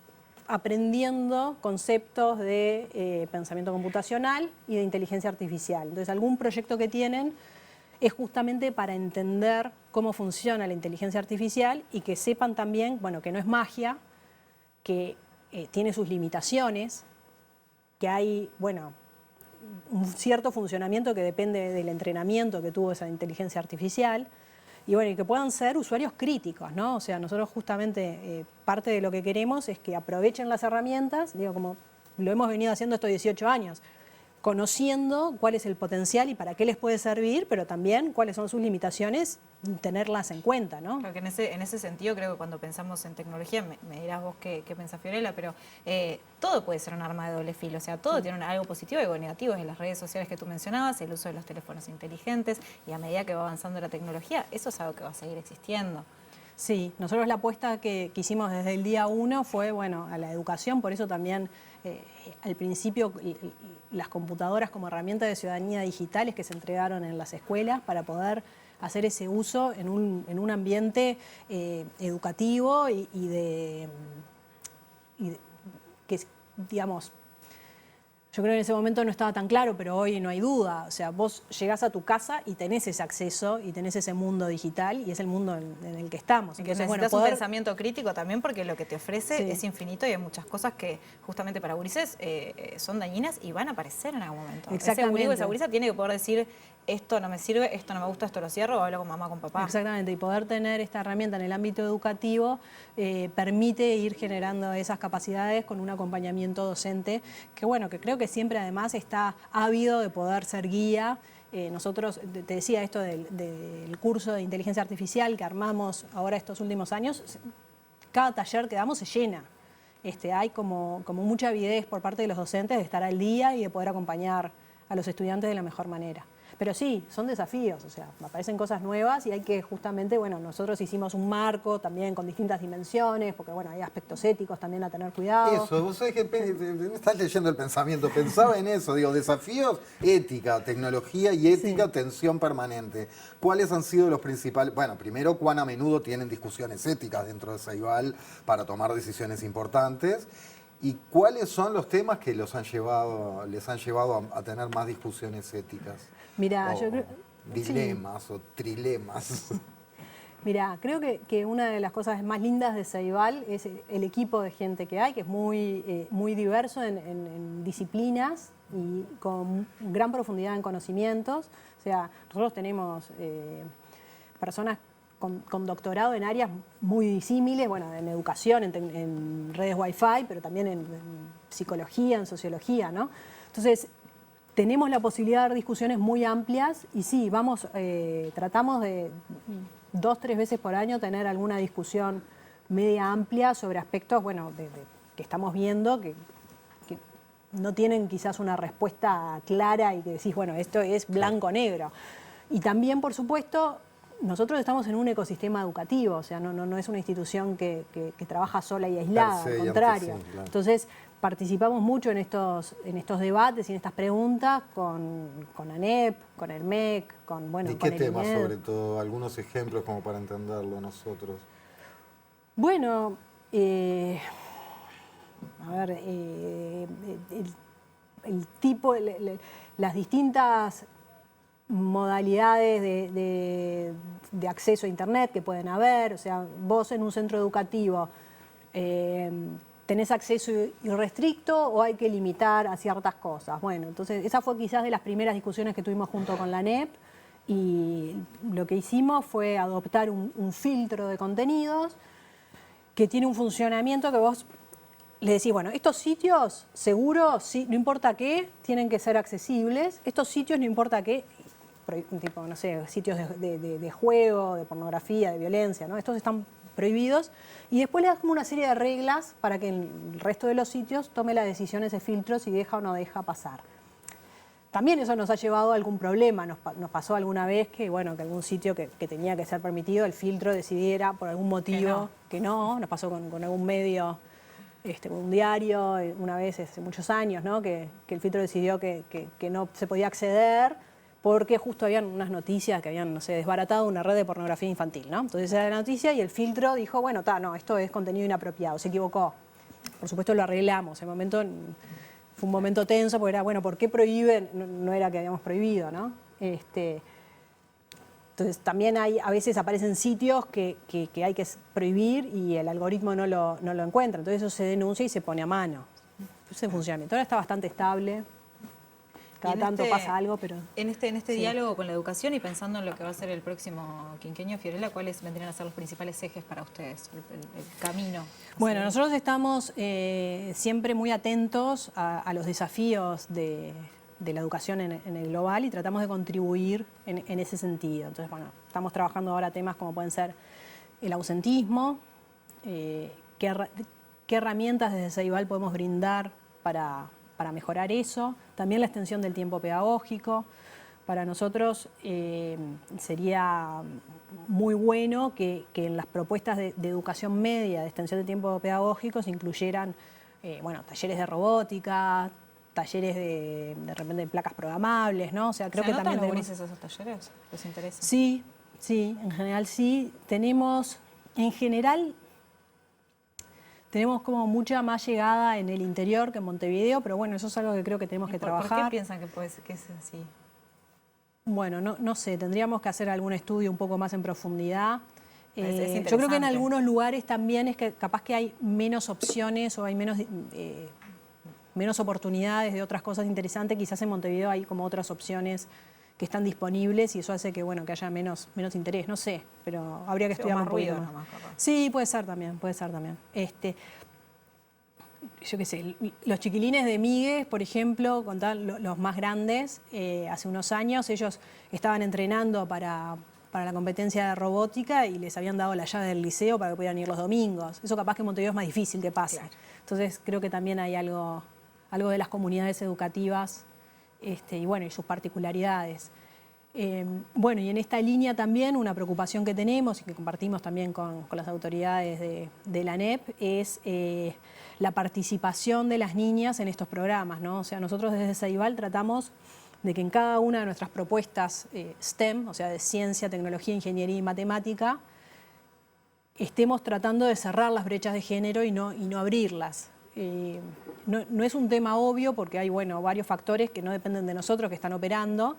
aprendiendo conceptos de pensamiento computacional y de inteligencia artificial. Entonces, algún proyecto que tienen es justamente para entender cómo funciona la inteligencia artificial y que sepan también, que no es magia, que tiene sus limitaciones, que hay, un cierto funcionamiento que depende del entrenamiento que tuvo esa inteligencia artificial y que puedan ser usuarios críticos, ¿no? O sea, nosotros justamente parte de lo que queremos es que aprovechen las herramientas, como lo hemos venido haciendo estos 18 años, conociendo cuál es el potencial y para qué les puede servir, pero también cuáles son sus limitaciones, tenerlas en cuenta, ¿no? Porque en ese sentido creo que cuando pensamos en tecnología, me dirás vos qué pensás, Fiorella, pero todo puede ser un arma de doble filo, o sea, todo tiene algo positivo y algo negativo. En las redes sociales que tú mencionabas, el uso de los teléfonos inteligentes, y a medida que va avanzando la tecnología, eso es algo que va a seguir existiendo. Sí, nosotros la apuesta que hicimos desde el día 1 fue, a la educación, por eso también al principio las computadoras como herramienta de ciudadanía digitales que se entregaron en las escuelas para poder hacer ese uso en un ambiente educativo y que, digamos, yo creo que en ese momento no estaba tan claro, pero hoy no hay duda. O sea, vos llegás a tu casa y tenés ese acceso y tenés ese mundo digital y es el mundo en el que estamos. Y que necesitas un pensamiento crítico también porque lo que te ofrece es infinito y hay muchas cosas que justamente para gurises son dañinas y van a aparecer en algún momento. Exactamente. Esa gurisa tiene que poder decir esto no me sirve, esto no me gusta, esto lo cierro, o hablo con mamá, con papá. Exactamente, y poder tener esta herramienta en el ámbito educativo permite ir generando esas capacidades con un acompañamiento docente que creo que siempre además está ávido de poder ser guía. Nosotros, te decía esto del curso de inteligencia artificial que armamos ahora estos últimos años, cada taller que damos se llena. Hay como mucha avidez por parte de los docentes de estar al día y de poder acompañar a los estudiantes de la mejor manera. Pero sí, son desafíos, o sea, aparecen cosas nuevas y hay que justamente, nosotros hicimos un marco también con distintas dimensiones, porque hay aspectos éticos también a tener cuidado. Eso, vos sabés que estás leyendo el pensamiento, pensaba en eso, desafíos, ética, tecnología y ética, tensión permanente. ¿Cuáles han sido los principales? Bueno, primero, cuán a menudo tienen discusiones éticas dentro de Ceibal para tomar decisiones importantes. ¿Y cuáles son los temas que les han llevado a tener más discusiones éticas? Mirá, yo creo... Dilemas o trilemas. Mirá, creo que una de las cosas más lindas de Ceibal es el equipo de gente que hay, que es muy diverso en disciplinas y con gran profundidad en conocimientos. O sea, nosotros tenemos personas con doctorado en áreas muy disímiles, en educación, en redes Wi-Fi, pero también en psicología, en sociología, ¿no? Entonces, tenemos la posibilidad de dar discusiones muy amplias y sí, tratamos de 2 o 3 veces por año tener alguna discusión media amplia sobre aspectos, que estamos viendo que no tienen quizás una respuesta clara y que decís, esto es blanco-negro. Y también, por supuesto, nosotros estamos en un ecosistema educativo, o sea, no es una institución que trabaja sola y aislada, al contrario. Sí, claro. Entonces, participamos mucho en estos debates y en estas preguntas con ANEP, con el MEC, con ¿Y qué temas sobre todo? Algunos ejemplos como para entenderlo nosotros. Bueno, las distintas modalidades de acceso a Internet que pueden haber, o sea, vos en un centro educativo ¿tenés acceso irrestricto o hay que limitar a ciertas cosas? Bueno, entonces esa fue quizás de las primeras discusiones que tuvimos junto con la ANEP y lo que hicimos fue adoptar un filtro de contenidos que tiene un funcionamiento que vos le decís, bueno, estos sitios seguros, sí, no importa qué, tienen que ser accesibles, estos sitios no importa qué, tipo, no sé, sitios de juego, de pornografía, de violencia, ¿no? Estos están prohibidos y después le das como una serie de reglas para que el resto de los sitios tome la decisión ese filtro si deja o no deja pasar. También eso nos ha llevado a algún problema, nos pasó alguna vez que, bueno, que algún sitio que tenía que ser permitido, el filtro decidiera por algún motivo que no, nos pasó con algún medio, con un diario, una vez hace muchos años, ¿no? que el filtro decidió que no se podía acceder porque justo habían unas noticias que habían, no sé, desbaratado una red de pornografía infantil, ¿no? Entonces era la noticia y el filtro dijo, bueno, no, esto es contenido inapropiado, se equivocó. Por supuesto lo arreglamos, el momento fue un momento tenso porque era, bueno, ¿por qué prohíben? No era que habíamos prohibido, ¿no? Entonces también a veces aparecen sitios que hay que prohibir y el algoritmo no lo encuentra, entonces eso se denuncia y se pone a mano. Ese funcionamiento ahora está bastante estable. Cada tanto pasa algo, pero... En este diálogo con la educación y pensando en lo que va a ser el próximo quinquenio, Fiorella, ¿cuáles vendrían a ser los principales ejes para ustedes, el camino? Bueno, nosotros estamos siempre muy atentos a los desafíos de la educación en el global y tratamos de contribuir en ese sentido. Entonces, bueno, estamos trabajando ahora temas como pueden ser el ausentismo, qué herramientas desde Ceibal podemos brindar para mejorar eso, también la extensión del tiempo pedagógico. Para nosotros sería muy bueno que en las propuestas de educación media, de extensión del tiempo pedagógico, se incluyeran talleres de robótica, talleres de repente de placas programables, ¿no? O sea, creo que también tenemos esos talleres. ¿Les interesa? Sí, en general sí. Tenemos como mucha más llegada en el interior que en Montevideo, pero bueno, eso es algo que creo que tenemos que trabajar. ¿Por qué piensan que es así? Bueno, no sé, tendríamos que hacer algún estudio un poco más en profundidad. Es yo creo que en algunos lugares también es que capaz que hay menos opciones o hay menos oportunidades de otras cosas interesantes. Quizás en Montevideo hay como otras opciones que están disponibles y eso hace que haya menos interés, no sé, pero habría que estudiar un poquito más. Sí, puede ser también. Yo qué sé, los chiquilines de Migues, por ejemplo, los más grandes, hace unos años ellos estaban entrenando para la competencia de robótica y les habían dado la llave del liceo para que pudieran ir los domingos. Eso capaz que en Montevideo es más difícil que pase. Claro. Entonces creo que también hay algo de las comunidades educativas y sus particularidades. Y en esta línea también una preocupación que tenemos y que compartimos también con las autoridades de la ANEP es la participación de las niñas en estos programas, ¿no? O sea, nosotros desde Ceibal tratamos de que en cada una de nuestras propuestas STEM, o sea, de ciencia, tecnología, ingeniería y matemática, estemos tratando de cerrar las brechas de género y no abrirlas. No es un tema obvio porque hay varios factores que no dependen de nosotros que están operando,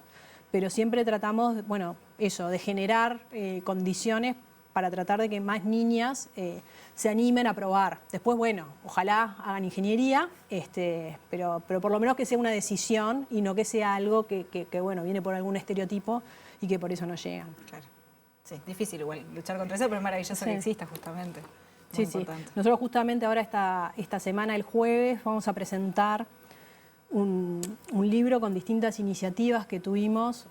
pero siempre tratamos de generar condiciones para tratar de que más niñas se animen a probar. Después, ojalá hagan ingeniería, pero por lo menos que sea una decisión y no que sea algo que viene por algún estereotipo y que por eso no llegan. Claro. Sí, difícil igual luchar contra eso, pero es maravilloso que exista justamente. Sí. Nosotros justamente ahora esta semana, el jueves, vamos a presentar un libro con distintas iniciativas que tuvimos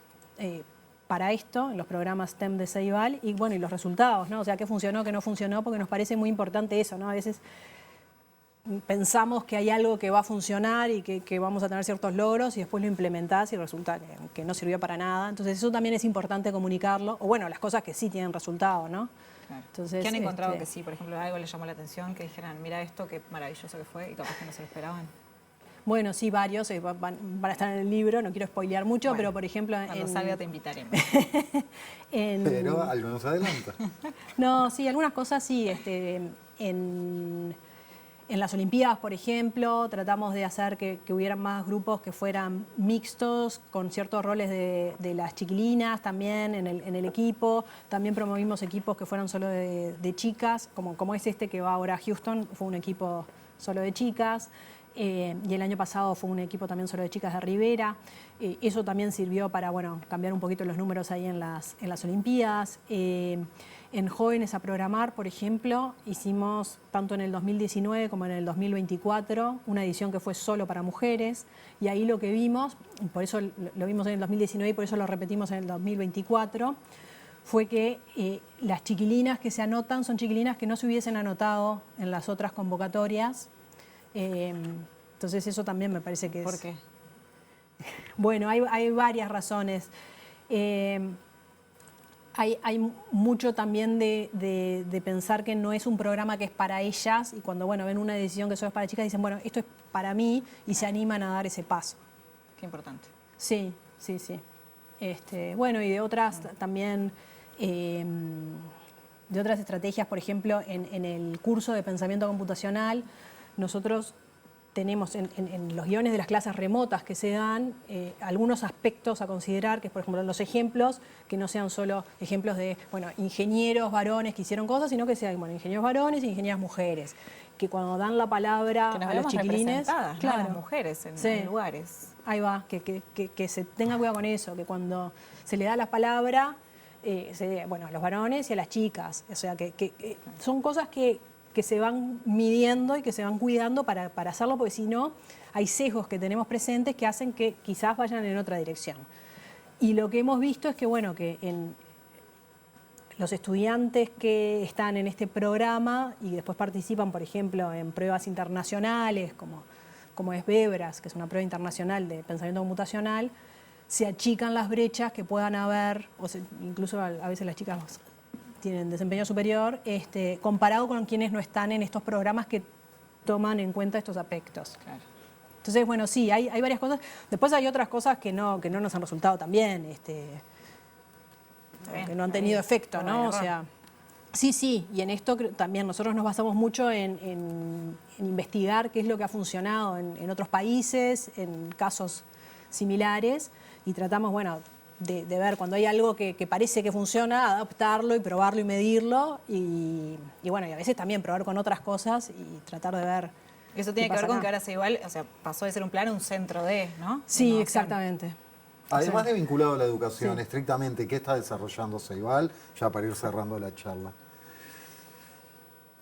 para esto, en los programas STEM de Ceibal, y los resultados, ¿no? O sea, qué funcionó, qué no funcionó, porque nos parece muy importante eso, ¿no? A veces pensamos que hay algo que va a funcionar y que vamos a tener ciertos logros y después lo implementás y resulta que no sirvió para nada. Entonces eso también es importante comunicarlo, o bueno, las cosas que sí tienen resultado, ¿no? Claro. Entonces, ¿Qué han encontrado que sí? Por ejemplo, algo les llamó la atención, que dijeran, mira esto, qué maravilloso que fue, y capaz que no se lo esperaban. Bueno, sí, varios van a estar en el libro, no quiero spoilear mucho, Bueno, pero por ejemplo... Cuando salga te invitaremos. Pero algo nos adelanta. No, sí, algunas cosas sí. En las Olimpiadas, por ejemplo, tratamos de hacer que hubieran más grupos que fueran mixtos, con ciertos roles de las chiquilinas también en el equipo. También promovimos equipos que fueran solo de chicas, como es este que va ahora a Houston, fue un equipo solo de chicas. Y el año pasado fue un equipo también solo de chicas de Rivera. Eso también sirvió para cambiar un poquito los números ahí en las Olimpiadas. En Jóvenes a Programar, por ejemplo, hicimos tanto en el 2019 como en el 2024 una edición que fue solo para mujeres, y ahí lo que vimos, por eso lo vimos en el 2019 y por eso lo repetimos en el 2024, fue que las chiquilinas que se anotan son chiquilinas que no se hubiesen anotado en las otras convocatorias. Entonces eso también me parece que es... ¿Por qué? Bueno, hay varias razones. Hay mucho también de pensar que no es un programa que es para ellas, y cuando ven una decisión que solo es para chicas, dicen, bueno, esto es para mí, y se animan a dar ese paso. Qué importante. Sí, sí, sí. Bueno, y de otras también, de otras estrategias, por ejemplo, en el curso de pensamiento computacional, nosotros tenemos en los guiones de las clases remotas que se dan algunos aspectos a considerar, que es, por ejemplo, los ejemplos, que no sean solo ejemplos de ingenieros varones que hicieron cosas, sino que sean ingenieros varones e ingenieras mujeres, que cuando dan la palabra a los chiquilines, claro, las mujeres en lugares. Ahí va, que se tenga cuidado con eso, que cuando se le da la palabra, a los varones y a las chicas, o sea, que son cosas que se van midiendo y que se van cuidando para hacerlo, porque si no, hay sesgos que tenemos presentes que hacen que quizás vayan en otra dirección. Y lo que hemos visto es que, que en los estudiantes que están en este programa y después participan, por ejemplo, en pruebas internacionales, como es Bebras, que es una prueba internacional de pensamiento computacional, se achican las brechas que puedan haber, incluso a veces las chicas tienen desempeño superior, comparado con quienes no están en estos programas que toman en cuenta estos aspectos. Claro. Entonces, sí, hay varias cosas. Después hay otras cosas que no nos han resultado tan bien, que no han tenido efecto, ¿no? O sea, sí, y en esto también nosotros nos basamos mucho en investigar qué es lo que ha funcionado en otros países, en casos similares, y tratamos, de ver cuando hay algo que parece que funciona, adaptarlo y probarlo y medirlo, y a veces también probar con otras cosas y tratar de ver. Eso tiene que ver con que ahora Ceibal, pasó de ser un plan a un centro de, ¿no? Sí, exactamente. Además de vinculado a la educación, estrictamente, ¿qué está desarrollando Ceibal? Ya para ir cerrando la charla.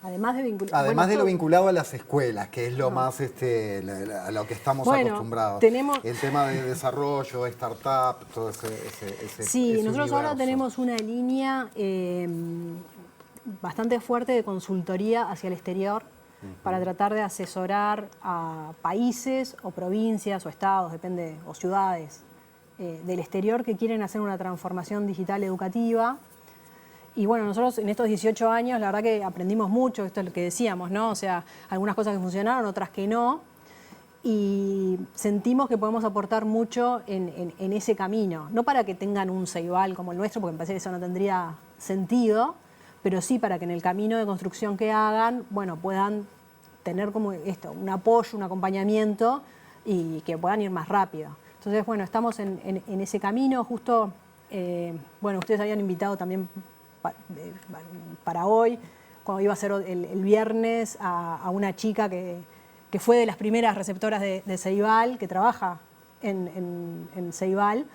Además de lo vinculado a las escuelas, que es lo más a lo que estamos acostumbrados. El tema de desarrollo, startup, todo ese Sí, nosotros universo. ahora tenemos una línea bastante fuerte de consultoría hacia el exterior para tratar de asesorar a países o provincias o estados, depende, o ciudades del exterior que quieren hacer una transformación digital educativa. Y nosotros en estos 18 años, la verdad que aprendimos mucho, esto es lo que decíamos, ¿no? O sea, algunas cosas que funcionaron, otras que no, y sentimos que podemos aportar mucho en ese camino. No para que tengan un Ceibal como el nuestro, porque me parece que eso no tendría sentido, pero sí para que en el camino de construcción que hagan, puedan tener como un apoyo, un acompañamiento, y que puedan ir más rápido. Entonces, estamos en ese camino. Justo, ustedes habían invitado también para hoy, cuando iba a ser el viernes, a una chica que fue de las primeras receptoras de Ceibal, que trabaja en Ceibal,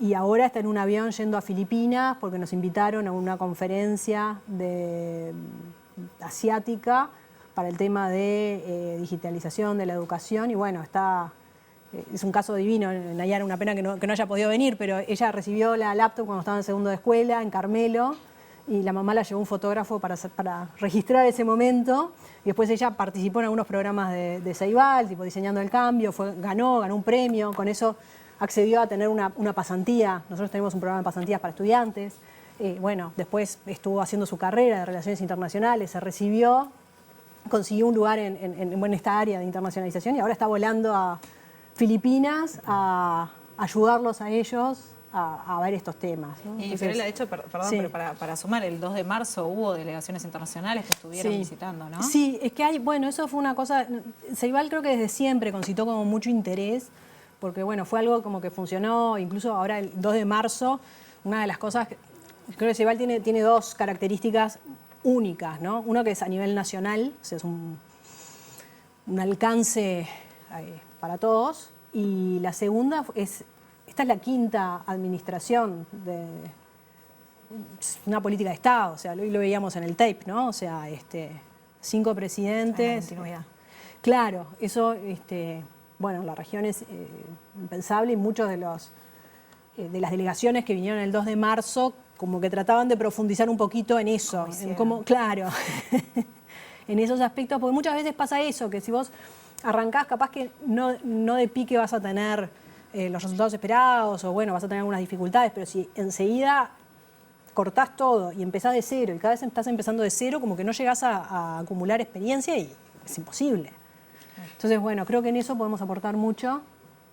y ahora está en un avión yendo a Filipinas porque nos invitaron a una conferencia asiática para el tema de digitalización de la educación, y es un caso divino. Nayara, una pena que no haya podido venir, pero ella recibió la laptop cuando estaba en segundo de escuela, en Carmelo, y la mamá la llevó un fotógrafo para registrar ese momento. Y después ella participó en algunos programas de Ceibal, tipo Diseñando el Cambio, ganó un premio, con eso accedió a tener una pasantía. Nosotros tenemos un programa de pasantías para estudiantes. Bueno, después estuvo haciendo su carrera de Relaciones Internacionales, se recibió, consiguió un lugar en esta área de internacionalización y ahora está volando a Filipinas a ayudarlos a ellos a ver estos temas, ¿no? Y Entonces, Fiorella, de hecho, perdón, sí. pero para sumar, el 2 de marzo hubo delegaciones internacionales que estuvieron visitando, ¿no? Sí, es que bueno, eso fue una cosa, Ceibal creo que desde siempre concitó como mucho interés, porque bueno, fue algo como que funcionó, incluso ahora el 2 de marzo, una de las cosas, creo que Ceibal tiene dos características únicas, ¿no? Uno que es a nivel nacional, o sea, es un alcance para todos, y la segunda es, esta es la quinta administración de una política de Estado, o sea, hoy lo veíamos en el tape, ¿no? O sea, 5 presidentes. Claro, eso, bueno, la región es impensable y muchos de las delegaciones que vinieron el 2 de marzo como que trataban de profundizar un poquito en eso, en cómo, claro, en esos aspectos, porque muchas veces pasa eso, que si vos arrancás, capaz que no de pique vas a tener los resultados esperados o bueno, vas a tener algunas dificultades, pero si enseguida cortás todo y empezás de cero y cada vez estás empezando de cero, como que no llegás a acumular experiencia y es imposible. Entonces, bueno, creo que en eso podemos aportar mucho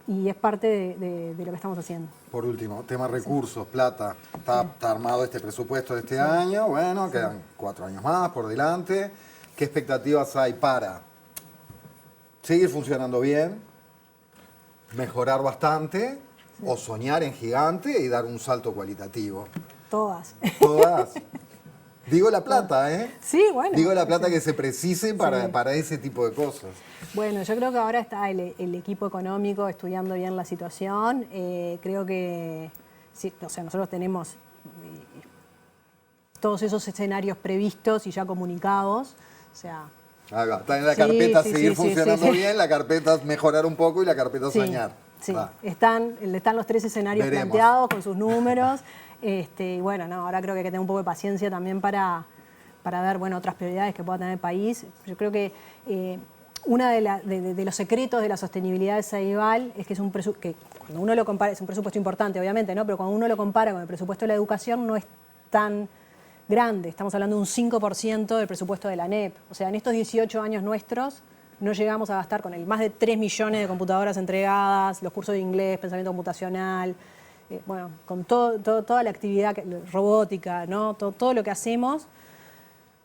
y es parte de lo que estamos haciendo. Por último, tema recursos, plata. Está armado este presupuesto de este año, bueno, quedan 4 años más por delante. ¿Qué expectativas hay para seguir funcionando bien, mejorar bastante o soñar en gigante y dar un salto cualitativo? Todas. Todas. Digo la plata, ¿eh? Sí, bueno. Digo la plata que se precise para ese tipo de cosas. Bueno, yo creo que ahora está el equipo económico estudiando bien la situación. Creo que, sí, o sea, nosotros tenemos todos esos escenarios previstos y ya comunicados. O sea, Ahí va. Está en la carpeta seguir funcionando sí. bien, la carpeta mejorar un poco y la carpeta soñar. Sí, están los 3 escenarios planteados con sus números. Y bueno, no, ahora creo que hay que tener un poco de paciencia también para ver, bueno, otras prioridades que pueda tener el país. Yo creo que uno de los secretos de la sostenibilidad de Ceibal es que es que cuando uno lo compara, es un presupuesto importante, obviamente, ¿no? Pero cuando uno lo compara con el presupuesto de la educación no es tan grande. Estamos hablando de un 5% del presupuesto de la ANEP. O sea, en estos 18 años nuestros no llegamos a gastar con más de 3 millones de computadoras entregadas, los cursos de inglés, pensamiento computacional, bueno, con toda la actividad robótica, ¿no? Todo lo que hacemos,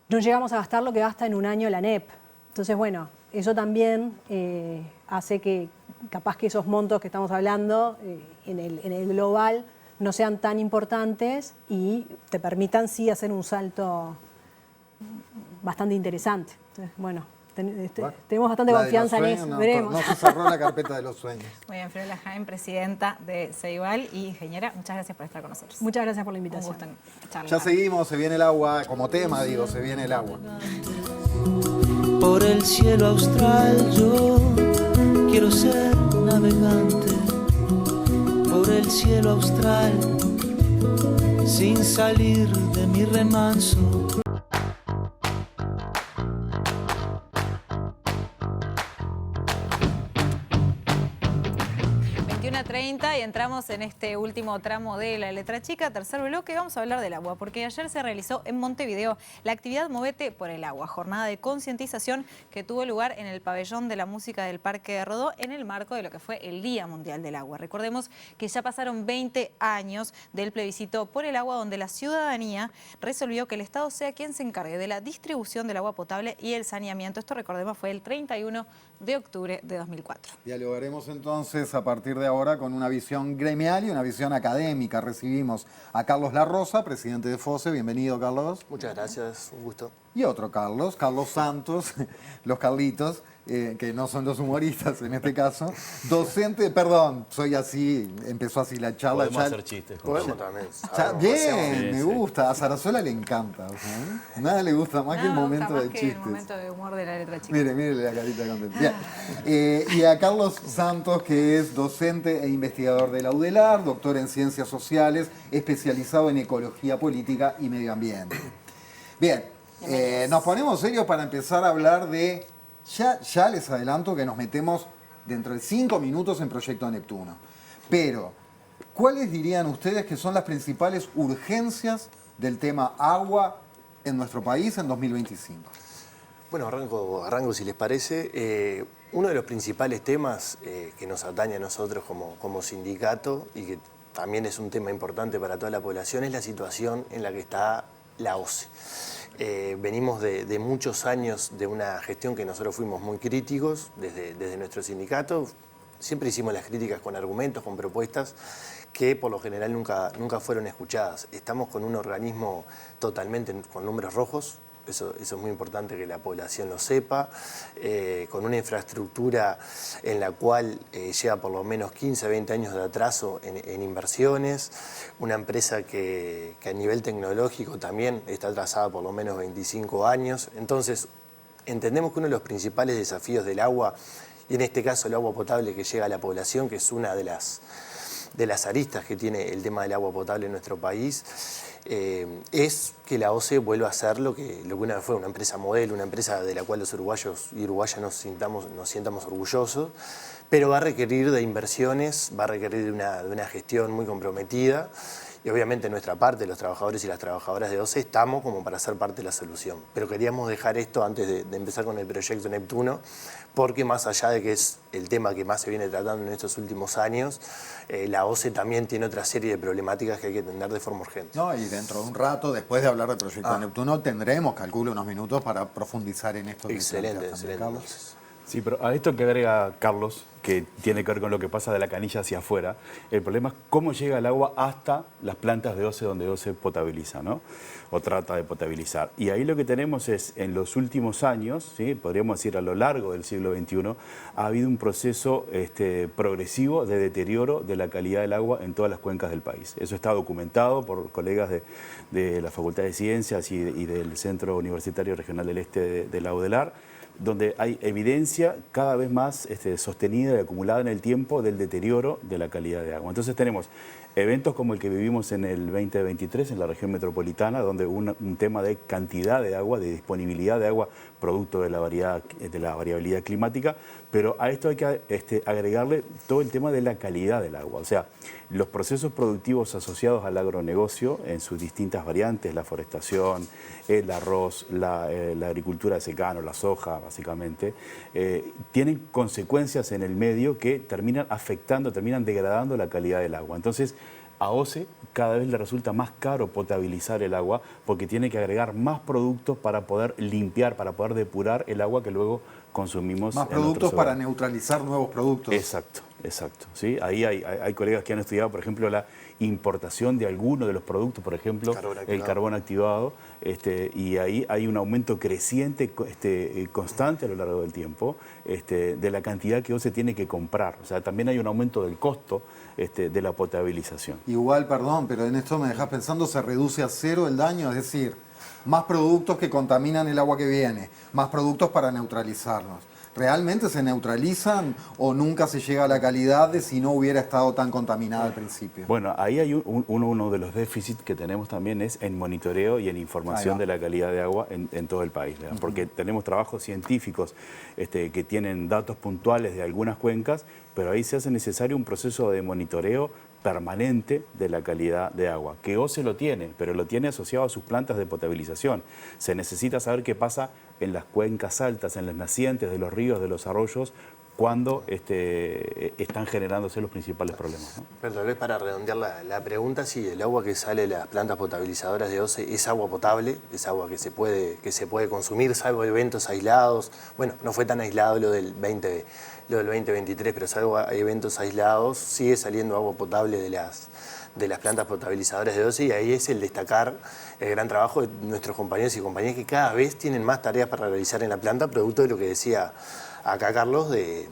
no llegamos a gastar lo que gasta en un año la ANEP. Entonces, bueno, eso también hace que capaz que esos montos que estamos hablando en el global no sean tan importantes y te permitan sí hacer un salto bastante interesante. Entonces, bueno, tenemos bastante confianza en eso. Veremos. No se cerró la carpeta de los sueños. Muy bien, Fiorella Jaén, presidenta de Ceibal y ingeniera, muchas gracias por estar con nosotros. Muchas gracias por la invitación. Un gusto charlar. Ya seguimos, se viene el agua, como tema digo, se viene el agua. Por el cielo austral yo quiero ser navegante. Por el cielo austral sin salir de mi remanso. 21:30 y entramos en este último tramo de La Letra Chica, tercer bloque. Vamos a hablar del agua, porque ayer se realizó en Montevideo la actividad Movete por el Agua, jornada de concientización que tuvo lugar en el pabellón de la música del Parque de Rodó en el marco de lo que fue el Día Mundial del Agua. Recordemos que ya pasaron 20 años del plebiscito por el agua, donde la ciudadanía resolvió que el Estado sea quien se encargue de la distribución del agua potable y el saneamiento. Esto, recordemos, fue el 31 de octubre de 2004. Dialogaremos entonces a partir de ahora con una visión gremial y una visión académica. Recibimos a Carlos Larrosa, presidente de FOSE. Bienvenido, Carlos. Muchas gracias, un gusto. Y otro Carlos, Carlos Santos, los Carlitos, que no son los humoristas en este caso, docente, perdón, soy así, empezó así la charla. Podemos hacer chistes. Podemos también. Bien, me gusta, a Sarasola le encanta. Nada le gusta más que el momento de chistes. El momento de humor de la letra chica. Mire la carita contenta. Bien. Y a Carlos Santos, que es docente e investigador de la UDELAR, doctor en Ciencias Sociales, especializado en Ecología Política y Medio Ambiente. Bien, nos ponemos serios para empezar a hablar de... Ya les adelanto que nos metemos dentro de 5 minutos en Proyecto Neptuno. Pero, ¿cuáles dirían ustedes que son las principales urgencias del tema agua en nuestro país en 2025? Bueno, arranco si les parece. Uno de los principales temas que nos atañe a nosotros como sindicato y que también es un tema importante para toda la población es la situación en la que está la OCE. Venimos de muchos años de una gestión que nosotros fuimos muy críticos desde nuestro sindicato. Siempre hicimos las críticas con argumentos, con propuestas que por lo general nunca fueron escuchadas. Estamos con un organismo totalmente con números rojos, eso es muy importante que la población lo sepa, con una infraestructura en la cual lleva por lo menos 15 a 20 años de atraso en inversiones, una empresa que a nivel tecnológico también está atrasada por lo menos 25 años. Entonces, entendemos que uno de los principales desafíos del agua, y en este caso el agua potable que llega a la población, que es una de las aristas que tiene el tema del agua potable en nuestro país, es que la OCE vuelva a ser lo que una vez fue, una empresa modelo, una empresa de la cual los uruguayos y uruguayas nos sientamos orgullosos, pero va a requerir de inversiones, va a requerir de una gestión muy comprometida, y obviamente nuestra parte, los trabajadores y las trabajadoras de OCE, estamos como para ser parte de la solución. Pero queríamos dejar esto antes de empezar con el proyecto Neptuno, porque más allá de que es el tema que más se viene tratando en estos últimos años, la OCE también tiene otra serie de problemáticas que hay que atender de forma urgente. No, y dentro de un rato, después de hablar del proyecto Neptuno, tendremos, calculo, unos minutos para profundizar en esto. Excelente. Carlos. Sí, pero a esto que agrega Carlos, que tiene que ver con lo que pasa de la canilla hacia afuera, el problema es cómo llega el agua hasta las plantas de OCE donde OCE potabiliza, ¿no? O trata de potabilizar. Y ahí lo que tenemos es, en los últimos años, ¿sí? Podríamos decir a lo largo del siglo XXI, ha habido un proceso progresivo de deterioro de la calidad del agua en todas las cuencas del país. Eso está documentado por colegas de la Facultad de Ciencias y del Centro Universitario Regional del Este de la UDELAR, donde hay evidencia cada vez más sostenida y acumulada en el tiempo del deterioro de la calidad de agua. Entonces tenemos eventos como el que vivimos en el 2023 en la región metropolitana, donde un tema de cantidad de agua, de disponibilidad de agua, producto de la variabilidad climática, pero a esto hay que agregarle todo el tema de la calidad del agua. O sea, los procesos productivos asociados al agronegocio en sus distintas variantes, la forestación, el arroz, la agricultura de secano, la soja, básicamente, tienen consecuencias en el medio que terminan degradando la calidad del agua. Entonces, a OCE cada vez le resulta más caro potabilizar el agua porque tiene que agregar más productos para poder limpiar, para poder depurar el agua que luego consumimos. Más productos para neutralizar nuevos productos. Exacto. ¿Sí? Ahí hay colegas que han estudiado, por ejemplo, la importación de algunos de los productos, por ejemplo, el carbón activado, y ahí hay un aumento creciente, constante a lo largo del tiempo, de la cantidad que OCE tiene que comprar. O sea, también hay un aumento del costo de la potabilización. Igual, perdón, pero en esto me dejas pensando, se reduce a cero el daño, es decir, más productos que contaminan el agua que viene, más productos para neutralizarlos. ¿Realmente se neutralizan o nunca se llega a la calidad de si no hubiera estado tan contaminada al principio? Bueno, ahí hay uno de los déficits que tenemos también es en monitoreo y en información de la calidad de agua en todo el país, ¿verdad? Porque tenemos trabajos científicos que tienen datos puntuales de algunas cuencas, pero ahí se hace necesario un proceso de monitoreo permanente de la calidad de agua, que OCE lo tiene, pero lo tiene asociado a sus plantas de potabilización. Se necesita saber qué pasa en las cuencas altas, en las nacientes de los ríos, de los arroyos, cuando están generándose los principales problemas, ¿no? Pero tal vez para redondear la pregunta, sí, el agua que sale de las plantas potabilizadoras de OCE es agua potable, es agua que se puede consumir, salvo eventos aislados. Bueno, no fue tan aislado lo del 2023, pero salvo eventos aislados, sigue saliendo agua potable de las plantas potabilizadoras de OCE, y ahí es el destacar el gran trabajo de nuestros compañeros y compañeras que cada vez tienen más tareas para realizar en la planta, producto de lo que decía acá Carlos, de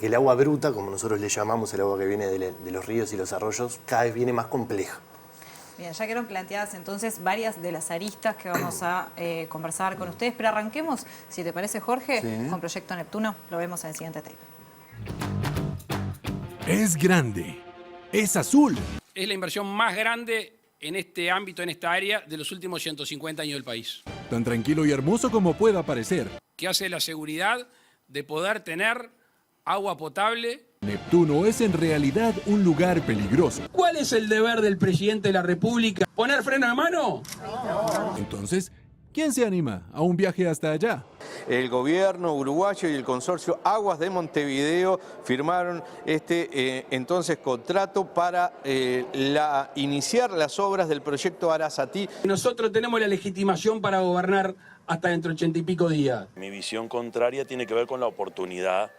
que el agua bruta, como nosotros le llamamos el agua que viene de los ríos y los arroyos, cada vez viene más compleja. Bien, ya quedaron planteadas entonces varias de las aristas que vamos a conversar con ustedes, pero arranquemos, si te parece, Jorge, con Proyecto Neptuno. Lo vemos en el siguiente tape. Es grande, es azul. Es la inversión más grande en este ámbito, en esta área, de los últimos 150 años del país. Tan tranquilo y hermoso como pueda parecer. Que hace la seguridad de poder tener agua potable. Neptuno es en realidad un lugar peligroso. ¿Cuál es el deber del presidente de la República? ¿Poner freno de mano? Entonces, ¿quién se anima a un viaje hasta allá? El gobierno uruguayo y el consorcio Aguas de Montevideo firmaron entonces contrato para iniciar las obras del proyecto Arasatí. Nosotros tenemos la legitimación para gobernar hasta dentro de 80 y pico días. Mi visión contraria tiene que ver con la oportunidad,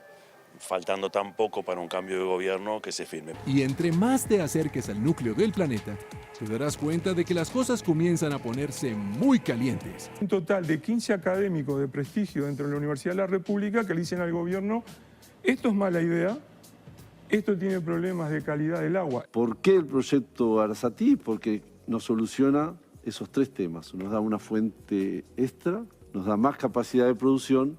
faltando tan poco para un cambio de gobierno, que se firme. Y entre más te acerques al núcleo del planeta, te darás cuenta de que las cosas comienzan a ponerse muy calientes. Un total de 15 académicos de prestigio dentro de la Universidad de la República que le dicen al gobierno, esto es mala idea, esto tiene problemas de calidad del agua. ¿Por qué el proyecto Arasatí? Porque nos soluciona esos tres temas. Nos da una fuente extra, nos da más capacidad de producción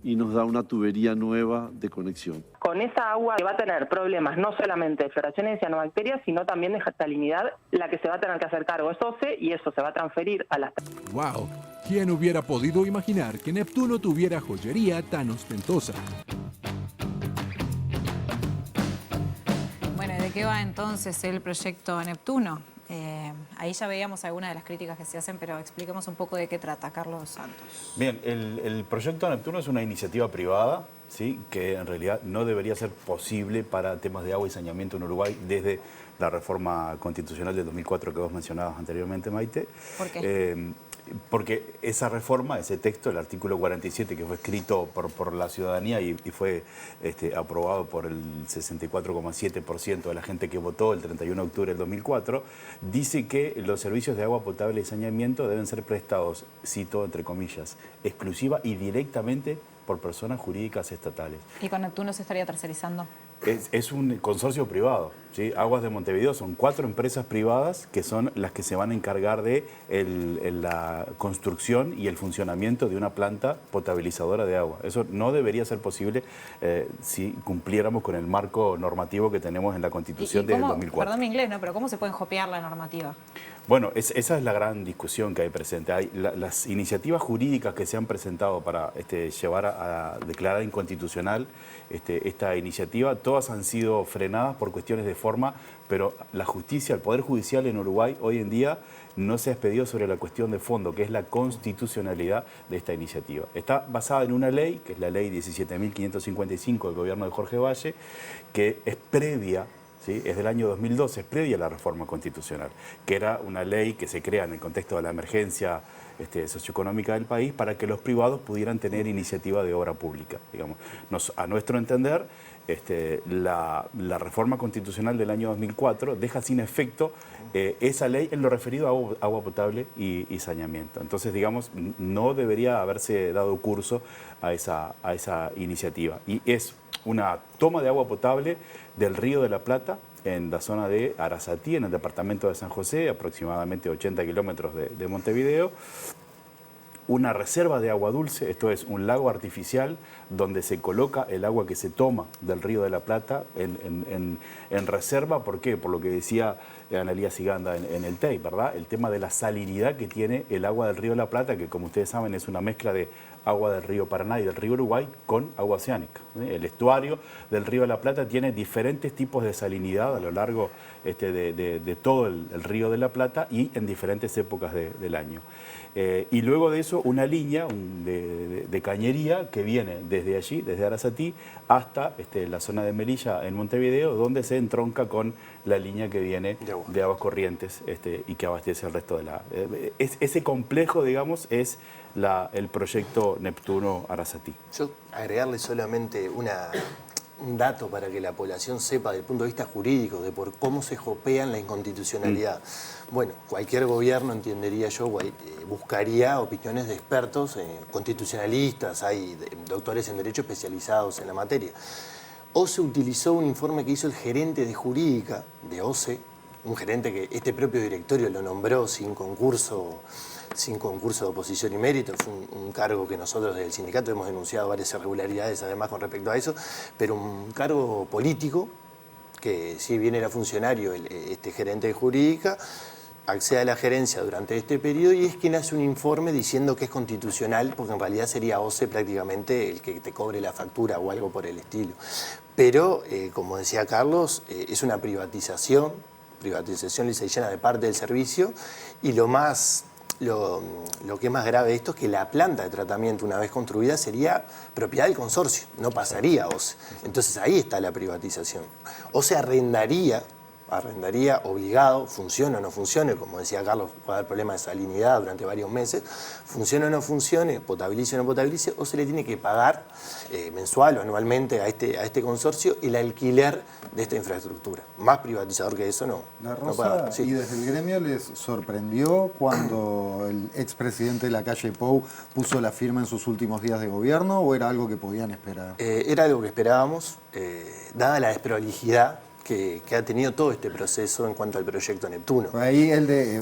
y nos da una tubería nueva de conexión. Con esa agua va a tener problemas no solamente de floraciones de cianobacterias, sino también de salinidad, la que se va a tener que hacer cargo es OCE y eso se va a transferir a las... ¡Wow! ¿Quién hubiera podido imaginar que Neptuno tuviera joyería tan ostentosa? Bueno, ¿de qué va entonces el proyecto Neptuno? Ahí ya veíamos algunas de las críticas que se hacen, pero expliquemos un poco de qué trata, Carlos Santos. Bien, el proyecto Neptuno es una iniciativa privada, ¿sí?, que en realidad no debería ser posible para temas de agua y saneamiento en Uruguay desde la reforma constitucional del 2004 que vos mencionabas anteriormente, Maite. ¿Por qué? Porque esa reforma, ese texto, el artículo 47, que fue escrito por la ciudadanía y fue aprobado por el 64,7% de la gente que votó el 31 de octubre del 2004, dice que los servicios de agua potable y saneamiento deben ser prestados, cito entre comillas, exclusiva y directamente por personas jurídicas estatales. ¿Y con Neptuno se estaría tercerizando? Es un consorcio privado, ¿sí? Aguas de Montevideo son 4 empresas privadas que son las que se van a encargar de la construcción y el funcionamiento de una planta potabilizadora de agua. Eso no debería ser posible si cumpliéramos con el marco normativo que tenemos en la Constitución del 2004. Perdón mi inglés, ¿no? Pero ¿cómo se puede jopear la normativa? Bueno, esa es la gran discusión que hay presente. Las iniciativas jurídicas que se han presentado para llevar a declarar inconstitucional esta iniciativa, todas han sido frenadas por cuestiones de forma, pero la justicia, el Poder Judicial en Uruguay hoy en día no se ha expedido sobre la cuestión de fondo, que es la constitucionalidad de esta iniciativa. Está basada en una ley, que es la ley 17.555 del gobierno de Jorge Valle, que es previa, ¿sí?, es del año 2012, es previa a la reforma constitucional, que era una ley que se crea en el contexto de la emergencia socioeconómica del país para que los privados pudieran tener iniciativa de obra pública. Digamos, a nuestro entender, la reforma constitucional del año 2004 deja sin efecto esa ley en lo referido a agua potable y saneamiento. Entonces, digamos, no debería haberse dado curso a esa iniciativa. Y es una toma de agua potable del Río de la Plata en la zona de Arasatí, en el departamento de San José, aproximadamente 80 kilómetros de Montevideo. Una reserva de agua dulce, esto es un lago artificial donde se coloca el agua que se toma del Río de la Plata en reserva. ¿Por qué? Por lo que decía Analía Siganda en el tape, ¿verdad? El tema de la salinidad que tiene el agua del Río de la Plata, que como ustedes saben es una mezcla de agua del río Paraná y del río Uruguay con agua oceánica. El estuario del Río de la Plata tiene diferentes tipos de salinidad a lo largo de todo el Río de la Plata y en diferentes épocas del año. Y luego de eso una línea de cañería que viene desde allí, desde Arasatí, hasta la zona de Melilla en Montevideo, donde se entronca con la línea que viene de Aguas Corrientes y que abastece el resto de la... ese complejo, digamos, es el proyecto Neptuno Arasatí. Yo agregarle solamente un dato para que la población sepa desde el punto de vista jurídico de por cómo se jopean la inconstitucionalidad. Bueno, cualquier gobierno, entendería yo, buscaría opiniones de expertos constitucionalistas, hay doctores en derecho especializados en la materia. OCE utilizó un informe que hizo el gerente de jurídica de OCE, un gerente que este propio directorio lo nombró sin concurso de oposición y mérito. Fue un cargo que nosotros desde el sindicato hemos denunciado varias irregularidades además con respecto a eso, pero un cargo político que si bien era funcionario este gerente de jurídica, accede a la gerencia durante este periodo y es quien hace un informe diciendo que es constitucional, porque en realidad sería OCE prácticamente el que te cobre la factura o algo por el estilo. Pero, como decía Carlos, es una privatización liseyana de parte del servicio y lo que es más grave de esto es que la planta de tratamiento, una vez construida, sería propiedad del consorcio, no pasaría a OCE. Entonces ahí está la privatización. OCE arrendaría obligado, funcione o no funcione, como decía Carlos, puede haber problemas de salinidad durante varios meses, funcione o no funcione, potabilice o no potabilice, o se le tiene que pagar mensual o anualmente a este consorcio el alquiler de esta infraestructura. Más privatizador que eso no. La Rosa, no puede haber. Sí. ¿Y desde el gremio les sorprendió cuando el expresidente de la calle Pou puso la firma en sus últimos días de gobierno o era algo que podían esperar? Era algo que esperábamos, dada la desprolijidad que ha tenido todo este proceso en cuanto al proyecto Neptuno. Ahí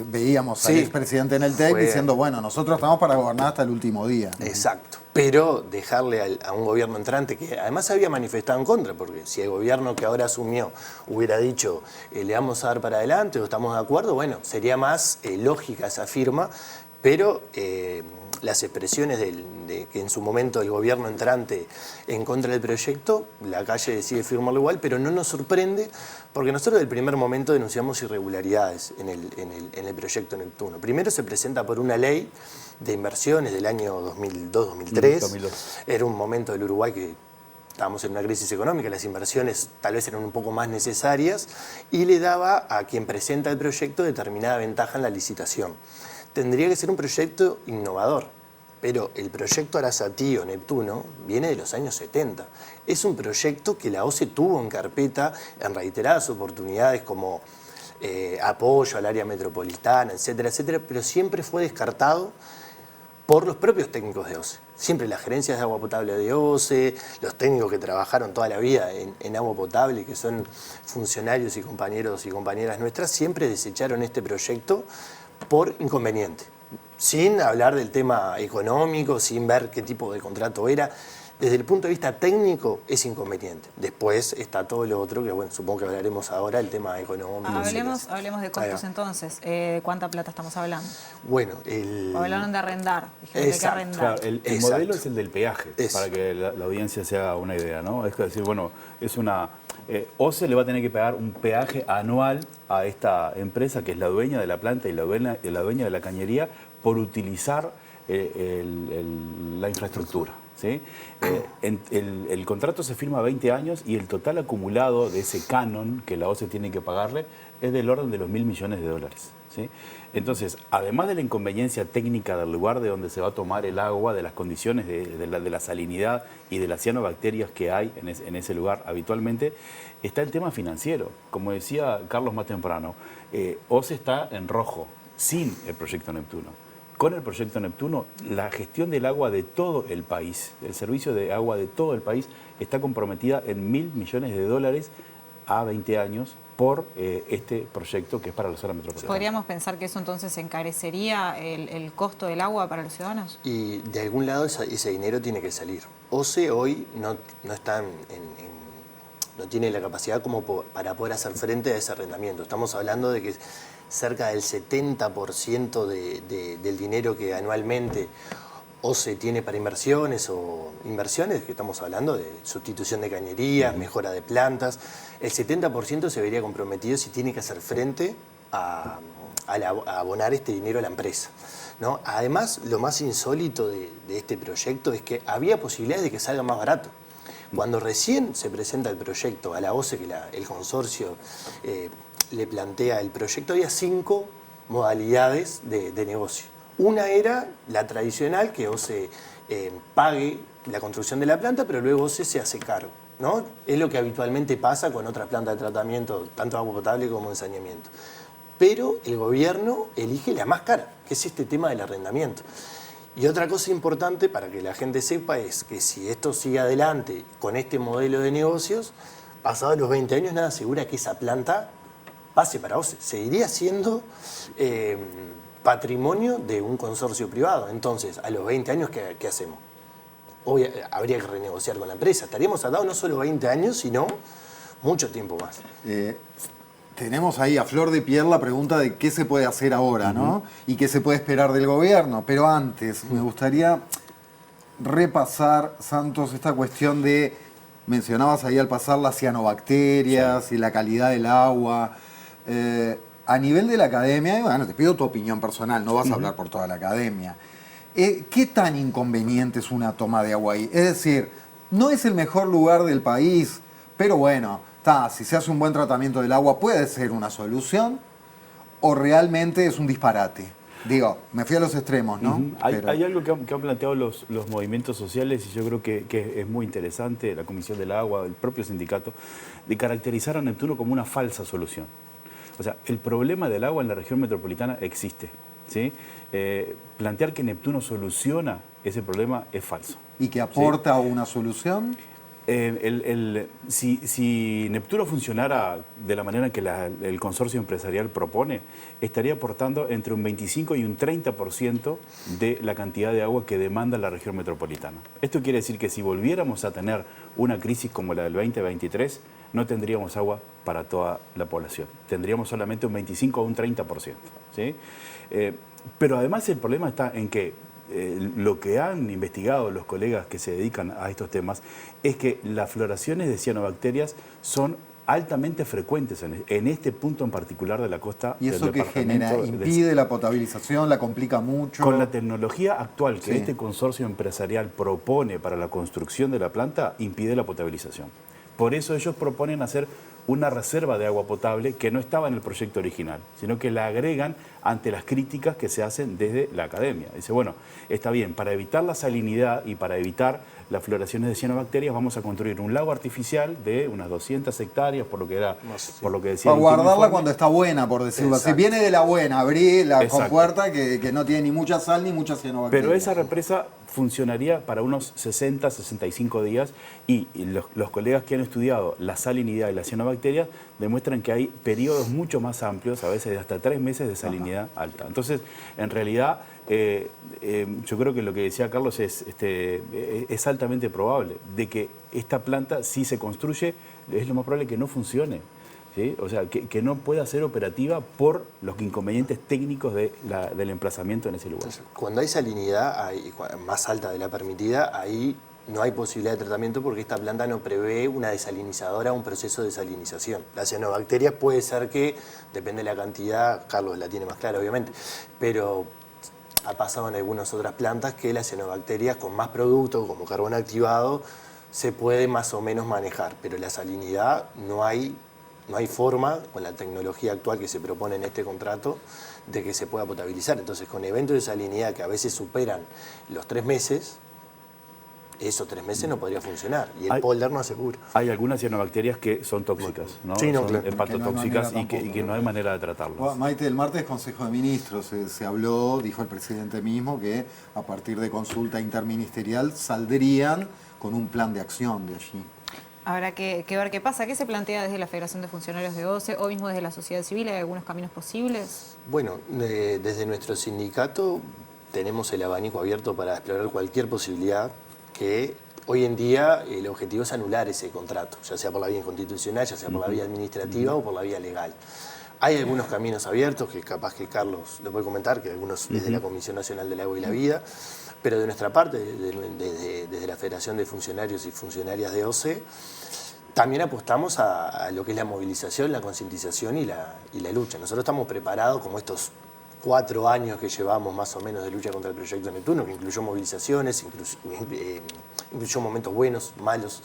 veíamos al expresidente en el TEC diciendo, bueno, nosotros estamos para gobernar hasta el último día. Exacto. Pero dejarle a un gobierno entrante que además se había manifestado en contra, porque si el gobierno que ahora asumió hubiera dicho le vamos a dar para adelante o estamos de acuerdo, bueno, sería más lógica esa firma, pero las expresiones de que en su momento el gobierno entrante en contra del proyecto, la calle decide firmarlo igual, pero no nos sorprende porque nosotros desde el primer momento denunciamos irregularidades en el proyecto Neptuno. Primero se presenta por una ley de inversiones del año 2002-2003. Era un momento del Uruguay que estábamos en una crisis económica, las inversiones tal vez eran un poco más necesarias y le daba a quien presenta el proyecto determinada ventaja en la licitación. Tendría que ser un proyecto innovador, pero el proyecto Arasatí o Neptuno viene de los años 70. Es un proyecto que la OCE tuvo en carpeta en reiteradas oportunidades como apoyo al área metropolitana, etcétera, etcétera, pero siempre fue descartado por los propios técnicos de OCE. Siempre las gerencias de agua potable de OCE, los técnicos que trabajaron toda la vida en agua potable, que son funcionarios y compañeros y compañeras nuestras, siempre desecharon este proyecto por inconveniente, sin hablar del tema económico, sin ver qué tipo de contrato era. Desde el punto de vista técnico es inconveniente. Después está todo lo otro, que bueno, supongo que hablaremos ahora, el tema económico. Hablemos de costos entonces. ¿Cuánta plata estamos hablando? Bueno, hablaron de arrendar. Dijeron que hay que arrendar. Claro, el modelo es el del peaje, para que la audiencia se haga una idea, ¿no? Es decir, bueno, es una... OCE le va a tener que pagar un peaje anual a esta empresa que es la dueña de la planta y la dueña de la cañería por utilizar la infraestructura. ¿Sí? El contrato se firma a 20 años y el total acumulado de ese canon que la OCE tiene que pagarle es del orden de los $1.000 millones. ¿Sí? Entonces, además de la inconveniencia técnica del lugar de donde se va a tomar el agua, de las condiciones de la salinidad y de las cianobacterias que hay en ese lugar habitualmente, está el tema financiero. Como decía Carlos más temprano, OCE está en rojo, sin el proyecto Neptuno. Con el proyecto Neptuno, la gestión del agua de todo el país, el servicio de agua de todo el país, está comprometida en $1.000 millones a 20 años por este proyecto que es para la zona metropolitana. ¿Podríamos pensar que eso entonces encarecería el costo del agua para los ciudadanos? Y de algún lado ese dinero tiene que salir. OCE hoy no está no tiene la capacidad como para poder hacer frente a ese arrendamiento. Estamos hablando de que cerca del 70% del dinero que anualmente OCE tiene para inversiones que estamos hablando de sustitución de cañerías, mejora de plantas, el 70% se vería comprometido si tiene que hacer frente a abonar este dinero a la empresa, ¿no? Además, lo más insólito de este proyecto es que había posibilidades de que salga más barato. Cuando recién se presenta el proyecto a la OCE, que el consorcio le plantea el proyecto, había 5 modalidades de negocio. Una era la tradicional, que OCE pague la construcción de la planta, pero luego OCE se hace cargo. ¿no? Es lo que habitualmente pasa con otras plantas de tratamiento, tanto agua potable como de saneamiento. Pero el gobierno elige la más cara, que es este tema del arrendamiento. Y otra cosa importante para que la gente sepa es que si esto sigue adelante con este modelo de negocios, pasados los 20 años nada asegura que esa planta pase para OCE. Seguiría siendo patrimonio de un consorcio privado. Entonces, a los 20 años, ¿qué hacemos? Hoy habría que renegociar con la empresa. Estaríamos atados no solo 20 años, sino mucho tiempo más. Tenemos ahí a flor de piel la pregunta de qué se puede hacer ahora, ¿no? Y qué se puede esperar del gobierno. Pero antes, me gustaría repasar, Santos, esta cuestión de, mencionabas ahí al pasar las cianobacterias y la calidad del agua. A nivel de la academia, y bueno, te pido tu opinión personal, no vas a hablar por toda la academia. ¿Qué tan inconveniente es una toma de agua ahí? Es decir, no es el mejor lugar del país, pero bueno, si se hace un buen tratamiento del agua puede ser una solución, o realmente es un disparate. Digo, me fui a los extremos, ¿no? Hay algo que han planteado los movimientos sociales y yo creo que es muy interesante, la Comisión del Agua, el propio sindicato, de caracterizar a Neptuno como una falsa solución. O sea, el problema del agua en la región metropolitana existe, ¿sí? Plantear que Neptuno soluciona ese problema es falso. ¿Y que aporta una solución? Si Neptuno funcionara de la manera que el consorcio empresarial propone, estaría aportando entre un 25 y un 30% de la cantidad de agua que demanda la región metropolitana. Esto quiere decir que si volviéramos a tener una crisis como la del 2023, no tendríamos agua para toda la población. Tendríamos solamente un 25 o un 30%. ¿Sí? Pero además el problema está en que lo que han investigado los colegas que se dedican a estos temas es que las floraciones de cianobacterias son altamente frecuentes en este punto en particular de la costa. ¿Y eso qué genera? ¿Impide la potabilización? ¿La complica mucho? Con la tecnología actual que este consorcio empresarial propone para la construcción de la planta, impide la potabilización. Por eso ellos proponen hacer una reserva de agua potable que no estaba en el proyecto original, sino que la agregan ante las críticas que se hacen desde la academia. Dice, bueno, está bien, para evitar la salinidad y para evitar las floraciones de cianobacterias vamos a construir un lago artificial de unas 200 hectáreas, por lo que decía. Para guardarla cuando está buena, por decirlo así. Viene de la buena, abrí la compuerta que no tiene ni mucha sal ni muchas cianobacterias. Pero esa represa funcionaría para unos 60, 65 días y los colegas que han estudiado la salinidad y las cianobacterias demuestran que hay periodos mucho más amplios, a veces de hasta 3 meses de salinidad alta. Entonces, en realidad, yo creo que lo que decía Carlos es altamente probable de que esta planta, si se construye, es lo más probable que no funcione. ¿Sí? O sea, que no pueda ser operativa por los inconvenientes técnicos del emplazamiento en ese lugar. Cuando hay salinidad más alta de la permitida, ahí no hay posibilidad de tratamiento porque esta planta no prevé una desalinizadora, un proceso de desalinización. Las cianobacterias puede ser que, depende de la cantidad, Carlos la tiene más clara obviamente, pero ha pasado en algunas otras plantas que las cianobacterias con más productos, como carbón activado, se puede más o menos manejar, pero la salinidad no hay forma, con la tecnología actual que se propone en este contrato, de que se pueda potabilizar. Entonces, con eventos de salinidad que a veces superan los 3 meses, esos 3 meses no podría funcionar. Y el polder no asegura. Hay algunas cianobacterias que son tóxicas, ¿no? Sí, no, son hepatotóxicas y que no hay manera de tratarlas. Maite, el martes Consejo de Ministros se habló, dijo el presidente mismo, que a partir de consulta interministerial saldrían con un plan de acción de allí. Habrá que ver qué pasa. ¿Qué se plantea desde la Federación de Funcionarios de OCE o mismo desde la sociedad civil? ¿Hay algunos caminos posibles? Bueno, desde nuestro sindicato tenemos el abanico abierto para explorar cualquier posibilidad que hoy en día el objetivo es anular ese contrato, ya sea por la vía inconstitucional, ya sea por la vía administrativa o por la vía legal. Hay algunos caminos abiertos que capaz que Carlos lo puede comentar, que algunos es de la Comisión Nacional del Agua y la Vida, pero de nuestra parte, desde la Federación de Funcionarios y Funcionarias de OCE, también apostamos a lo que es la movilización, la concientización y la lucha. Nosotros estamos preparados como estos 4 años que llevamos más o menos de lucha contra el proyecto Neptuno, que incluyó movilizaciones, incluyó momentos buenos, malos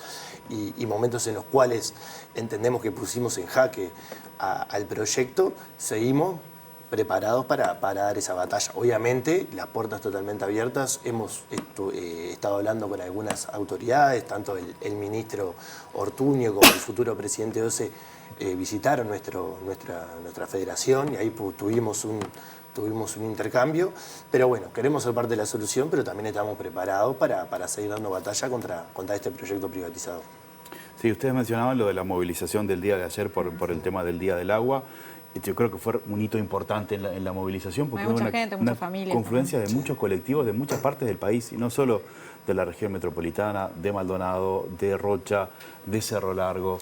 y momentos en los cuales entendemos que pusimos en jaque al proyecto. Seguimos preparados para dar esa batalla. Obviamente, las puertas totalmente abiertas. Hemos estado hablando con algunas autoridades, tanto el ministro Ortuño como el futuro presidente de OCE visitaron nuestra federación y ahí tuvimos un intercambio. Pero bueno, queremos ser parte de la solución, pero también estamos preparados para seguir dando batalla contra este proyecto privatizado. Sí, ustedes mencionaban lo de la movilización del día de ayer por el tema del Día del Agua. Yo creo que fue un hito importante en la movilización porque hay mucha hubo gente, muchas familias, confluencia de muchos colectivos de muchas partes del país, y no solo de la región metropolitana, de Maldonado, de Rocha, de Cerro Largo.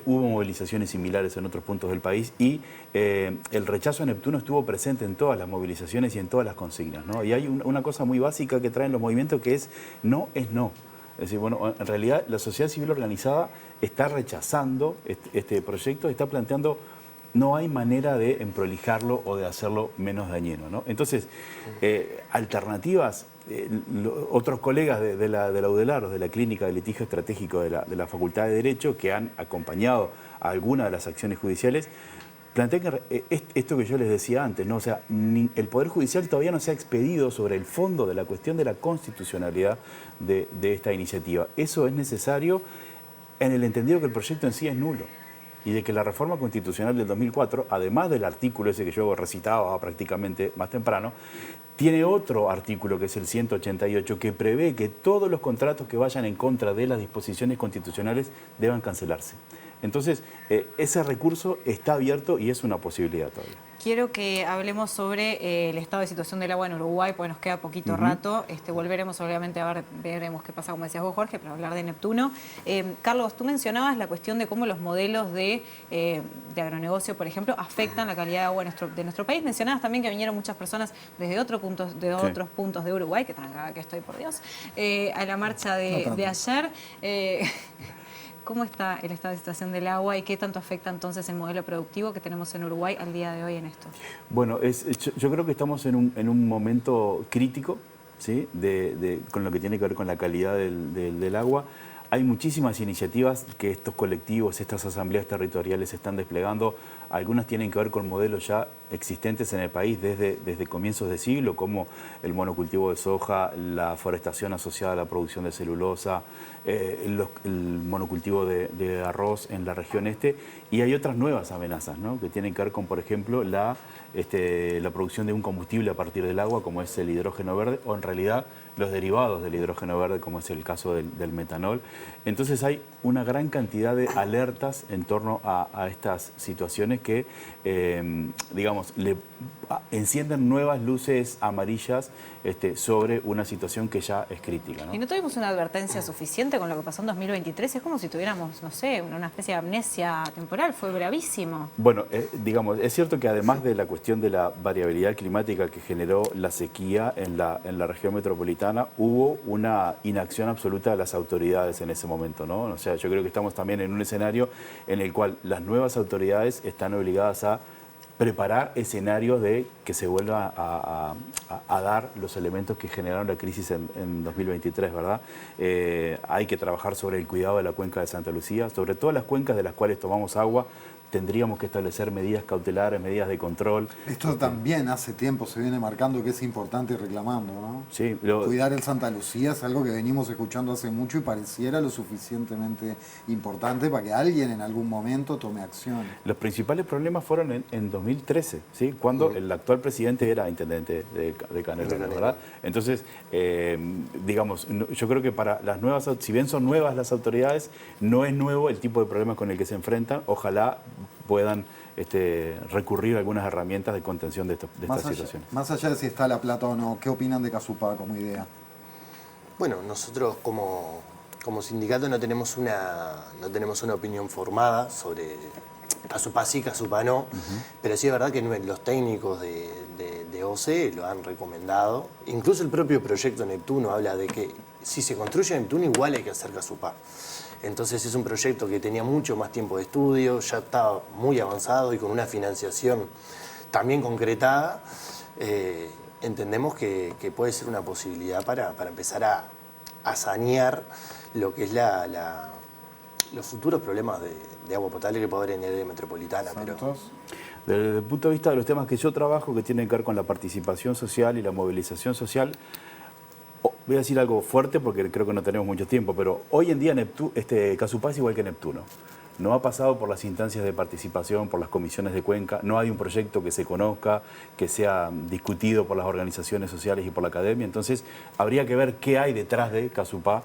Hubo movilizaciones similares en otros puntos del país y el rechazo a Neptuno estuvo presente en todas las movilizaciones y en todas las consignas, ¿no? Y hay una cosa muy básica que traen los movimientos que es no es no. Es decir, bueno, en realidad la sociedad civil organizada está rechazando este proyecto, está planteando no hay manera de emprolijarlo o de hacerlo menos dañino, ¿no? Entonces, alternativas, otros colegas de la UDELAR, de la Clínica de Litigio Estratégico de la Facultad de Derecho, que han acompañado a algunas de las acciones judiciales, plantean que esto que yo les decía antes, ¿no? O sea, el Poder Judicial todavía no se ha expedido sobre el fondo de la cuestión de la constitucionalidad de esta iniciativa. Eso es necesario en el entendido que el proyecto en sí es nulo y de que la reforma constitucional del 2004, además del artículo ese que yo recitaba prácticamente más temprano, tiene otro artículo que es el 188 que prevé que todos los contratos que vayan en contra de las disposiciones constitucionales deban cancelarse. Entonces, ese recurso está abierto y es una posibilidad todavía. Quiero que hablemos sobre el estado de situación del agua en Uruguay, porque nos queda poquito rato. Volveremos obviamente a ver, veremos qué pasa, como decías vos, Jorge, para hablar de Neptuno. Carlos, tú mencionabas la cuestión de cómo los modelos de agronegocio, por ejemplo, afectan la calidad de agua de nuestro país. Mencionabas también que vinieron muchas personas desde otros puntos de Uruguay, que trancada que estoy, por Dios, a la marcha de ayer. ¿Cómo está el estado de situación del agua y qué tanto afecta entonces el modelo productivo que tenemos en Uruguay al día de hoy en esto? Bueno, yo creo que estamos en un momento crítico, ¿sí? Con lo que tiene que ver con la calidad del agua. Hay muchísimas iniciativas que estos colectivos, estas asambleas territoriales están desplegando. Algunas tienen que ver con modelos ya existentes en el país desde comienzos de siglo, como el monocultivo de soja, la forestación asociada a la producción de celulosa, el monocultivo de arroz en la región este. Y hay otras nuevas amenazas, ¿no? Que tienen que ver con, por ejemplo, la producción de un combustible a partir del agua, como es el hidrógeno verde, o en realidad los derivados del hidrógeno verde, como es el caso del metanol. Entonces hay una gran cantidad de alertas en torno a estas situaciones que, digamos, le encienden nuevas luces amarillas sobre una situación que ya es crítica, ¿no? ¿Y no tuvimos una advertencia suficiente con lo que pasó en 2023? Es como si tuviéramos, no sé, una especie de amnesia temporal. Fue bravísimo. Bueno, digamos, es cierto que además de la cuestión de la variabilidad climática que generó la sequía en la región metropolitana, hubo una inacción absoluta de las autoridades en ese momento, ¿no? O sea, yo creo que estamos también en un escenario en el cual las nuevas autoridades están obligadas a preparar escenarios de que se vuelva a dar los elementos que generaron la crisis en 2023, ¿verdad? Hay que trabajar sobre el cuidado de la cuenca de Santa Lucía, sobre todas las cuencas de las cuales tomamos agua. Tendríamos que establecer medidas cautelares, medidas de control. Esto también hace tiempo se viene marcando que es importante y reclamando, ¿no? Sí, cuidar el Santa Lucía es algo que venimos escuchando hace mucho y pareciera lo suficientemente importante para que alguien en algún momento tome acción. Los principales problemas fueron en 2013, ¿sí? Cuando el actual presidente era intendente de Canelones, ¿verdad? Entonces, digamos, yo creo que para las nuevas, si bien son nuevas las autoridades, no es nuevo el tipo de problemas con el que se enfrentan. Ojalá puedan recurrir a algunas herramientas de contención de estas situaciones. Más allá de si está la plata o no, ¿qué opinan de Casupá como idea? Bueno, nosotros como sindicato no tenemos una opinión formada sobre Casupá sí, Casupá no, pero sí es verdad que los técnicos de OCE lo han recomendado. Incluso el propio proyecto Neptuno habla de que si se construye Neptuno igual hay que hacer Casupá. Entonces es un proyecto que tenía mucho más tiempo de estudio, ya estaba muy avanzado y con una financiación también concretada. Entendemos que puede ser una posibilidad para empezar a sanear lo que es los futuros problemas de agua potable que puede haber en el área metropolitana. Pero... Desde el punto de vista de los temas que yo trabajo, que tienen que ver con la participación social y la movilización social, voy a decir algo fuerte porque creo que no tenemos mucho tiempo, pero hoy en día Casupá es igual que Neptuno. No ha pasado por las instancias de participación, por las comisiones de Cuenca, no hay un proyecto que se conozca, que sea discutido por las organizaciones sociales y por la academia, entonces habría que ver qué hay detrás de Casupá.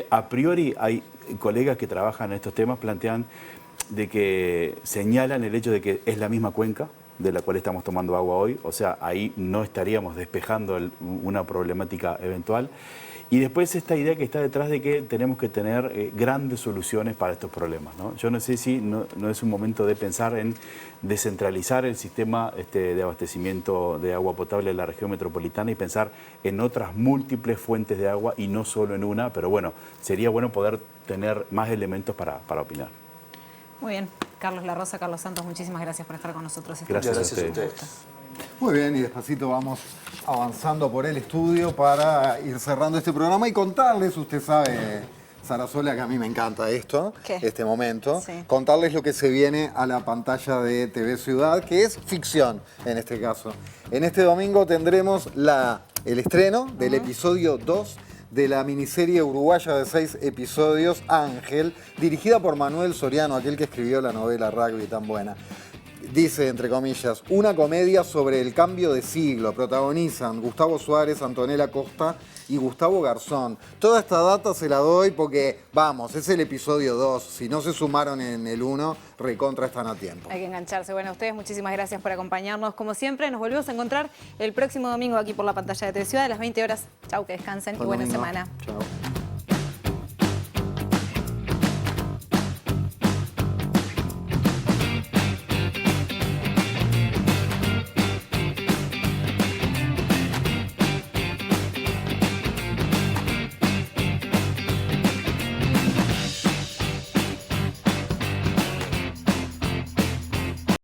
A priori hay colegas que trabajan en estos temas, plantean de que señalan el hecho de que es la misma cuenca de la cual estamos tomando agua hoy, o sea, ahí no estaríamos despejando una problemática eventual. Y después esta idea que está detrás de que tenemos que tener grandes soluciones para estos problemas, ¿no? Yo no sé si no es un momento de pensar en descentralizar el sistema de abastecimiento de agua potable de la región metropolitana y pensar en otras múltiples fuentes de agua y no solo en una, pero bueno, sería bueno poder tener más elementos para opinar. Muy bien. Carlos Larrosa, Carlos Santos, muchísimas gracias por estar con nosotros. Gracias a ustedes. Muy bien, y despacito vamos avanzando por el estudio para ir cerrando este programa y contarles, usted sabe, Sarasola, que a mí me encanta esto, este momento, contarles lo que se viene a la pantalla de TV Ciudad, que es ficción en este caso. En este domingo tendremos el estreno del episodio 2 de la miniserie uruguaya de 6 episodios, Ángel, dirigida por Manuel Soriano, aquel que escribió la novela Rugby tan buena. Dice, entre comillas, una comedia sobre el cambio de siglo. Protagonizan Gustavo Suárez, Antonella Costa y Gustavo Garzón. Toda esta data se la doy porque, vamos, es el episodio 2. Si no se sumaron en el 1, recontra están a tiempo. Hay que engancharse. Bueno, a ustedes muchísimas gracias por acompañarnos. Como siempre, nos volvemos a encontrar el próximo domingo aquí por la pantalla de TV Ciudad a las 20 horas. Chau, que descansen y buena semana. Chau.